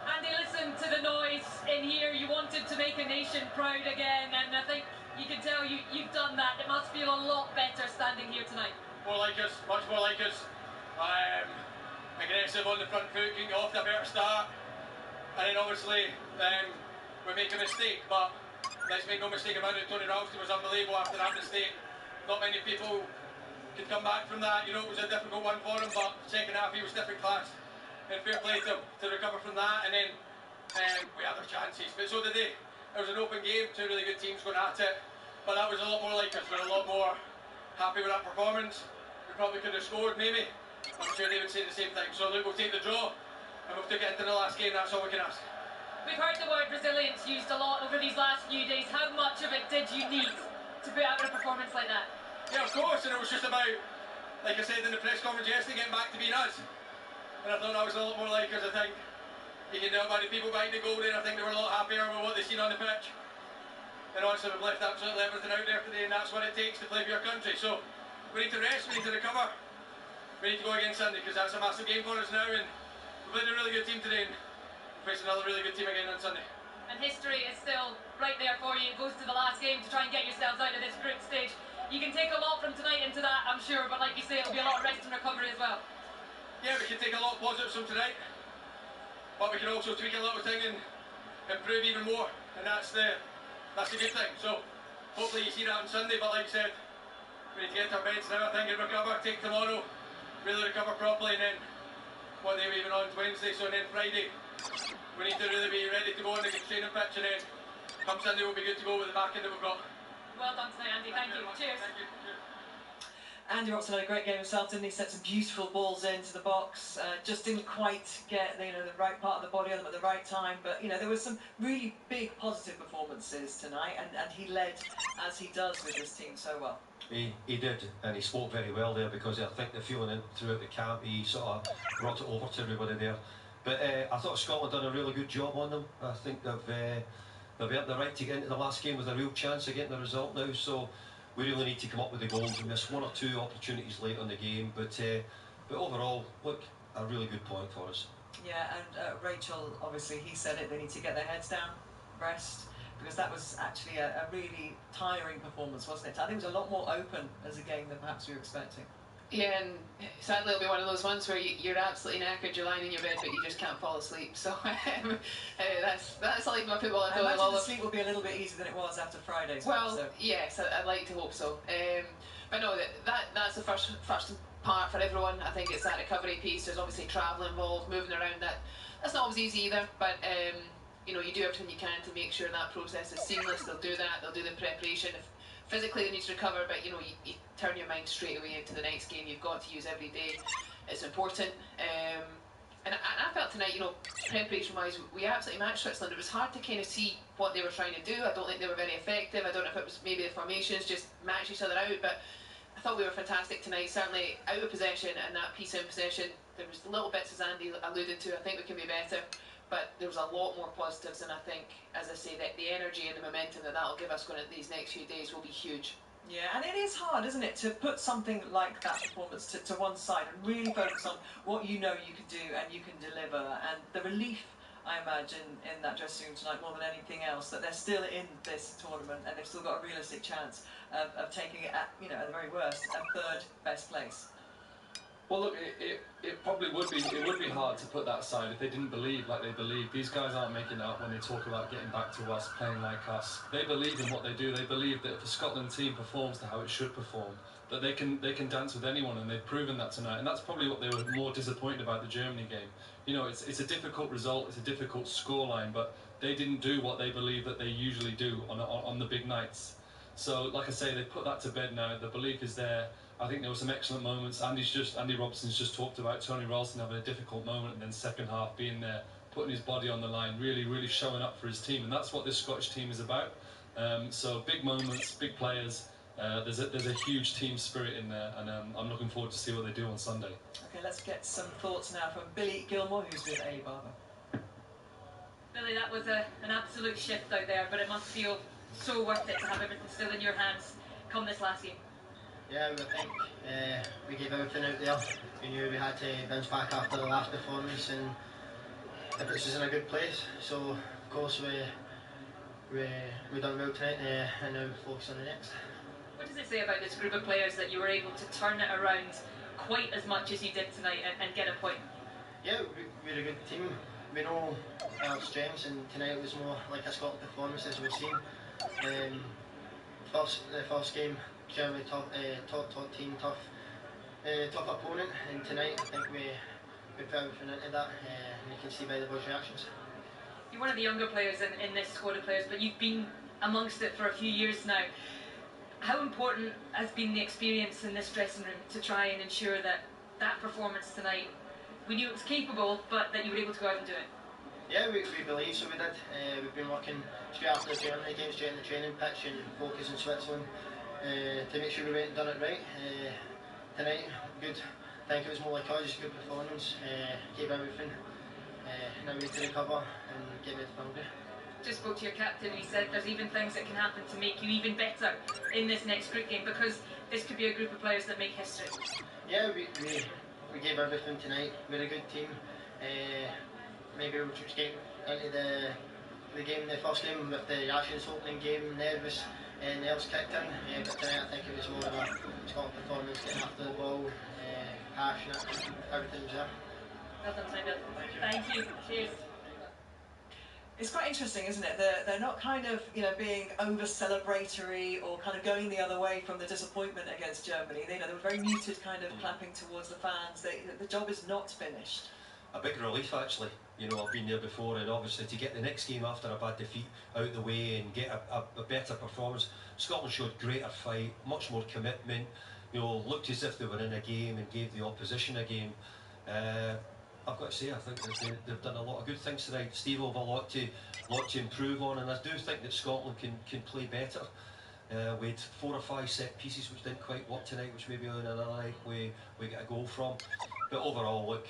Andy, listen to the noise in here. You wanted to make a nation proud again, and I think you can tell you've done that. It must feel a lot better standing here tonight. More like us, much more like us. Aggressive on the front foot, can get off to a better start. And then obviously we make a mistake, but let's make no mistake about it, Tony Ralston was unbelievable after that mistake. Not many people could come back from that. You know, it was a difficult one for him, but second half he was different class. And fair play to recover from that, and then we had our chances, but so did they. It was an open game, 2 really good teams going at it, but that was a lot more like us. We're a lot more happy with that performance. We probably could have scored, maybe. I'm sure they would say the same thing. So look, we'll take the draw, and we'll take it into the last game. That's all we can ask. We've heard the word resilience used a lot over these last few days. How much of it did you need to put out a performance like that? Yeah, of course, and it was just about, like I said in the press conference yesterday, getting back to being us. And I thought that was a lot more like us. I think you can tell by the people behind the goal there, I think they were a lot happier with what they've seen on the pitch. And honestly, we've left absolutely everything out there today, and that's what it takes to play for your country. So we need to rest, we need to recover, we need to go again Sunday, because that's a massive game for us now, and we've played a really good team today, and we'll face another really good team again on Sunday. And history is still right there for you. It goes to the last game to try and get yourselves out of this group stage. You can take a lot from tonight into that, I'm sure, but like you say, it'll be a lot of rest and recovery as well. Yeah, we can take a lot of positives from tonight, but we can also tweak a little thing and improve even more, and that's the good thing. So hopefully you see that on Sunday, but like I said, we need to get to our beds now, I think, and recover, take tomorrow, really recover properly, and then what day are we even on? Wednesday, so then Friday we need to really be ready to go on the training pitch, and then come Sunday we'll be good to go with the back end that we've got. Well done tonight, Andy. Thank you. Cheers. Thank you. Andy Robertson had a great game himself, didn't he? Set some beautiful balls into the box. Just didn't quite get the right part of the body on them at the right time. But there were some really big positive performances tonight, and he led as he does with his team so well. He did, and he spoke very well there, because I think the feeling throughout the camp, he sort of brought it over to everybody there. But I thought Scotland done a really good job on them. I think they've earned the right to get into the last game with a real chance of getting the result now. So we really need to come up with the goals. We missed 1 or 2 opportunities late on the game, but overall, look, a really good point for us. Yeah, and Rachel, obviously, he said it, they need to get their heads down, rest, because that was actually a really tiring performance, wasn't it? I think it was a lot more open as a game than perhaps we were expecting. Yeah, and sadly it'll be one of those ones where you're absolutely knackered, you're lying in your bed, but you just can't fall asleep. So that's like my football. I imagine the sleep will be a little bit easier than it was after Friday's. Well, so. yes, I'd like to hope so. But no, that's the first part for everyone. I think it's that recovery piece. There's obviously travel involved, moving around. That's not always easy either, but you know, you do everything you can to make sure that process is seamless. They'll do that. They'll do the preparation. If physically they need to recover, but you know, you turn your mind straight away into the next game. You've got to use every day. It's important. And I felt tonight, you know, preparation-wise, we absolutely matched Switzerland. It was hard to kind of see what they were trying to do. I don't think they were very effective. I don't know if it was maybe the formations just matched each other out, but I thought we were fantastic tonight. Certainly out of possession and that piece in possession, there was little bits, as Andy alluded to. I think we can be better, but there was a lot more positives, and I think, as I say, that the energy and the momentum that'll give us going into these next few days will be huge. Yeah, and it is hard, isn't it, to put something like that performance to one side and really focus on what you know you can do and you can deliver. And the relief, I imagine, in that dressing room tonight more than anything else, that they're still in this tournament and they've still got a realistic chance of taking it at, you know, at the very worst, a third best place. Well, look, it probably would be hard to put that aside if they didn't believe like they believe. These guys aren't making it up when they talk about getting back to us, playing like us. They believe in what they do. They believe that if the Scotland team performs to how it should perform, that they can dance with anyone, and they've proven that tonight. And that's probably what they were more disappointed about the Germany game. You know, it's a difficult result, it's a difficult scoreline, but they didn't do what they believe that they usually do on the big nights. So, like I say, they've put that to bed now. The belief is there. I think there were some excellent moments. Andy Robertson's just talked about Tony Ralston having a difficult moment, and then second half being there, putting his body on the line, really showing up for his team, and that's what this Scottish team is about. So big moments, big players. There's a huge team spirit in there, and I'm looking forward to see what they do on Sunday. Okay, let's get some thoughts now from Billy Gilmore, who's with Eddie Barber. Billy, that was an absolute shift out there, but it must feel so worth it to have everything still in your hands come this last game. Yeah, I think we gave everything out there. We knew we had to bounce back after the last performance, and it puts us in a good place. So, of course, we done well tonight, and now focus on the next. What does it say about this group of players that you were able to turn it around quite as much as you did tonight and get a point? Yeah, we're a good team. We know our strengths, and tonight it was more like a Scotland performance as we've seen. The first game, Germany top team, tough opponent, and tonight I think we put everything into that, and you can see by the boys' reactions. You're one of the younger players in this squad of players, but you've been amongst it for a few years now. How important has been the experience in this dressing room to try and ensure that performance tonight, we knew it was capable, but that you were able to go out and do it? Yeah, we believe so. We did. We've been working straight after the Germany game, straight in the training pitch, and focus in Switzerland to make sure we went and done it right. Tonight, good. I think it was more like us, good performance. Gave everything. Now we need to recover and get ready for Hungary. Just spoke to your captain, and he said there's even things that can happen to make you even better in this next group game, because this could be a group of players that make history. Yeah, we gave everything tonight. We're a good team. Maybe we'll just get into the game, the first game with the Ashes opening game, nerves kicked in. But tonight I think it was more of a Scotland performance, getting after the ball, passionate, everything was there. Well done, Bill. Thank you. Cheers. It's quite interesting, isn't it? They're not kind of, you know, being over-celebratory or kind of going the other way from the disappointment against Germany. They were very muted, kind of clapping towards the fans. The job is not finished. A big relief, actually. You know, I've been there before, and obviously to get the next game after a bad defeat out the way and get a better performance. Scotland showed greater fight, much more commitment. You know, looked as if they were in a game and gave the opposition a game. I've got to say, I think that they've done a lot of good things tonight. Steve will have a lot to improve on, and I do think that Scotland can play better. We had 4 or 5 set pieces which didn't quite work tonight, which maybe on another night we get a goal from. But overall, look,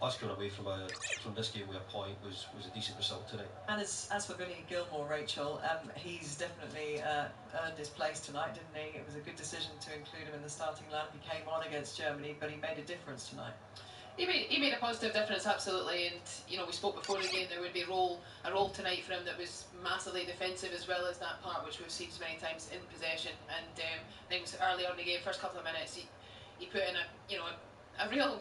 us going away from this game with a point was a decent result tonight. And as for Billy Gilmore, Rachel, he's definitely earned his place tonight, didn't he? It was a good decision to include him in the starting lineup. He came on against Germany, but he made a difference tonight. He made a positive difference, absolutely, and you know, we spoke before the game there would be a role tonight for him that was massively defensive, as well as that part which we've seen so many times in possession. And I think it was early on in the game, first couple of minutes, he put in a real,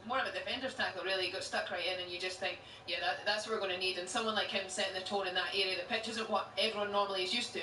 more of a defender's tackle. Really, he got stuck right in, and you just think, yeah, that's what we're going to need. And someone like him setting the tone in that area. The pitch isn't what everyone normally is used to,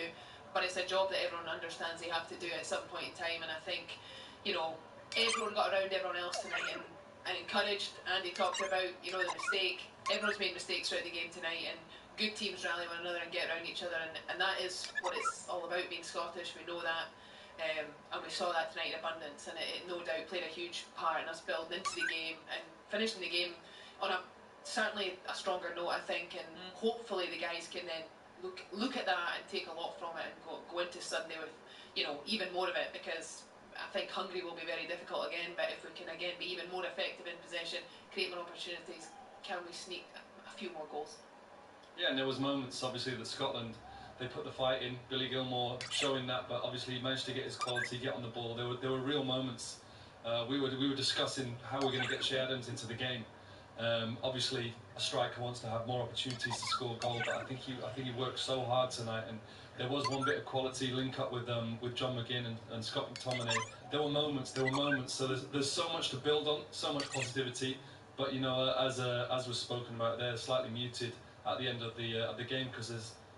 but it's a job that everyone understands they have to do at some point in time. And I think, everyone got around everyone else tonight and encouraged. Andy talked about, the mistake. Everyone's made mistakes throughout the game tonight, and good teams rally one another and get around each other, and that is what it's all about, being Scottish. We know that, and we saw that tonight in abundance, and it no doubt played a huge part in us building into the game and finishing the game on certainly a stronger note, I think, and hopefully the guys can then look at that and take a lot from it and go into Sunday with, even more of it, because I think Hungary will be very difficult again, but if we can again be even more effective in possession, create more opportunities, can we sneak a few more goals? Yeah, and there was moments, obviously, that Scotland, they put the fight in. Billy Gilmore showing that, but obviously he managed to get his quality, get on the ball. There were real moments. We were discussing how we're going to get Shea Adams into the game. Obviously, a striker wants to have more opportunities to score goal, but I think he worked so hard tonight, and there was one bit of quality link up with John McGinn and Scott McTominay. There were moments. So there's so much to build on, so much positivity. But as was spoken about, they're slightly muted at the end of the game because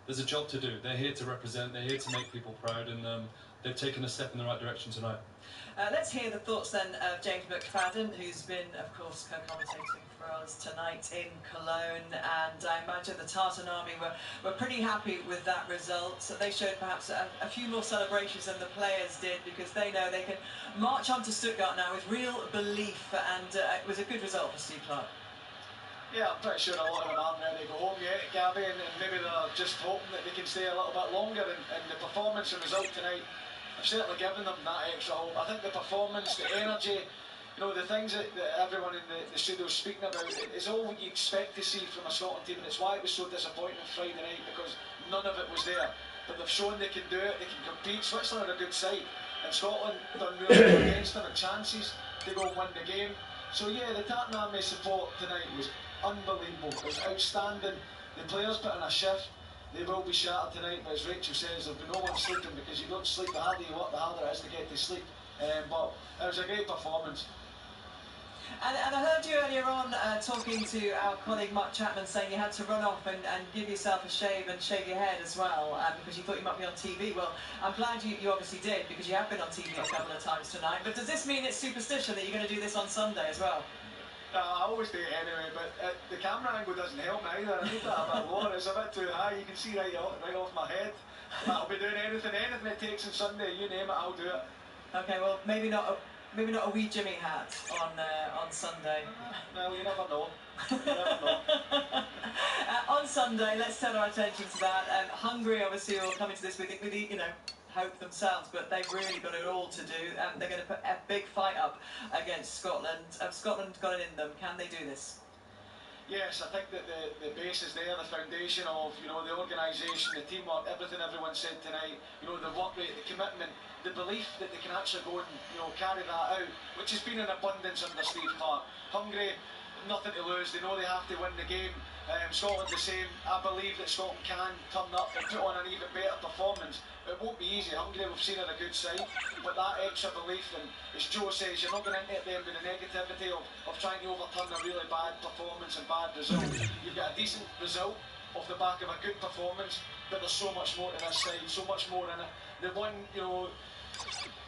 there's a job to do. They're here to represent. They're here to make people proud, and they've taken a step in the right direction tonight. Let's hear the thoughts then of James McFadden, who's been, of course, co-commentating for us tonight in Cologne, and I imagine the Tartan Army were pretty happy with that result. So they showed perhaps a few more celebrations than the players did, because they know they can march on to Stuttgart now with real belief, and it was a good result for Steve Clarke. Yeah, I'm pretty sure a lot of them aren't ready to go home yet, Gabby, and maybe they're just hoping that they can stay a little bit longer, and the performance and result tonight I've certainly given them that extra hope. I think the performance, the energy, the things that everyone in the studio is speaking about, is all what you expect to see from a Scotland team, and it's why it was so disappointing Friday night, because none of it was there. But they've shown they can do it, they can compete. Switzerland are a good side, and Scotland done really well against them, and chances to go and win the game. So yeah, the Tartan Army support tonight was unbelievable. It was outstanding. The players put in a shift. They will be shattered tonight, but as Rachel says, there'll be no one sleeping, because you don't sleep, the harder you work, the harder it is to get to sleep. But it was a great performance. And I heard you earlier on talking to our colleague Mark Chapman, saying you had to run off and give yourself a shave and shave your head as well, because you thought you might be on TV. Well, I'm glad you obviously did, because you have been on TV a couple of times tonight. But does this mean it's superstition that you're going to do this on Sunday as well? I always do it anyway, but the camera angle doesn't help me either. I need that a bit lower. It's a bit too high. You can see right off my head. I'll be doing anything it takes on Sunday. You name it, I'll do it. Okay, well, maybe not a wee Jimmy hat on Sunday. Well, you never know. You never know. On Sunday, let's turn our attention to that. Hungary, obviously, will come into this with hope themselves, but they've really got it all to do, and they're going to put a big fight up against Scotland. Have Scotland got it in them? Can they do this? Yes, I think that the base is there, the foundation of the organisation, the teamwork, everything everyone said tonight. The work rate, the commitment, the belief that they can actually go and carry that out, which has been in abundance under Steve Clarke. Hungary, nothing to lose. They know they have to win the game. Scotland the same. I believe that Scotland can turn up and put on an even better performance. It won't be easy. Hungary, we've seen, are a good side, but that extra belief, and as Joe says, you're not going into them with the negativity of trying to overturn a really bad performance and bad result. You've got a decent result off the back of a good performance, but there's so much more to this side, so much more in it. The one,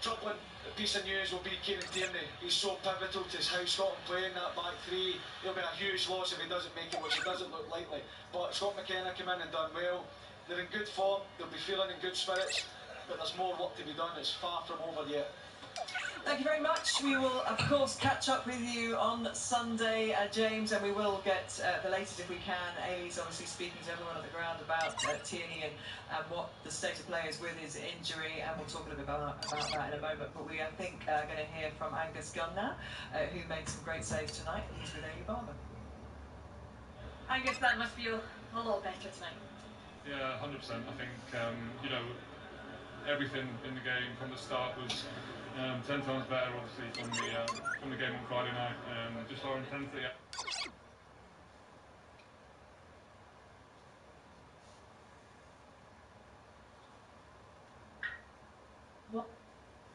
troubling piece of news will be Kieran Tierney. He's so pivotal to how Scotland play in that back three. It'll be a huge loss if he doesn't make it, which it doesn't look likely. But Scott McKenna came in and done well. They're in good form, they'll be feeling in good spirits, but there's more work to be done. It's far from over yet. Thank you very much. We will, of course, catch up with you on Sunday, James, and we will get the latest if we can. Ailey's obviously speaking to everyone on the ground about Tierney and what the state of play is with his injury, and we'll talk a little bit about that in a moment. But we, I think, are going to hear from Angus Gunn now, who made some great saves tonight. He's with Ailey Barber. Angus, that must feel a lot better tonight. Yeah, 100%. I think, everything in the game from the start was 10 times better, obviously, from the game on Friday night. Just our intensity.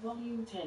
Volume 10.